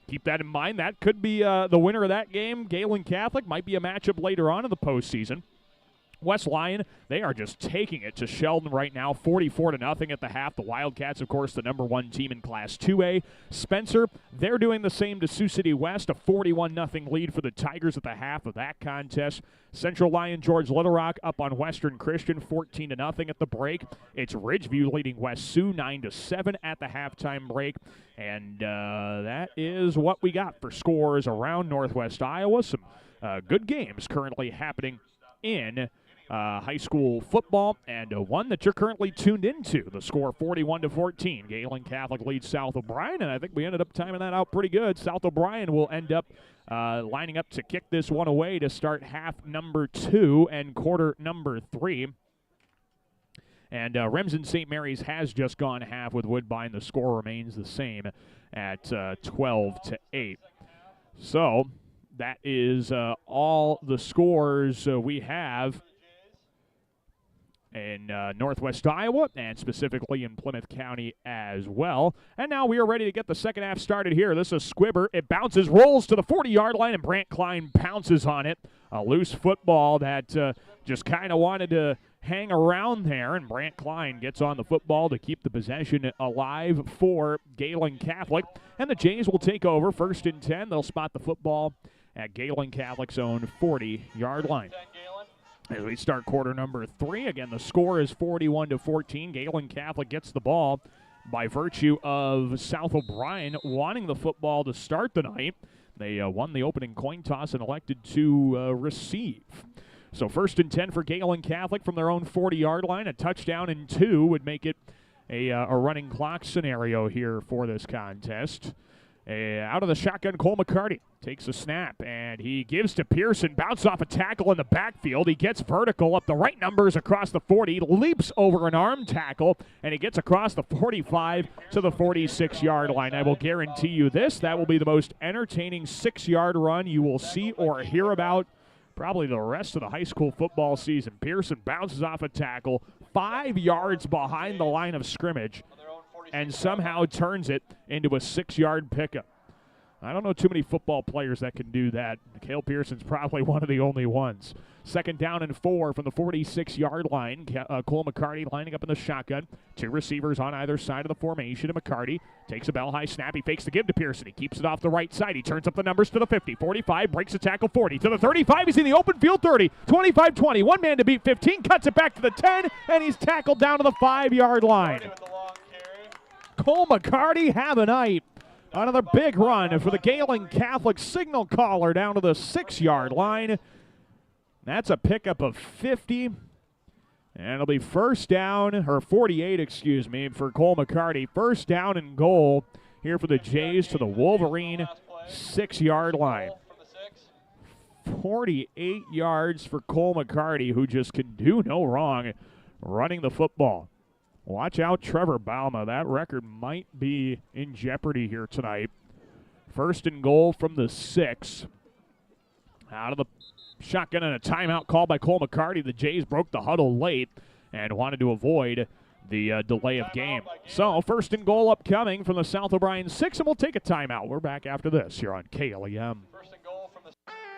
Keep that in mind. That could be the winner of that game. Gehlen Catholic might be a matchup later on in the postseason. West Lyon, they are just taking it to Sheldon right now, 44-0 at the half. The Wildcats, of course, the number 1 team in Class 2A. Spencer, they're doing the same to Sioux City West, a 41-0 lead for the Tigers at the half of that contest. Central Lyon, George Little Rock up on Western Christian, 14-0 at the break. It's Ridgeview leading West Sioux 9-7 at the halftime break. And that is what we got for scores around Northwest Iowa. Some good games currently happening in high school football, and one that you're currently tuned into. The score 41-14. Gehlen Catholic leads South O'Brien, and I think we ended up timing that out pretty good. South O'Brien will end up lining up to kick this one away to start half number 2 and quarter number 3. And Remsen St. Mary's has just gone half with Woodbine. The score remains the same at 12-8. So that is all the scores we have in northwest Iowa and specifically in Plymouth County as well. And now we are ready to get the second half started here. This is Squibber. It bounces, rolls to the 40-yard line, and Brant Klein pounces on it. A loose football that just kind of wanted to hang around there, and Brant Klein gets on the football to keep the possession alive for Gehlen Catholic. And the Jays will take over 1st and 10. They'll spot the football at Gehlen Catholic's own 40-yard line. As we start quarter number 3, again, the score is 41-14. Gehlen Catholic gets the ball by virtue of South O'Brien wanting the football to start the night. They won the opening coin toss and elected to receive. So 1st and 10 for Gehlen Catholic from their own 40-yard line. A touchdown and 2 would make it a running clock scenario here for this contest. Out of the shotgun, Cole McCarty takes a snap, and he gives to Pearson. Bounce off a tackle in the backfield. He gets vertical up the right numbers across the 40, leaps over an arm tackle, and he gets across the 45 to the 46-yard line. I will guarantee you this, that will be the most entertaining 6-yard run you will see or hear about probably the rest of the high school football season. Pearson bounces off a tackle 5 yards behind the line of scrimmage and somehow turns it into a 6-yard pickup. I don't know too many football players that can do that. Cale Pearson's probably one of the only ones. 2nd down and 4 from the 46-yard line. Cole McCarty lining up in the shotgun. 2 receivers on either side of the formation. And McCarty takes a bell-high snap. He fakes the give to Pearson. He keeps it off the right side. He turns up the numbers to the 50, 45, breaks the tackle 40, to the 35. He's in the open field 30, 25, 20. One man to beat 15, cuts it back to the 10, and he's tackled down to the 5-yard line. Cole McCarty have a night. Another big run for the Gehlen Catholic signal caller down to the 6-yard line. That's a pickup of 50. And it'll be 1st down, or 48, excuse me, for Cole McCarty. 1st down and goal here for the Jays to the Wolverine 6-yard line. 48 yards for Cole McCarty, who just can do no wrong running the football. Watch out, Trevor Bauma. That record might be in jeopardy here tonight. 1st and goal from the 6. Out of the shotgun and a timeout called by Cole McCarty. The Jays broke the huddle late and wanted to avoid the delay of game. So 1st and goal upcoming from the South O'Brien 6, and we'll take a timeout. We're back after this here on KLEM.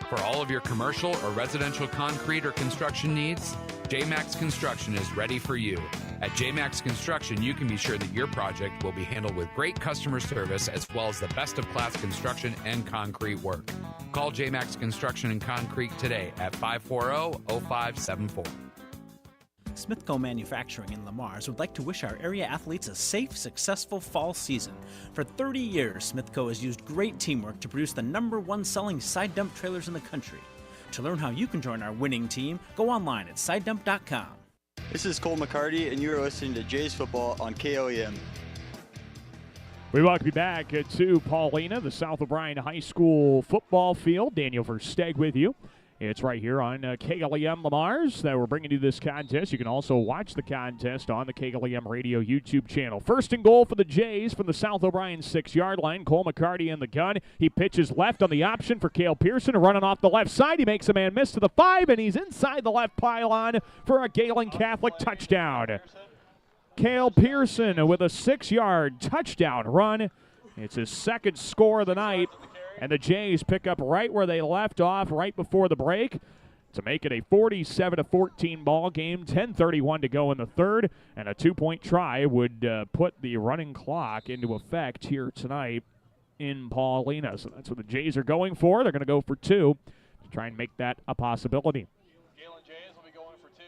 For all of your commercial or residential concrete or construction needs, JMax Construction is ready for you. At JMax Construction, you can be sure that your project will be handled with great customer service as well as the best of class construction and concrete work. Call JMax Construction and Concrete today at 540-0574. Smithco Manufacturing in Lamar's would like to wish our area athletes a safe, successful fall season. For 30 years, Smithco has used great teamwork to produce the #1 selling side dump trailers in the country. To learn how you can join our winning team, go online at sidedump.com. This is Cole McCarty, and you are listening to Jays Football on KLEM. We welcome you back to Paullina, the South O'Brien High School football field. Daniel Versteg with you. It's right here on KLEM Lamar's that we're bringing you this contest. You can also watch the contest on the KLEM Radio YouTube channel. 1st and goal for the Jays from the South O'Brien 6-yard line. Cole McCarty in the gun. He pitches left on the option for Cale Pearson, running off the left side. He makes a man miss to the 5, and he's inside the left pylon for a Gehlen Catholic touchdown. Cale Pearson with a 6-yard touchdown run. It's his 2nd score of the night. And the Jays pick up right where they left off right before the break to make it a 47-14 ball game. 10:31 to go in the 3rd, and a 2-point try would put the running clock into effect here tonight in Paullina. So that's what the Jays are going for. They're going to go for 2 to try and make that a possibility. Gehlen Jays will be going for 2.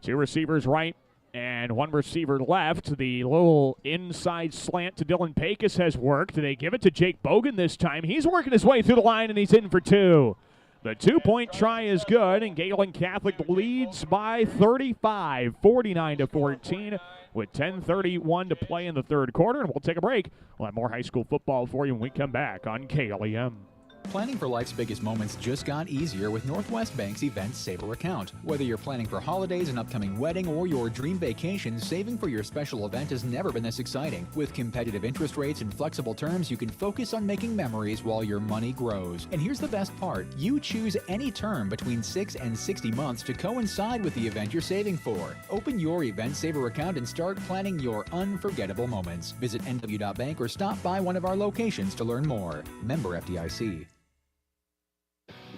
2 receivers right and 1 receiver left. The little inside slant to Dylan Pecos has worked. They give it to Jake Bogan this time. He's working his way through the line, and he's in for 2. The 2-point try is good, and Gehlen Catholic leads by 35, 49-14, with 10:31 to play in the 3rd quarter. And we'll take a break. We'll have more high school football for you when we come back on KLEM. Planning for life's biggest moments just got easier with Northwest Bank's Event Saver account. Whether you're planning for holidays, an upcoming wedding, or your dream vacation, saving for your special event has never been this exciting. With competitive interest rates and flexible terms, you can focus on making memories while your money grows. And here's the best part. You choose any term between 6 and 60 months to coincide with the event you're saving for. Open your Event Saver account and start planning your unforgettable moments. Visit nw.bank or stop by one of our locations to learn more. Member FDIC.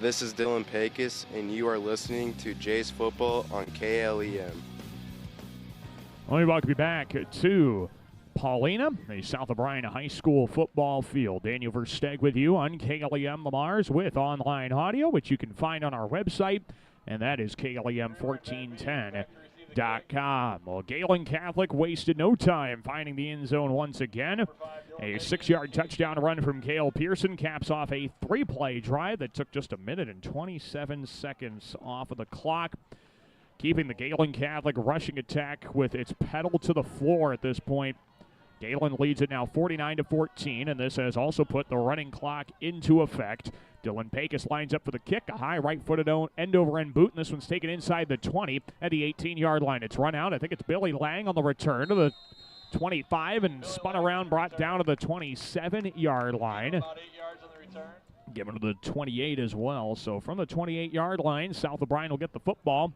This is Dylan Pecos, and you are listening to Jays Football on KLEM. Well, we welcome you back to Paullina, the South O'Brien High School football field. Daniel Versteg with you on KLEM Lamar's with online audio, which you can find on our website, and that is KLEM1410.com. Well, Gehlen Catholic wasted no time finding the end zone once again. A 6-yard touchdown run from Cale Pearson caps off a 3-play drive that took just a minute and 27 seconds off of the clock, keeping the Gehlen Catholic rushing attack with its pedal to the floor at this point. Gehlen leads it now 49-14, and this has also put the running clock into effect. Dylan Pecos lines up for the kick, a high right-footed end-over-end boot, and this one's taken inside the 20 at the 18-yard line. It's run out. I think it's Billy Lang on the return to the 25 and spun around, brought down to the 27-yard line. Given to the 28 as well. So from the 28-yard line, South O'Brien will get the football.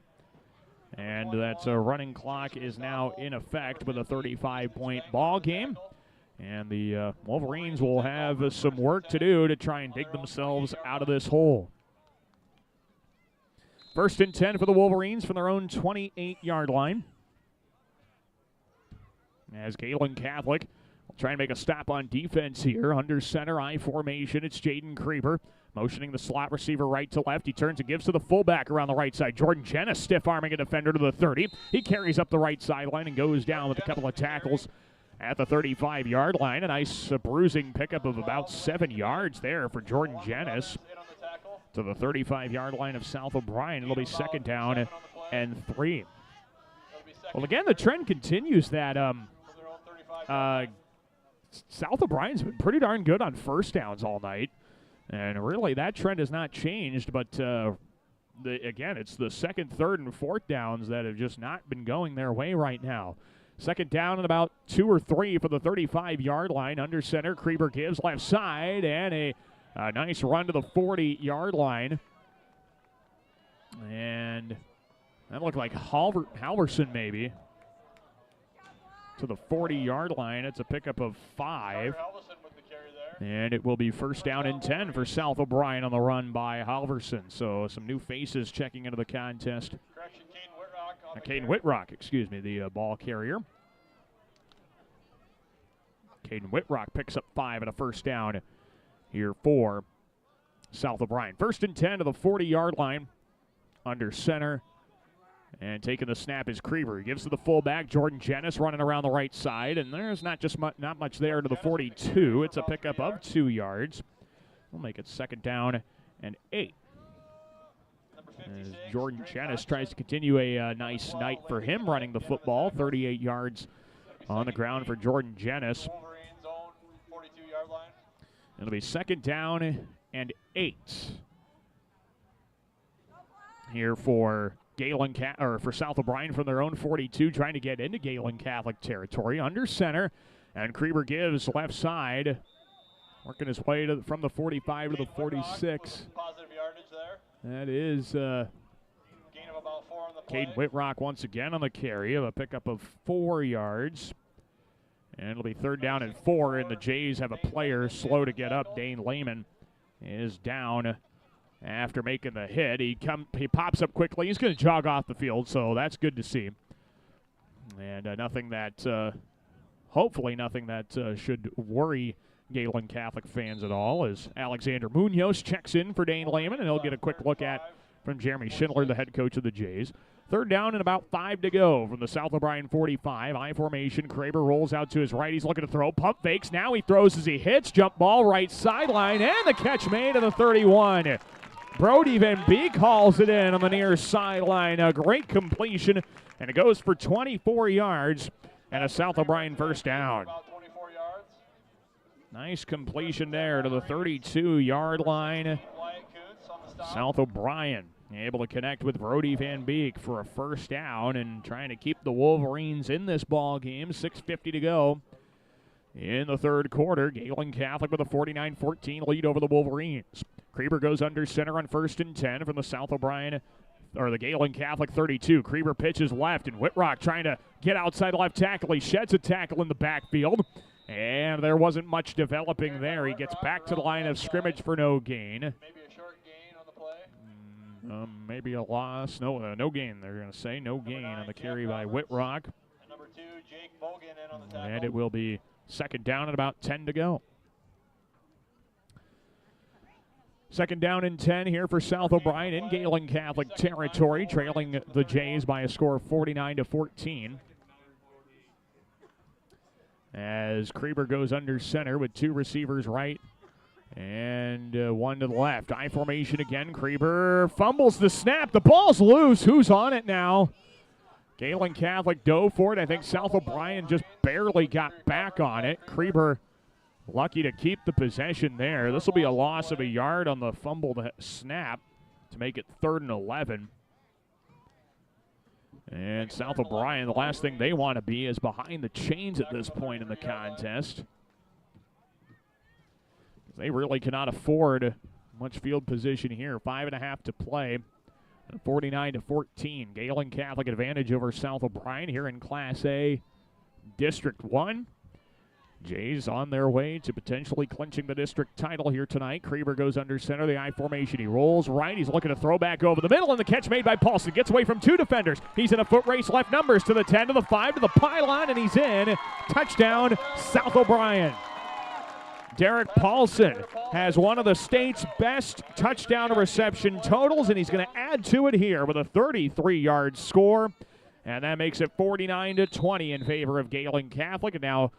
And that running clock is now in effect with a 35-point ball game. And the Wolverines will have some work to do to try and dig themselves out of this hole. 1st and 10 for the Wolverines from their own 28-yard line. As Gehlen Catholic will try and make a stop on defense here. Under center, I formation. It's Jaden Creeper motioning the slot receiver right to left. He turns and gives to the fullback around the right side. Jordan Jenna stiff-arming a defender to the 30. He carries up the right sideline and goes down with a couple of tackles at the 35-yard line. A nice bruising pickup of about 7 yards there for Jordan Janis to the 35-yard line of South O'Brien. It'll be 2nd down and 3. Well, again, the trend continues that South O'Brien's been pretty darn good on 1st downs all night. And really, that trend has not changed. But, again, it's the 2nd, 3rd, and 4th downs that have just not been going their way right now. 2nd down and about 2 or 3 for the 35-yard line. Under center, Creeper gives left side, and a nice run to the 40-yard line. And that looked like Halverson maybe. To the 40-yard line. It's a pickup of 5. And it will be 1st down and 10 for South O'Brien on the run by Halverson. So some new faces checking into the contest. Caden Whitrock, excuse me, the ball carrier. Caden Whitrock picks up 5 and a 1st down here for South O'Brien. 1st and 10 to the 40-yard line. Under center. And taking the snap is Creeper. He gives to the fullback, Jordan Janis, running around the right side. And there's not much there to the 42. It's a pickup of 2 yards. We'll make it 2nd down and 8. As Jordan Janis tries to continue a nice night for him running the football. 38 yards on the ground for Jordan Janis. It'll be 2nd down and 8 here for for South O'Brien from their own 42, trying to get into Gehlen Catholic territory. Under center, and Creeper gives left side, working his way from the 45 to the 46. Positive yardage there. That is Gain of about 4 on the play. Caden Whitrock once again on the carry of a pickup of 4 yards. And it'll be 3rd down and 4, and the Jays have a player slow to get up. Dane Lehman is down after making the hit. He pops up quickly. He's going to jog off the field, so that's good to see. And hopefully nothing that should worry Gehlen Catholic fans at all, as Alexander Munoz checks in for Dane Lehman, and he'll get a quick look at from Jeremy Schindler, the head coach of the Jays. 3rd down and about 5 to go from the South O'Brien 45. I formation. Kraber rolls out to his right. He's looking to throw. Pump fakes. Now he throws as he hits. Jump ball right sideline, and the catch made at the 31. Brody Van Beek hauls it in on the near sideline. A great completion, and it goes for 24 yards and a South O'Brien 1st down. About 24 yards. Nice completion there to the 32-yard line. South O'Brien able to connect with Brody Van Beek for a first down and trying to keep the Wolverines in this ball game. 6:50 to go in the third quarter. Gehlen Catholic with a 49-14 lead over the Wolverines. Krieber goes under center on 1st and 10 from the South O'Brien, or the Gehlen Catholic 32. Krieber pitches left, and Whitrock trying to get outside left tackle. He sheds a tackle in the backfield, and there wasn't much developing there. He gets back to the line of scrimmage for no gain. Maybe a short gain on the play. Maybe a loss. No gain, they're going to say. No gain on the carry by Whitrock. And number 2, Jake Bogan in on the tackle. And it will be second down and about 10 to go. Second down and 10 here for South O'Brien in Gehlen Catholic territory, trailing the Jays by a score of 49-14. As Krieber goes under center with 2 receivers right and 1 to the left. I formation again. Krieber fumbles the snap. The ball's loose. Who's on it now? Gehlen Catholic dove for it. I think South O'Brien just barely got back on it. Krieber lucky to keep the possession there. This will be a loss of a yard on the fumbled snap to make it 3rd and 11. And South O'Brien, the last thing they want to be is behind the chains at this point in the contest. They really cannot afford much field position here. 5.5 to play. 49-14. Gehlen Catholic advantage over South O'Brien here in Class A District 1. Jays on their way to potentially clinching the district title here tonight. Krieber goes under center, the I formation. He rolls right. He's looking to throw back over the middle, and the catch made by Paulson. Gets away from 2 defenders. He's in a foot race, left numbers to the 10, to the 5, to the pylon, and he's in. Touchdown, South O'Brien. Derek Paulson has one of the state's best touchdown reception totals, and he's going to add to it here with a 33-yard score. And that makes it 49-20 in favor of Gehlen Catholic. And now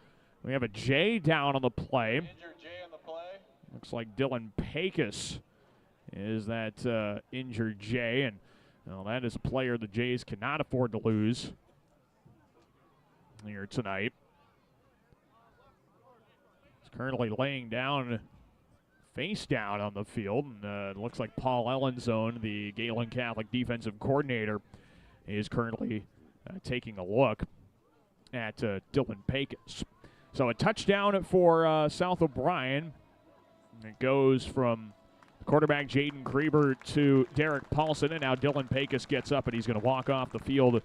we have a J down on the play. Injured Jay on the play. Looks like Dylan Pecos is that injured J. And well, that is a player the Jays cannot afford to lose here tonight. Currently laying down, face down on the field. And it looks like Paul Ellenzone, the Gehlen Catholic defensive coordinator, is currently taking a look at Dylan Pecos. So a touchdown for South O'Brien. It goes from quarterback Jaden Krieber to Derek Paulson, and now Dylan Pecos gets up, and he's going to walk off the field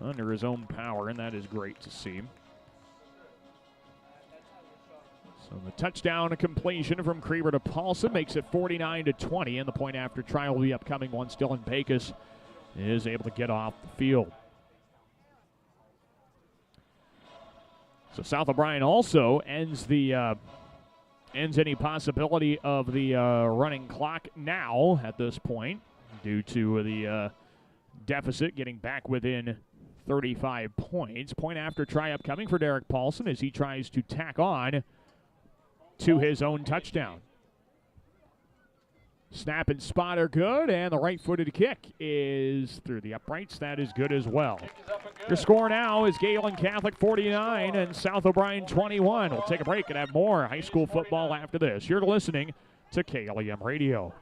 under his own power, and that is great to see. So the touchdown completion from Krieber to Paulson makes it 49-20, and the point after try will be upcoming once Dylan Pecos is able to get off the field. So South O'Brien also ends any possibility of the running clock now at this point due to the deficit getting back within 35 points. Point after try upcoming for Derek Paulson as he tries to tack on to his own touchdown. Snap and spot are good, and the right-footed kick is through the uprights. That is good as well. Your score now is Gehlen Catholic 49 and South O'Brien 21. We'll take a break and have more high school football after this. You're listening to KLEM Radio.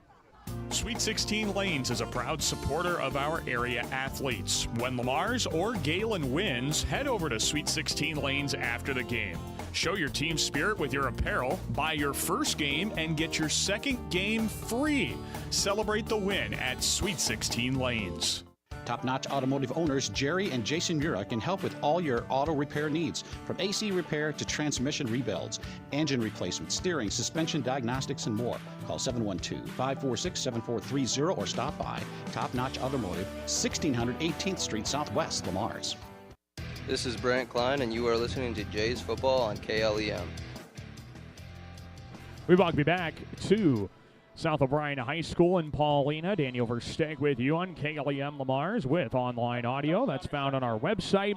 Sweet 16 Lanes is a proud supporter of our area athletes. When Lamar's or Gehlen wins, head over to Sweet 16 Lanes after the game. Show your team spirit with your apparel, buy your first game, and get your second game free. Celebrate the win at Sweet 16 Lanes. Top-notch automotive owners Jerry and Jason Mura can help with all your auto repair needs, from AC repair to transmission rebuilds, engine replacement, steering, suspension diagnostics, and more. Call 712-546-7430 or stop by Top-Notch Automotive, 1600 18th Street Southwest, Lamar's. This is Brent Klein, and you are listening to Jays Football on KLEM. We will be back to South O'Brien High School in Paullina. Daniel Versteg with you on KLEM Lamar's with online audio. That's found on our website,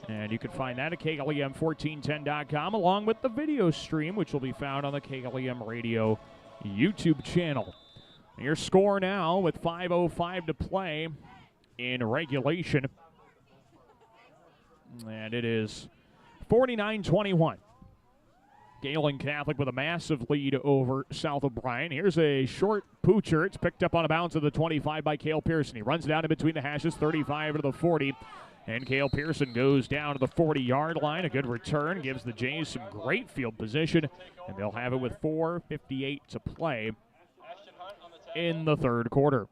and you can find that at KLEM1410.com, along with the video stream, which will be found on the KLEM Radio YouTube channel. Your score now with 5:05 to play in regulation, and it is 49-21. Gehlen Catholic with a massive lead over South O'Brien. Here's a short poocher. It's picked up on a bounce of the 25 by Cale Pearson. He runs down in between the hashes, 35 to the 40. And Cale Pearson goes down to the 40-yard line. A good return gives the Jays some great field position, and they'll have it with 4:58 to play in the third quarter.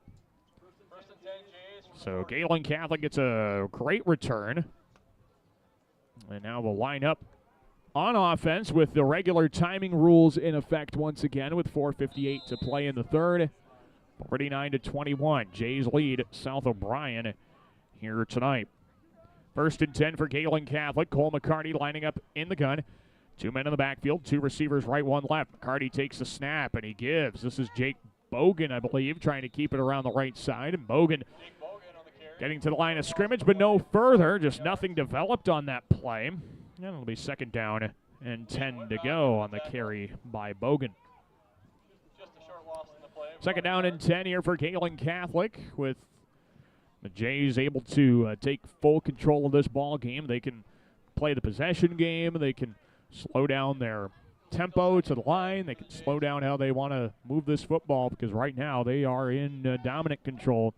So Gehlen Catholic gets a great return. And now we'll line up on offense with the regular timing rules in effect once again with 4:58 to play in the third. 49-21. Jays lead South O'Brien here tonight. 1st and 10 for Gehlen Catholic. Cole McCarty lining up in the gun. 2 men in the backfield, 2 receivers right, 1 left. McCarty takes the snap, and he gives. This is Jake Bogan, I believe, trying to keep it around the right side. And Bogan getting to the line of scrimmage, but no further. Just nothing developed on that play. And it'll be 2nd down and 10 to go on the carry by Bogan. 2nd down and 10 here for Gehlen Catholic, with the Jays able to take full control of this ball game. They can play the possession game. They can slow down their tempo to the line. They can slow down how they want to move this football, because right now they are in dominant control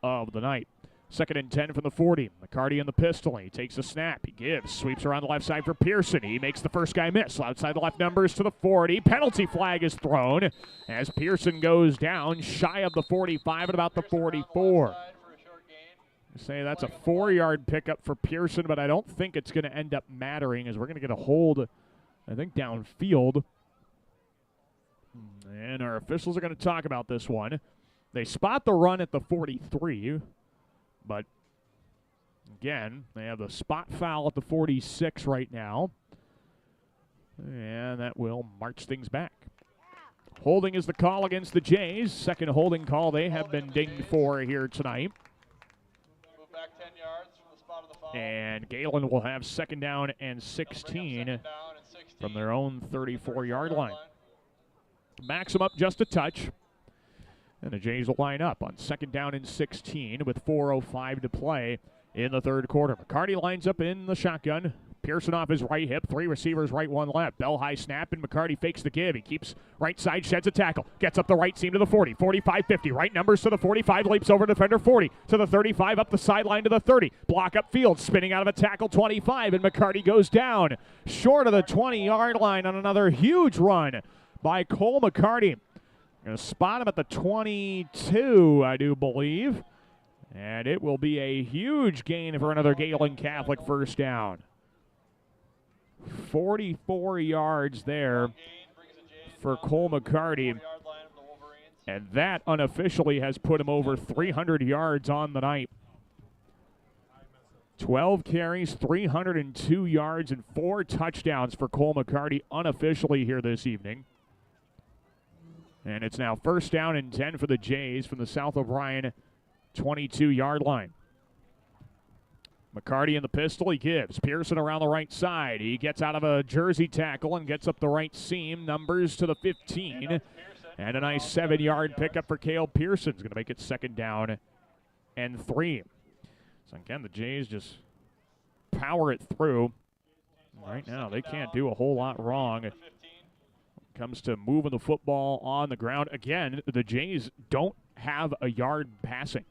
of the night. 2nd and 10 from the 40. McCarty in the pistol. He takes a snap. He gives. Sweeps around the left side for Pearson. He makes the first guy miss. Outside the left numbers to the 40. Penalty flag is thrown as Pearson goes down shy of the 45 at about the 44. Say that's a 4-yard pickup for Pearson, but I don't think it's going to end up mattering, as we're going to get a hold, I think, downfield. And our officials are going to talk about this one. They spot the run at the 43, but again, they have the spot foul at the 46 right now. And that will march things back. Holding is the call against the Jays. 2nd holding call they have been dinged for here tonight. Back 10 yards from the spot of the foul. And Gehlen will have 2nd down and 16 from their own 34-yard line. Backs them up just a touch. And the Jays will line up on 2nd down and 16 with 4:05 to play in the third quarter. McCarty lines up in the shotgun. Pearson off his right hip. 3 receivers right, 1 left. Bell high snap, and McCarty fakes the give. He keeps right side, sheds a tackle. Gets up the right seam to the 40. 45, 50. Right numbers to the 45. Leaps over defender 40 to the 35. Up the sideline to the 30. Block up field. Spinning out of a tackle 25. And McCarty goes down short of the 20-yard line on another huge run by Cole McCarty. Going to spot him at the 22, I do believe. And it will be a huge gain for another Gehlen Catholic 1st down. 44 yards there for Cole McCarty. And that unofficially has put him over 300 yards on the night. 12 carries, 302 yards, and 4 touchdowns for Cole McCarty unofficially here this evening. And it's now 1st down and 10 for the Jays from the South O'Brien 22-yard line. McCarty in the pistol, he gives. Pearson around the right side. He gets out of a jersey tackle and gets up the right seam. Numbers to the 15. And a nice 7-yard pickup for Cale Pearson. He's going to make it 2nd down and 3. So again, the Jays just power it through. Right now, they can't do a whole lot wrong. When it comes to moving the football on the ground. Again, the Jays don't have a yard passing.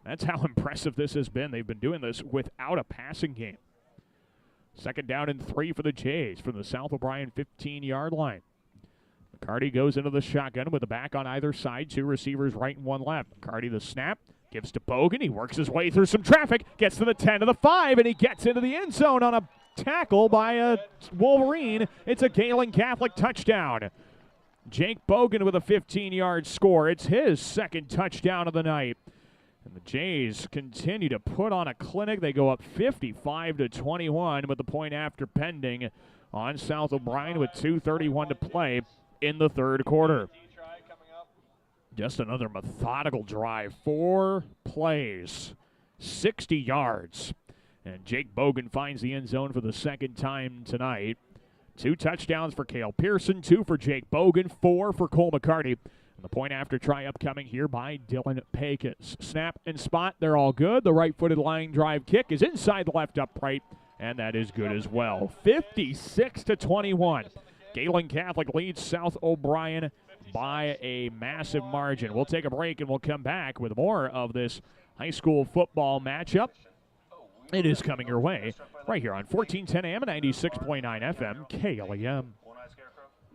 That's how impressive this has been. They've been doing this without a passing game. 2nd down and 3 for the Jays from the South O'Brien 15-yard line. McCarty goes into the shotgun with a back on either side. 2 receivers right and 1 left. McCarty the snap. Gives to Bogan. He works his way through some traffic. Gets to the 10 to the 5, and he gets into the end zone on a tackle by a Wolverine. It's a Gehlen Catholic touchdown. Jake Bogan with a 15-yard score. It's his 2nd touchdown of the night. And the Jays continue to put on a clinic. They go up 55-21 with the point after pending on South O'Brien with 2:31 to play in the third quarter. Just another methodical drive. 4 plays, 60 yards. And Jake Bogan finds the end zone for the 2nd time tonight. 2 touchdowns for Cale Pearson, 2 for Jake Bogan, 4 for Cole McCarty. And the point after try upcoming here by Dylan Pecos. Snap and spot, they're all good. The right-footed line drive kick is inside the left upright, and that is good as well. 56-21. Gehlen Catholic leads South O'Brien by a massive margin. We'll take a break and we'll come back with more of this high school football matchup. It is coming your way right here on 1410 AM and 96.9 FM KLEM.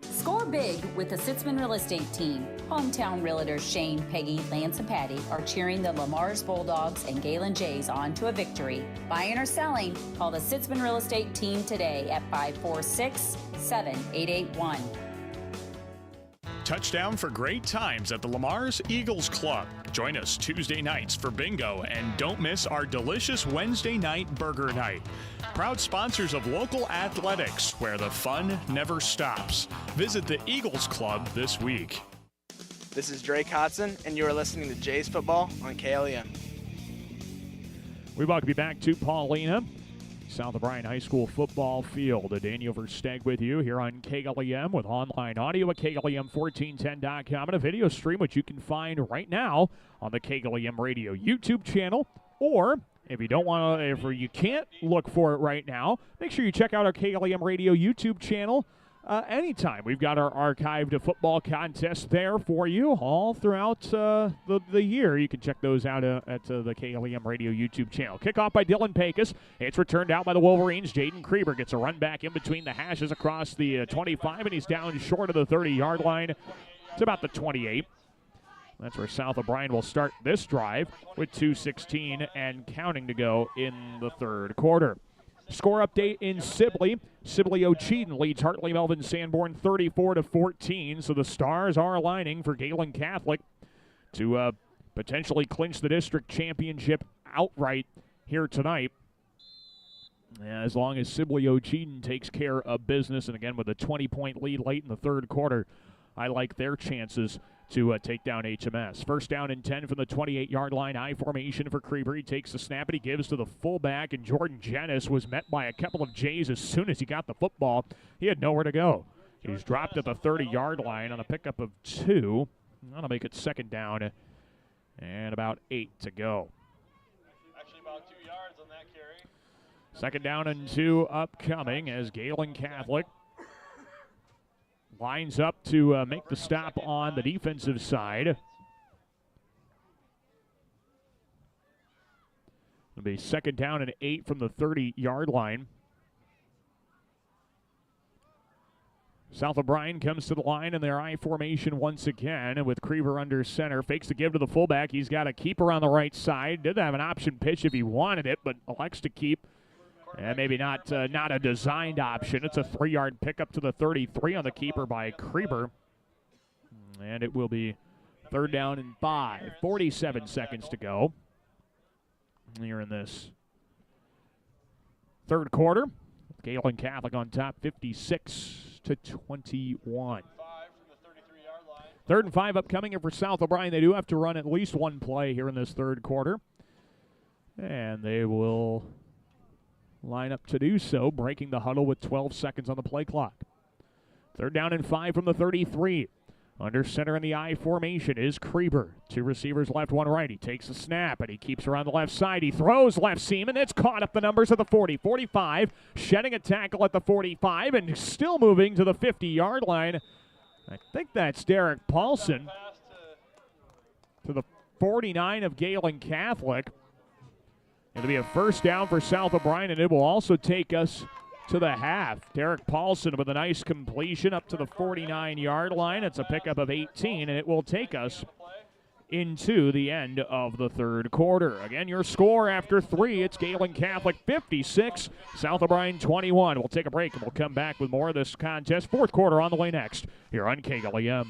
Score big with the Sitzman Real Estate Team. Hometown realtors Shane, Peggy, Lance, and Patty are cheering the Lamar's Bulldogs and Gehlen Jays on to a victory. Buying or selling, call the Sitzman Real Estate Team today at 546-7881. Touchdown for great times at the Lamar's Eagles Club. Join us Tuesday nights for bingo and don't miss our delicious Wednesday night burger night. Proud sponsors of local athletics where the fun never stops. Visit the Eagles Club this week. This is Drake Hodson, and you are listening to Jays Football on KLEM. We welcome you back to Paullina, South O'Brien High School football field. Daniel Versteg with you here on KLEM with online audio at KLEM1410.com and a video stream which you can find right now on the KLEM Radio YouTube channel. Or if you don't want to, if you can't look for it right now, make sure you check out our KLEM Radio YouTube channel anytime. We've got our archived football contests there for you all throughout the year. You can check those out at the KLEM Radio YouTube channel. Kickoff by Dylan Pecos. It's returned out by the Wolverines. Jaden Krieber gets a run back in between the hashes across the 25, and he's down short of the 30-yard line. It's about the 28. That's where South O'Brien will start this drive with 2:16 and counting to go in the third quarter. Score update in Sibley. Sibley Ocheyedan leads Hartley Melvin Sanborn 34-14. So the Stars are aligning for Gehlen Catholic to potentially clinch the district championship outright here tonight. As long as Sibley Ocheyedan takes care of business, and again with a 20-point lead late in the third quarter, I like their chances to take down HMS. First down and 10 from the 28-yard line. I formation for Krieber. He takes the snap and he gives to the fullback, and Jordan Jennis was met by a couple of Jays as soon as he got the football. He had nowhere to go. He's dropped at the 30-yard line on a pickup of 2. That'll make it second down and about 8 to go. Actually about 2 yards on that carry. Second down and 2 upcoming as Gehlen Catholic lines up to make the stop on the defensive side. It'll be second down and 8 from the 30-yard line. South O'Brien comes to the line in their I formation once again with Krieber under center. Fakes the give to the fullback. He's got a keeper on the right side. Did have an option pitch if he wanted it, but elects to keep. And maybe not a designed option. It's a 3-yard pickup to the 33 on the keeper by Krieber. And it will be third down and 5. 47 seconds to go here in this third quarter. Gehlen Catholic on top, 56-21. Third and 5 upcoming, and for South O'Brien, they do have to run at least one play here in this third quarter. And they will line up to do so, breaking the huddle with 12 seconds on the play clock. Third down and 5 from the 33. Under center in the I formation is Krieber. 2 receivers left, 1 right. He takes a snap, and he keeps around the left side. He throws left seam, and it's caught up the numbers of the 40, 45, shedding a tackle at the 45, and still moving to the 50-yard line. I think that's Derek Paulson to the 49 of Gehlen Catholic. It'll be a first down for South O'Brien, and it will also take us to the half. Derek Paulson with a nice completion up to the 49-yard line. It's a pickup of 18, and it will take us into the end of the third quarter. Again, your score after 3, it's Gehlen Catholic 56, South O'Brien 21. We'll take a break, and we'll come back with more of this contest. Fourth quarter on the way next here on KLEM.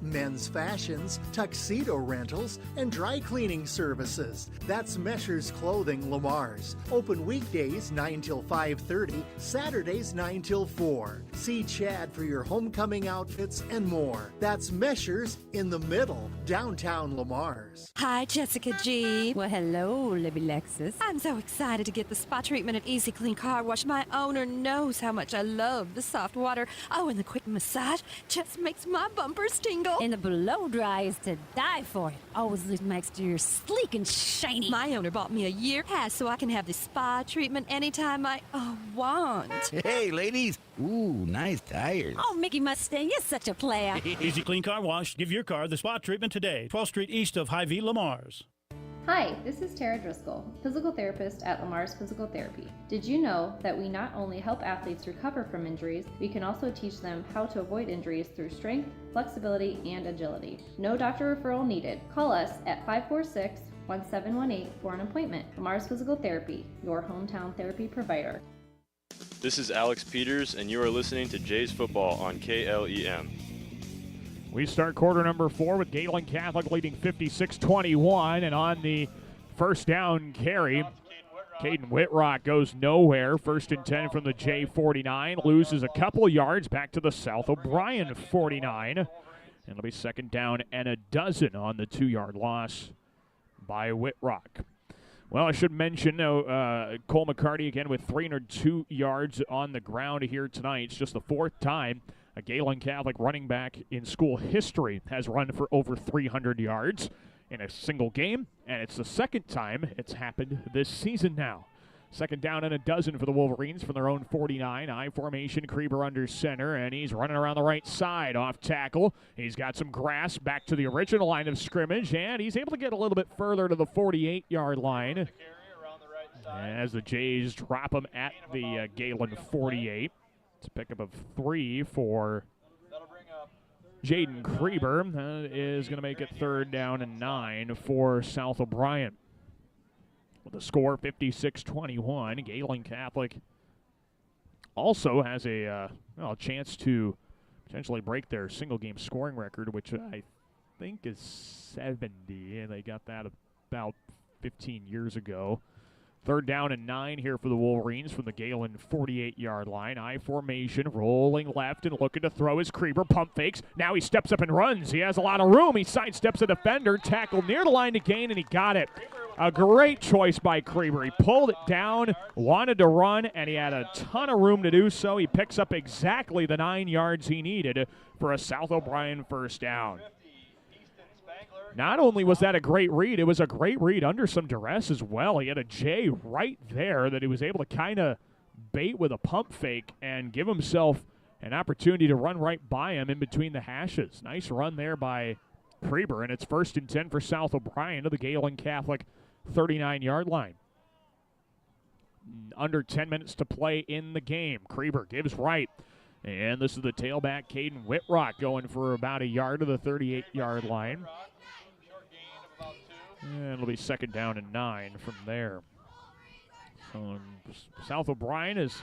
Men's fashions, tuxedo rentals, and dry cleaning services. That's Measures Clothing Lamar's. Open weekdays 9 till 5:30, Saturdays 9 till 4. See Chad for your homecoming outfits and more. That's Measures in the middle, downtown Lamar's. Hi, Jessica G. Well, hello, Libby Lexus. I'm so excited to get the spa treatment at Easy Clean Car Wash. My owner knows how much I love the soft water. Oh, and the quick massage just makes my bumpers tingle. go. And the blow dry is to die for. It always leaves my exterior sleek and shiny. My owner bought me a year pass so I can have the spa treatment anytime I want. Hey, ladies. Ooh, nice tires. Oh, Mickey Mustang is such a player. Easy Clean Car Wash. Give your car the spa treatment today. 12th Street east of Hy-Vee Lamar's. Hi, this is Tara Driscoll, physical therapist at Lamar's Physical Therapy. Did you know that we not only help athletes recover from injuries, we can also teach them how to avoid injuries through strength, flexibility, and agility. No doctor referral needed. Call us at 546-1718 for an appointment. Lamar's Physical Therapy, your hometown therapy provider. This is Alex Peters, and you are listening to Jays Football on KLEM. We start quarter number 4 with Gehlen Catholic leading 56-21, and on the first down carry, Caden Whitrock goes nowhere. 1st and 10 from the J49, loses a couple of yards back to the South O'Brien 49. And it'll be 2nd down and a dozen on the 2-yard loss by Whitrock. Well, I should mention Cole McCarty again with 302 yards on the ground here tonight. It's just the 4th time a Gehlen Catholic running back in school history has run for over 300 yards in a single game, and it's the 2nd time it's happened this season now. 2nd down and a dozen for the Wolverines from their own 49. I formation, Krieber under center, and he's running around the right side off tackle. He's got some grass back to the original line of scrimmage, and he's able to get a little bit further to the 48-yard line as the Jays drop him at the Gehlen 48. It's a pickup of 3 for Jaden Krieber. That is going to make it 3rd down and 9 for South O'Brien. With the score 56-21, Gehlen Catholic also has a chance to potentially break their single-game scoring record, which I think is 70, and they got that about 15 years ago. 3rd down and 9 here for the Wolverines from the Gehlen 48-yard line. I formation, rolling left and looking to throw his Krieber. Pump fakes. Now he steps up and runs. He has a lot of room. He sidesteps a defender, tackled near the line to gain, and he got it. A great choice by Krieber. He pulled it down, wanted to run, and he had a ton of room to do so. He picks up exactly the 9 yards he needed for a South O'Brien 1st down. Not only was that a great read, it was a great read under some duress as well. He had a J right there that he was able to kind of bait with a pump fake and give himself an opportunity to run right by him in between the hashes. Nice run there by Krieber, and it's 1st and 10 for South O'Brien to the Gehlen Catholic 39-yard line. Under 10 minutes to play in the game. Krieber gives right. And this is the tailback, Caden Whitrock, going for about a yard to the 38-yard line. And it'll be 2nd down and 9 from there. So South O'Brien is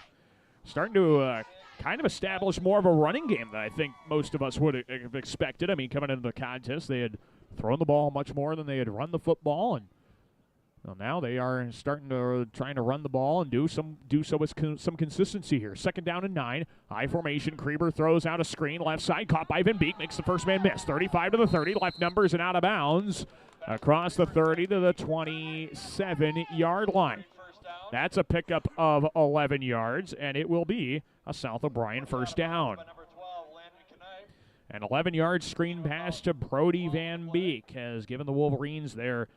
starting to kind of establish more of a running game than I think most of us would have expected. I mean, coming into the contest, they had thrown the ball much more than they had run the football, and well, now they are starting to trying to run the ball and do so with some consistency here. 2nd down and 9. I formation. Krieber throws out a screen left side, caught by Van Beek, makes the first man miss. 35 to the 30, left numbers and out of bounds across the 30 to the 27-yard line. That's a pickup of 11 yards, and it will be a South O'Brien 1st down. An 11-yard screen pass to Brody Van Beek has given the Wolverines their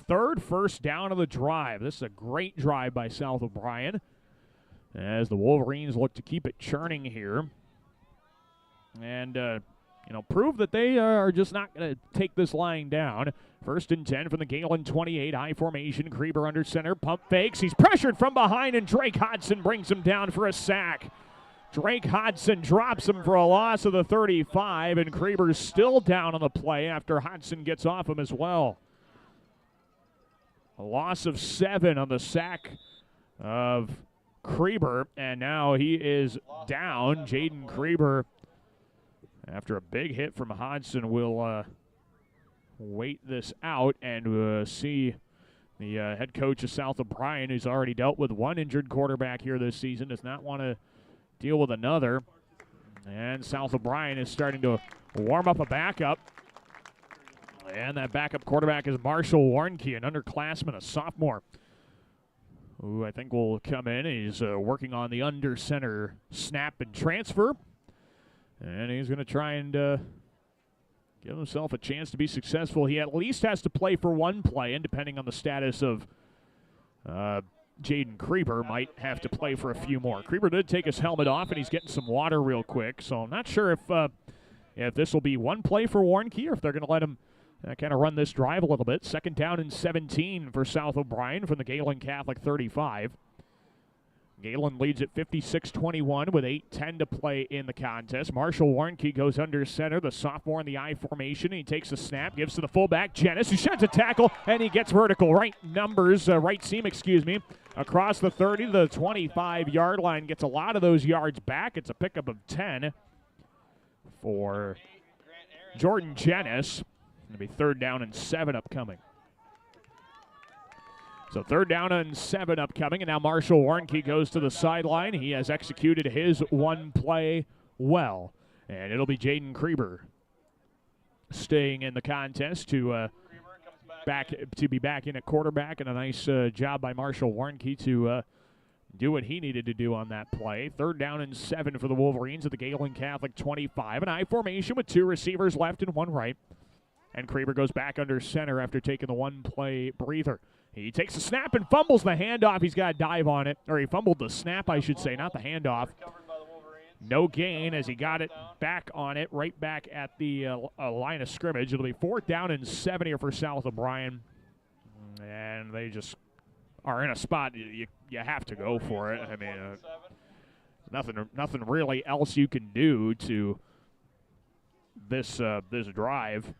3rd 1st down of the drive. This is a great drive by South O'Brien as the Wolverines look to keep it churning here and prove that they are just not going to take this lying down. 1st and 10 from the Gehlen 28. I formation. Krieber under center. Pump fakes. He's pressured from behind, and Drake Hodson brings him down for a sack. Drake Hodson drops him for a loss of the 35, and Krieber's still down on the play after Hodson gets off him as well. A loss of 7 on the sack of Krieber, and now he is down. Jaden Krieber, after a big hit from Hodson, will wait this out and see the head coach of South O'Brien, who's already dealt with one injured quarterback here this season, does not want to deal with another. And South O'Brien is starting to warm up a backup. And that backup quarterback is Marshall Warnke, an underclassman, a sophomore, who I think will come in. He's working on the under center snap and transfer. And he's going to try and give himself a chance to be successful. He at least has to play for one play, and depending on the status of Jaden Krieber, might have to play for a few more. Krieber did take his helmet off, and he's getting some water real quick, so I'm not sure if this will be one play for Warnke or if they're going to let him kind of run this drive a little bit. 2nd down and 17 for South O'Brien from the Gehlen Catholic 35. Gehlen leads at 56-21 with 8:10 to play in the contest. Marshall Warnke goes under center, the sophomore in the I formation. He takes the snap, gives to the fullback, Jennis, who sheds a tackle, and he gets vertical. Right seam, across the 30 to the 25-yard line. Gets a lot of those yards back. It's a pickup of 10 for Jordan Jennis. It'll be 3rd down and 7 upcoming. So 3rd down and 7 upcoming, and now Marshall Warnke goes to the sideline. He has executed his one play well, and it'll be Jaden Krieber staying in the contest to be back in at quarterback, and a nice job by Marshall Warnke to do what he needed to do on that play. 3rd down and 7 for the Wolverines at the Gehlen Catholic 25. An I formation with 2 receivers left and 1 right. And Krieber goes back under center after taking the one-play breather. He takes the snap and fumbles the handoff. He's got to dive on it. Or he fumbled the snap, I should say, not the handoff. No gain as he got it back on it, right back at the line of scrimmage. It'll be 4th down and 7 here for South O'Brien. And they just are in a spot you have to go for it. I mean, nothing really else you can do to this drive.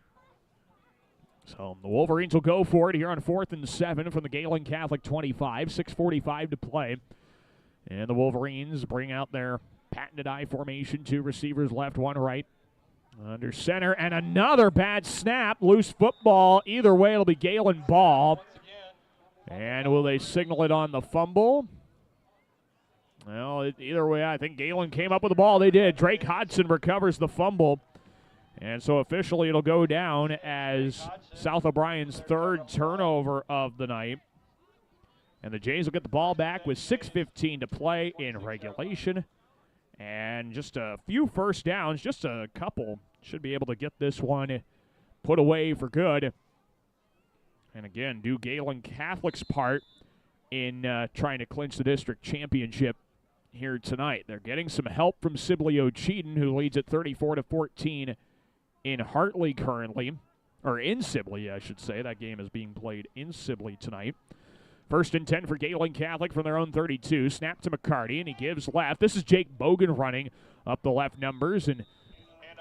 So the Wolverines will go for it here on 4th and 7 from the Gehlen Catholic 25. 6:45 to play. And the Wolverines bring out their patented I formation. 2 receivers left, 1 right. Under center, and another bad snap. Loose football. Either way, it'll be Gehlen ball. And will they signal it on the fumble? Well, either way, I think Gehlen came up with the ball. They did. Drake Hodson recovers the fumble. And so officially it'll go down as South O'Brien's 3rd turnover of the night. And the Jays will get the ball back with 6:15 to play in regulation. And just a few first downs, just a couple, should be able to get this one put away for good. And again, do Gehlen Catholic's part in trying to clinch the district championship here tonight. They're getting some help from Sibley Ocheyedan, who leads at 34-14 in Hartley currently, or in Sibley, I should say. That game is being played in Sibley tonight. 1st and 10 for Gehlen Catholic from their own 32. Snap to McCarty, and he gives left. This is Jake Bogan running up the left numbers, and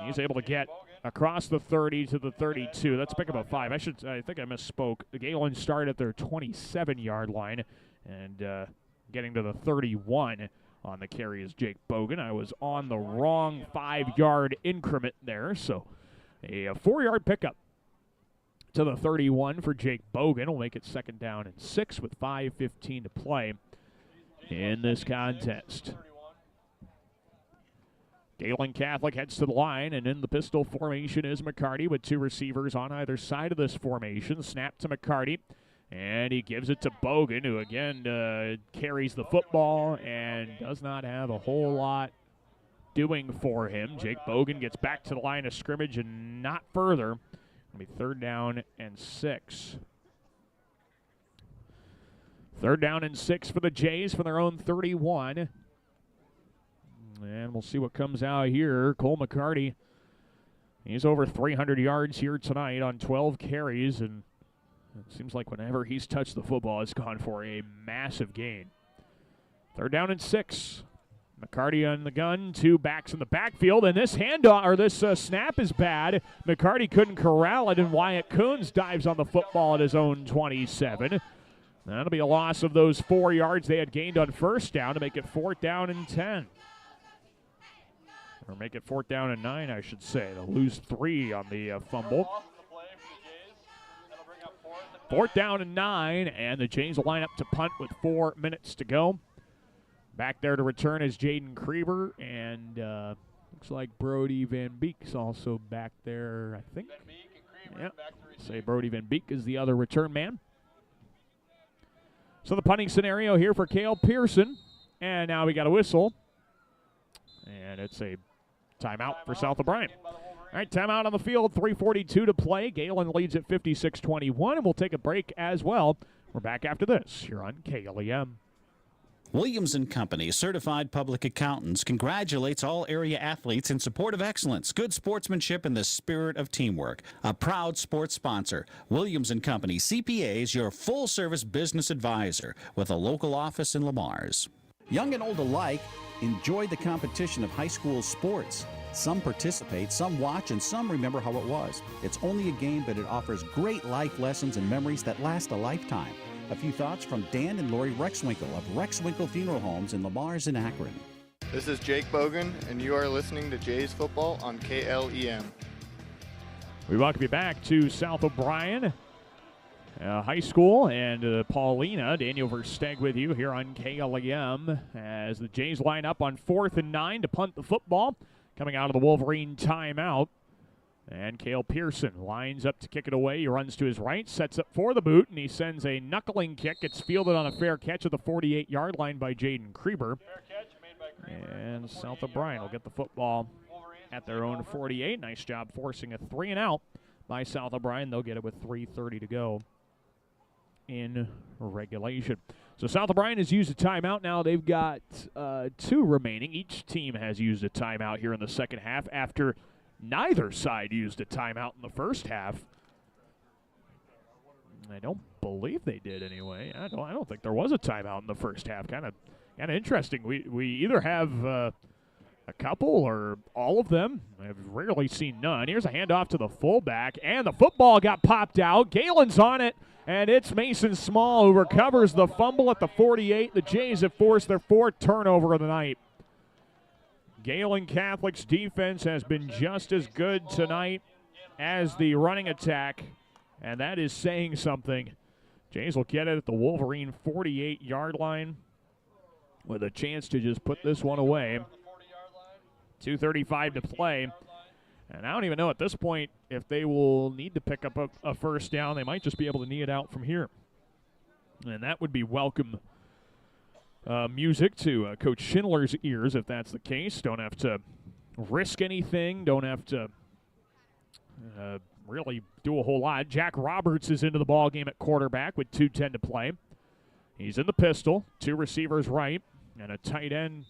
he's able to get across the 30 to the 32. That's a pickup of 5. I think I misspoke. The Gehlen start at their 27-yard line, and getting to the 31 on the carry is Jake Bogan. I was on the wrong 5-yard increment there, so a 4-yard pickup to the 31 for Jake Bogan will make it 2nd down and 6 with 5:15 to play in this contest. Gehlen Catholic heads to the line, and in the pistol formation is McCarty with 2 receivers on either side of this formation. Snap to McCarty, and he gives it to Bogan, who again carries the football and does not have a whole lot doing for him. Jake Bogan gets back to the line of scrimmage and not further. It'll be 3rd down and 6. 3rd down and 6 for the Jays from their own 31. And we'll see what comes out here. Cole McCarty, he's over 300 yards here tonight on 12 carries, and it seems like whenever he's touched the football, it's gone for a massive gain. 3rd down and 6. McCarty on the gun, 2 backs in the backfield, and this snap is bad. McCarty couldn't corral it, and Wyatt Coons dives on the football at his own 27. That'll be a loss of those 4 yards they had gained on 1st down to make it 4th down and 10. Or make it 4th down and 9, I should say. They'll lose 3 on the fumble. 4th down and 9, and the Jays will line up to punt with 4 minutes to go. Back there to return is Jaden Krieber, and looks like Brody Van Beek's also back there, I think. Yep. Say Brody Van Beek is the other return man. So the punting scenario here for Cale Pearson, and now we got a whistle, and it's a timeout for South O'Brien. All All right, timeout on the field, 3:42 to play. Gehlen leads at 56-21, and we'll take a break as well. We're back after this here on KLEM. Williams & Company, certified public accountants, congratulates all area athletes in support of excellence, good sportsmanship, and the spirit of teamwork. A proud sports sponsor, Williams & Company, CPAs, your full-service business advisor with a local office in Lamars. Young and old alike enjoy the competition of high school sports. Some participate, some watch, and some remember how it was. It's only a game, but it offers great life lessons and memories that last a lifetime. A few thoughts from Dan and Lori Rexwinkle of Rexwinkle Funeral Homes in Lamars and Akron. This is Jake Bogan, and you are listening to Jays Football on KLEM. We welcome you back to South O'Brien High School and Paullina. Daniel Versteg with you here on KLEM as the Jays line up on 4th and 9 to punt the football. Coming out of the Wolverine timeout. And Cale Pearson lines up to kick it away. He runs to his right, sets up for the boot, and he sends a knuckling kick. It's fielded on a fair catch at the 48-yard line by Jaden Kreber. And South O'Brien will get the football at their own 48. Nice job forcing a 3-and-out by South O'Brien. They'll get it with 3:30 to go in regulation. So South O'Brien has used a timeout. Now they've got 2 remaining. Each team has used a timeout here in the second half after neither side used a timeout in the first half. I don't believe they did anyway. I don't think there was a timeout in the first half. Kind of interesting. We either have a couple or all of them. I've rarely seen none. Here's a handoff to the fullback, and the football got popped out. Galen's on it, and it's Mason Small who recovers the fumble at the 48. The Jays have forced their 4th turnover of the night. Gehlen Catholic's defense has been just as good tonight as the running attack, and that is saying something. Jays will get it at the Wolverine 48-yard line with a chance to just put this one away. 2:35 to play. And I don't even know at this point if they will need to pick up a first down. They might just be able to knee it out from here. And that would be welcome music to Coach Schindler's ears if that's the case. Don't have to risk anything. Don't have to really do a whole lot. Jack Roberts is into the ball game at quarterback with 2:10 to play. He's in the pistol. 2 receivers right and a tight end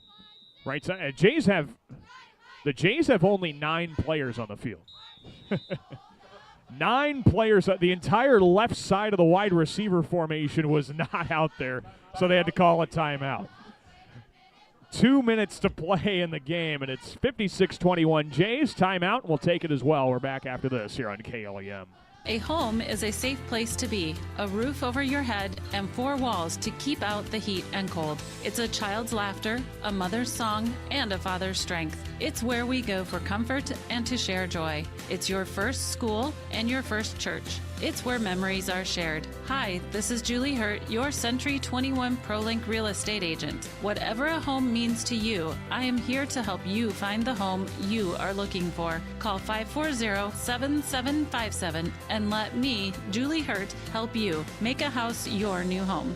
right side. The Jays have only 9 players on the field. 9 players. The entire left side of the wide receiver formation was not out there, so they had to call a timeout. 2 minutes to play in the game, and it's 56-21 Jays. Timeout. We'll take it as well. We're back after this here on KLEM. A home is a safe place to be, a roof over your head, and 4 walls to keep out the heat and cold. It's a child's laughter, a mother's song, and a father's strength. It's where we go for comfort and to share joy. It's your first school and your first church. It's where memories are shared. Hi, this is Julie Hurt, your Century 21 ProLink real estate agent. Whatever a home means to you, I am here to help you find the home you are looking for. Call 540-7757 and let me, Julie Hurt, help you make a house your new home.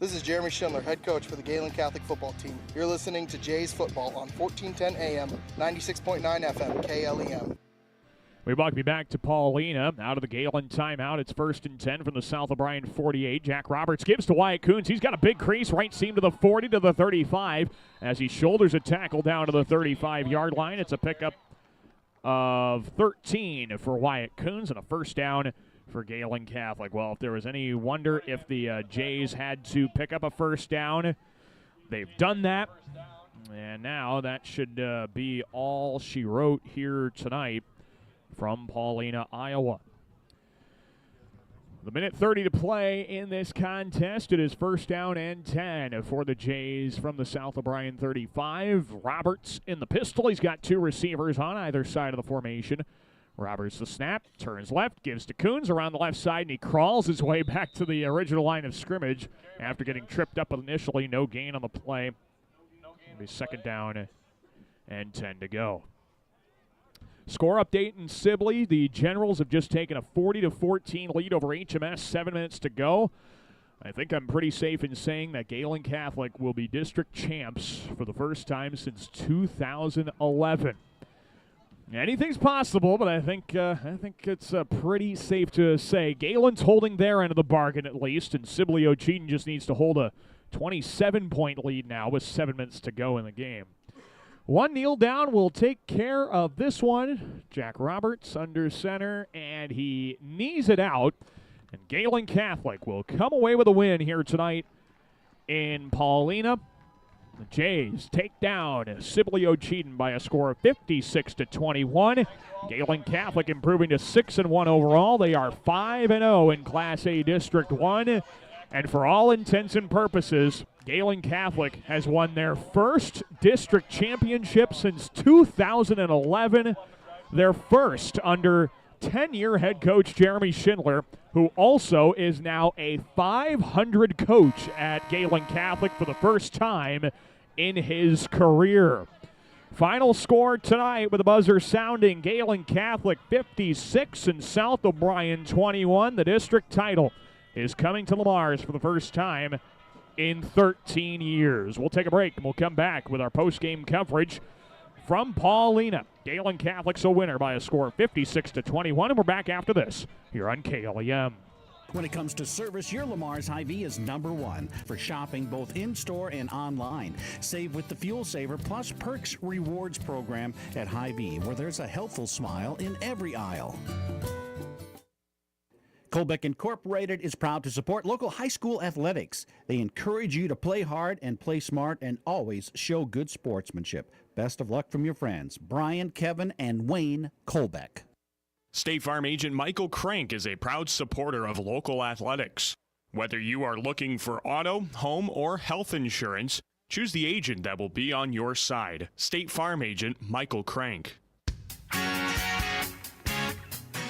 This is Jeremy Schindler, head coach for the Gehlen Catholic football team. You're listening to Jays Football on 1410 AM, 96.9 FM, KLEM. We welcome you back to Paullina. Out of the Gehlen timeout, it's 1st and 10 from the South O'Brien 48. Jack Roberts gives to Wyatt Coons. He's got a big crease, right seam to the 40 to the 35 as he shoulders a tackle down to the 35-yard line. It's a pickup of 13 for Wyatt Coons and a first down for Gehlen Catholic. Well, if there was any wonder if the Jays had to pick up a first down, they've done that. And now that should be all she wrote here tonight from Paullina, Iowa. The minute 30 to play in this contest. It is 1st down and 10 for the Jays from the South O'Brien 35. Roberts in the pistol. He's got 2 receivers on either side of the formation. Roberts the snap, turns left, gives to Coons around the left side, and he crawls his way back to the original line of scrimmage after getting tripped up initially. No gain on the play. It'll be 2nd down and 10 to go. Score update in Sibley. The Generals have just taken a 40-14 lead over HMS. 7 minutes to go. I think I'm pretty safe in saying that Gehlen Catholic will be district champs for the first time since 2011. Anything's possible, but I think it's pretty safe to say Galen's holding their end of the bargain at least, and Sibley O'Cheaton just needs to hold a 27-point lead now with 7 minutes to go in the game. One kneel down will take care of this one. Jack Roberts under center, and he knees it out. And Gehlen Catholic will come away with a win here tonight in Paullina. The Jays take down Sibley O'Cheaton by a score of 56-21. Gehlen Catholic improving to 6-1 overall. They are 5-0 in Class A District 1. And for all intents and purposes, Gehlen Catholic has won their first district championship since 2011. Their first under 10-year head coach Jeremy Schindler, who also is now a 500 coach at Gehlen Catholic for the first time in his career. Final score tonight with the buzzer sounding, Gehlen Catholic 56 and South O'Brien 21. The district title is coming to Lamar's for the first time in 13 years. We'll take a break and we'll come back with our post-game coverage from Paullina. Gehlen Catholic's a winner by a score of 56-21, and we're back after this here on KLEM. When it comes to service, your Lamar's Hy-Vee is #1 for shopping both in-store and online. Save with the Fuel Saver Plus Perks Rewards program at Hy-Vee, where there's a helpful smile in every aisle. Colbeck Incorporated is proud to support local high school athletics. They encourage you to play hard and play smart and always show good sportsmanship. Best of luck from your friends, Brian, Kevin, and Wayne Colbeck. State Farm agent Michael Crank is a proud supporter of local athletics. Whether you are looking for auto, home, or health insurance, choose the agent that will be on your side. State Farm agent Michael Crank.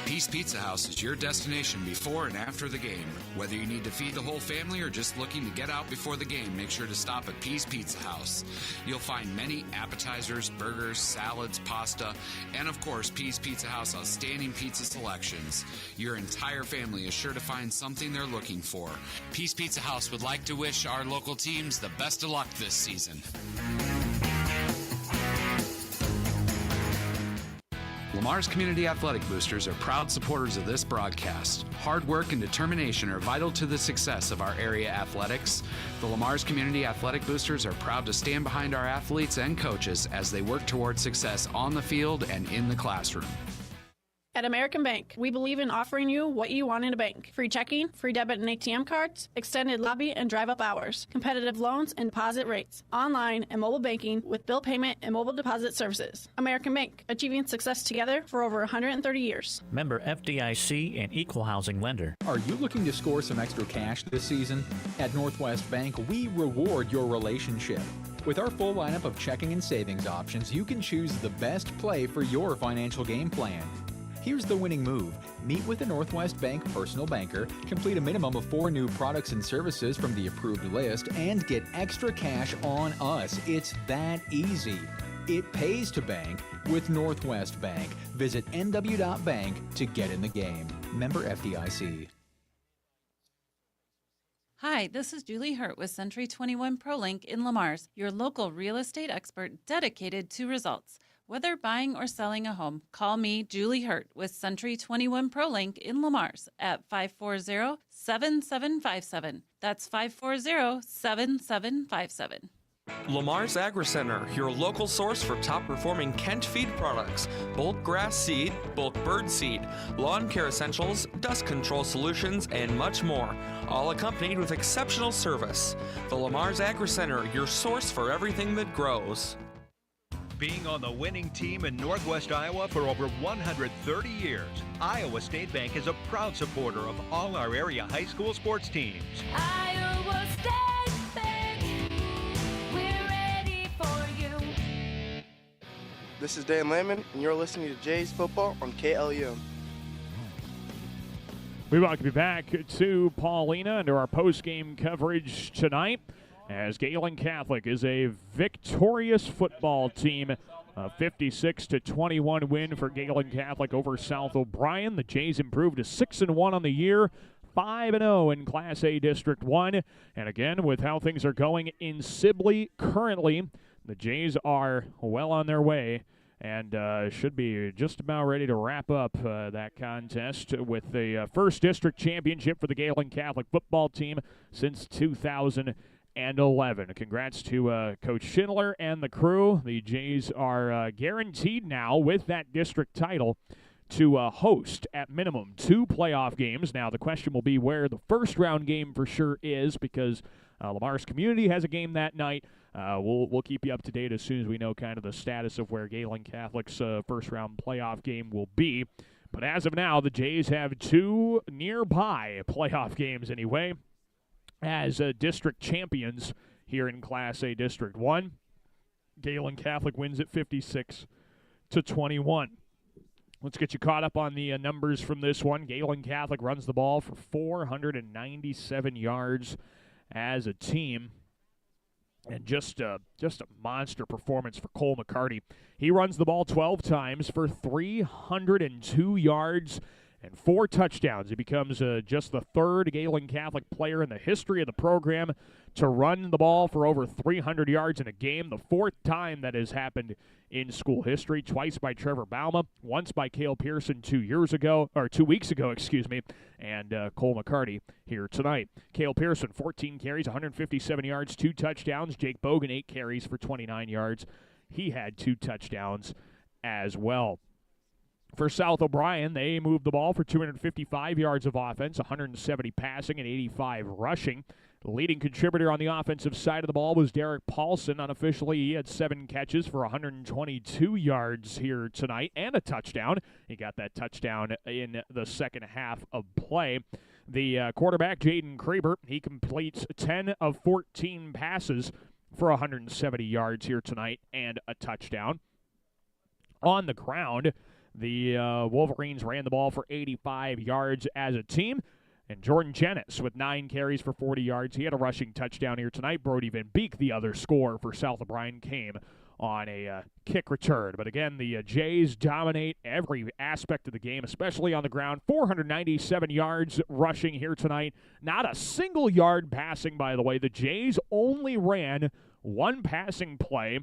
Peace Pizza House is your destination before and after the game. Whether you need to feed the whole family or just looking to get out before the game, make sure to stop at Peace Pizza House. You'll find many appetizers, burgers, salads, pasta, and of course, Peace Pizza House outstanding pizza selections. Your entire family is sure to find something they're looking for. Peace Pizza House would like to wish our local teams the best of luck this season. Lamar's Community Athletic Boosters are proud supporters of this broadcast. Hard work and determination are vital to the success of our area athletics. The Lamar's Community Athletic Boosters are proud to stand behind our athletes and coaches as they work towards success on the field and in the classroom. At American Bank, we believe in offering you what you want in a bank. Free checking, free debit and ATM cards, extended lobby and drive-up hours, competitive loans and deposit rates, online and mobile banking with bill payment and mobile deposit services. American Bank, achieving success together for over 130 years. Member FDIC and equal housing lender. Are you looking to score some extra cash this season? At Northwest Bank, we reward your relationship. With our full lineup of checking and savings options, you can choose the best play for your financial game plan. Here's the winning move. Meet with a Northwest Bank personal banker, complete a minimum of 4 new products and services from the approved list, and get extra cash on us. It's that easy. It pays to bank with Northwest Bank. Visit nw.bank to get in the game. Member FDIC. Hi, this is Julie Hurt with Century 21 ProLink in Lamar's, your local real estate expert dedicated to results. Whether buying or selling a home, call me, Julie Hurt, with Century 21 ProLink in Lamar's at 540-7757. That's 540-7757. Lamar's Agri Center, your local source for top-performing Kent feed products, bulk grass seed, bulk bird seed, lawn care essentials, dust control solutions, and much more, all accompanied with exceptional service. The Lamar's Agri Center, your source for everything that grows. Being on the winning team in Northwest Iowa for over 130 years, Iowa State Bank is a proud supporter of all our area high school sports teams. Iowa State Bank, we're ready for you. This is Dan Layman, and you're listening to Jays Football on KLEM. We welcome you back to Paullina and to our post-game coverage tonight, as Gehlen Catholic is a victorious football team. A 56-21 win for Gehlen Catholic over South O'Brien. The Jays improved to 6-1 on the year, 5-0 in Class A District 1. And again, with how things are going in Sibley currently, the Jays are well on their way and should be just about ready to wrap up that contest with the first district championship for the Gehlen Catholic football team since 2011. Congrats to Coach Schindler and the crew. The Jays are guaranteed now with that district title to host at minimum 2 playoff games. Now the question will be where the first round game for sure is, because Lamar's Community has a game that night. We'll keep you up to date as soon as we know kind of the status of where Gehlen Catholic's first round playoff game will be. But as of now, the Jays have 2 nearby playoff games anyway as district champions here in Class A District 1. Gehlen Catholic wins at 56-21. Let's get you caught up on the numbers from this one. Gehlen Catholic runs the ball for 497 yards as a team. And just a monster performance for Cole McCarty. He runs the ball 12 times for 302 yards and 4 touchdowns. He becomes just the 3rd Gehlen Catholic player in the history of the program to run the ball for over 300 yards in a game. The 4th time that has happened in school history. Twice by Trevor Bauma, once by Cale Pearson 2 weeks ago, and Cole McCarty here tonight. Cale Pearson, 14 carries, 157 yards, 2 touchdowns. Jake Bogan, 8 carries for 29 yards. He had 2 touchdowns as well. For South O'Brien, they moved the ball for 255 yards of offense, 170 passing, and 85 rushing. The leading contributor on the offensive side of the ball was Derek Paulson. Unofficially, he had 7 catches for 122 yards here tonight and a touchdown. He got that touchdown in the second half of play. The quarterback, Jaden Kraber, he completes 10 of 14 passes for 170 yards here tonight and a touchdown. On the ground, the Wolverines ran the ball for 85 yards as a team. And Jordan Jennings with 9 carries for 40 yards. He had a rushing touchdown here tonight. Brody Van Beek, the other scorer for South O'Brien, came on a kick return. But again, the Jays dominate every aspect of the game, especially on the ground. 497 yards rushing here tonight. Not a single yard passing, by the way. The Jays only ran 1 passing play,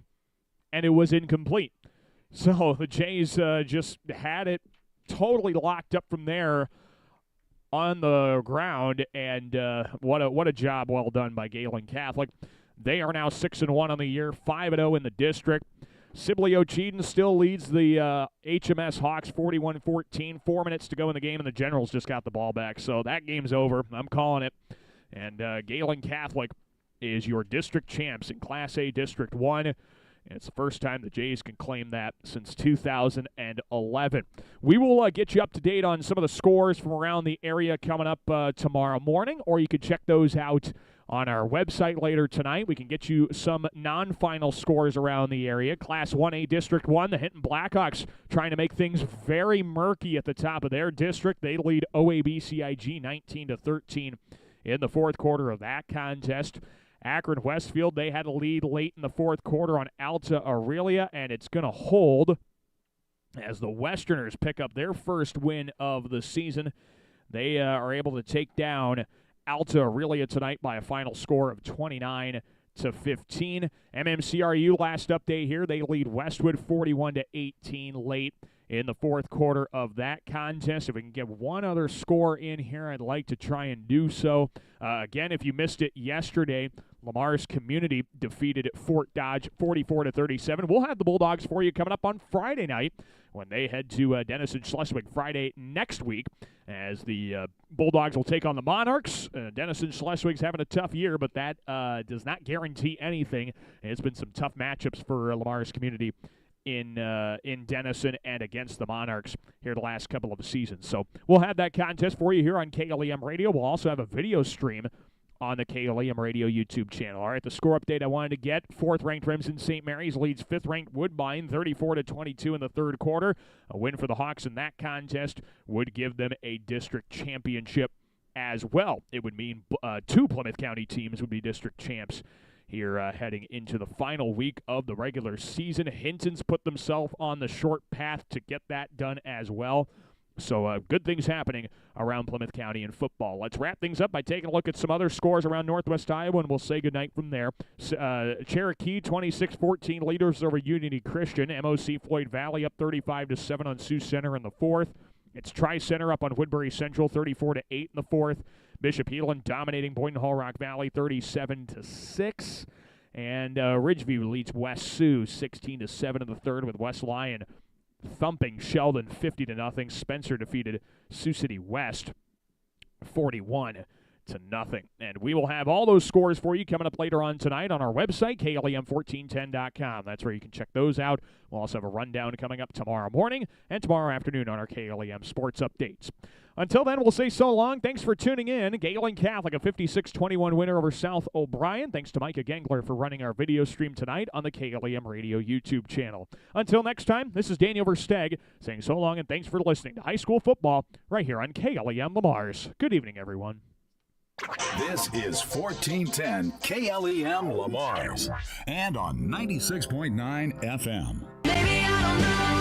and it was incomplete. So the Jays just had it totally locked up from there on the ground, and what a job well done by Gehlen Catholic. They are now 6-1 on the year, 5-0 in the district. Sibley Ocheeden still leads the HMS Hawks 41-14. 4 minutes to go in the game, and the Generals just got the ball back. So that game's over. I'm calling it. And Gehlen Catholic is your district champs in Class A District 1. And it's the first time the Jays can claim that since 2011. We will get you up to date on some of the scores from around the area coming up tomorrow morning, or you can check those out on our website later tonight. We can get you some non-final scores around the area. Class 1A District 1, the Hinton Blackhawks trying to make things very murky at the top of their district. They lead OABCIG 19-13 in the 4th quarter of that contest. Akron Westfield, they had a lead late in the 4th quarter on Alta Aurelia, and it's going to hold as the Westerners pick up their first win of the season. They are able to take down Alta Aurelia tonight by a final score of 29-15. MMCRU, last update here, they lead Westwood 41-18 late in the 4th quarter of that contest. If we can get one other score in here, I'd like to try and do so. Again, if you missed it yesterday, Lamar's Community defeated Fort Dodge 44-37. We'll have the Bulldogs for you coming up on Friday night when they head to Denison Schleswig Friday next week, as the Bulldogs will take on the Monarchs. Denison Schleswig's having a tough year, but that does not guarantee anything. It's been some tough matchups for Lamar's Community in Denison and against the Monarchs here the last couple of seasons. So we'll have that contest for you here on KLEM Radio. We'll also have a video stream on the KLEM Radio YouTube channel. All right, the score update I wanted to get. 4th-ranked Remsen St. Mary's leads 5th-ranked Woodbine 34-22 in the 3rd quarter. A win for the Hawks in that contest would give them a district championship as well. It would mean 2 Plymouth County teams would be district champs here heading into the final week of the regular season. Hinton's put themselves on the short path to get that done as well. So good things happening around Plymouth County in football. Let's wrap things up by taking a look at some other scores around Northwest Iowa, and we'll say goodnight from there. Cherokee 26-14 leaders over Unity Christian. MOC Floyd Valley up 35-7 on Sioux Center in the fourth. It's Tri-Center up on Woodbury Central 34-8 in the fourth. Bishop Elon dominating Boynton Hall Rock Valley 37-6. And Ridgeview leads West Sioux 16-7 in the third, with West Lyon thumping Sheldon 50-0. Spencer defeated Sioux City West 41-0. And we will have all those scores for you coming up later on tonight on our website, KLEM1410.com. That's where you can check those out. We'll also have a rundown coming up tomorrow morning and tomorrow afternoon on our KLEM Sports Updates. Until then, we'll say so long. Thanks for tuning in. Gehlen Catholic, a 56-21 winner over South O'Brien. Thanks to Micah Gengler for running our video stream tonight on the KLEM Radio YouTube channel. Until next time, this is Daniel Versteg saying so long and thanks for listening to high school football right here on KLEM Lamar's. Good evening, everyone. This is 1410 KLEM Lamar's and on 96.9 FM. Maybe I don't know.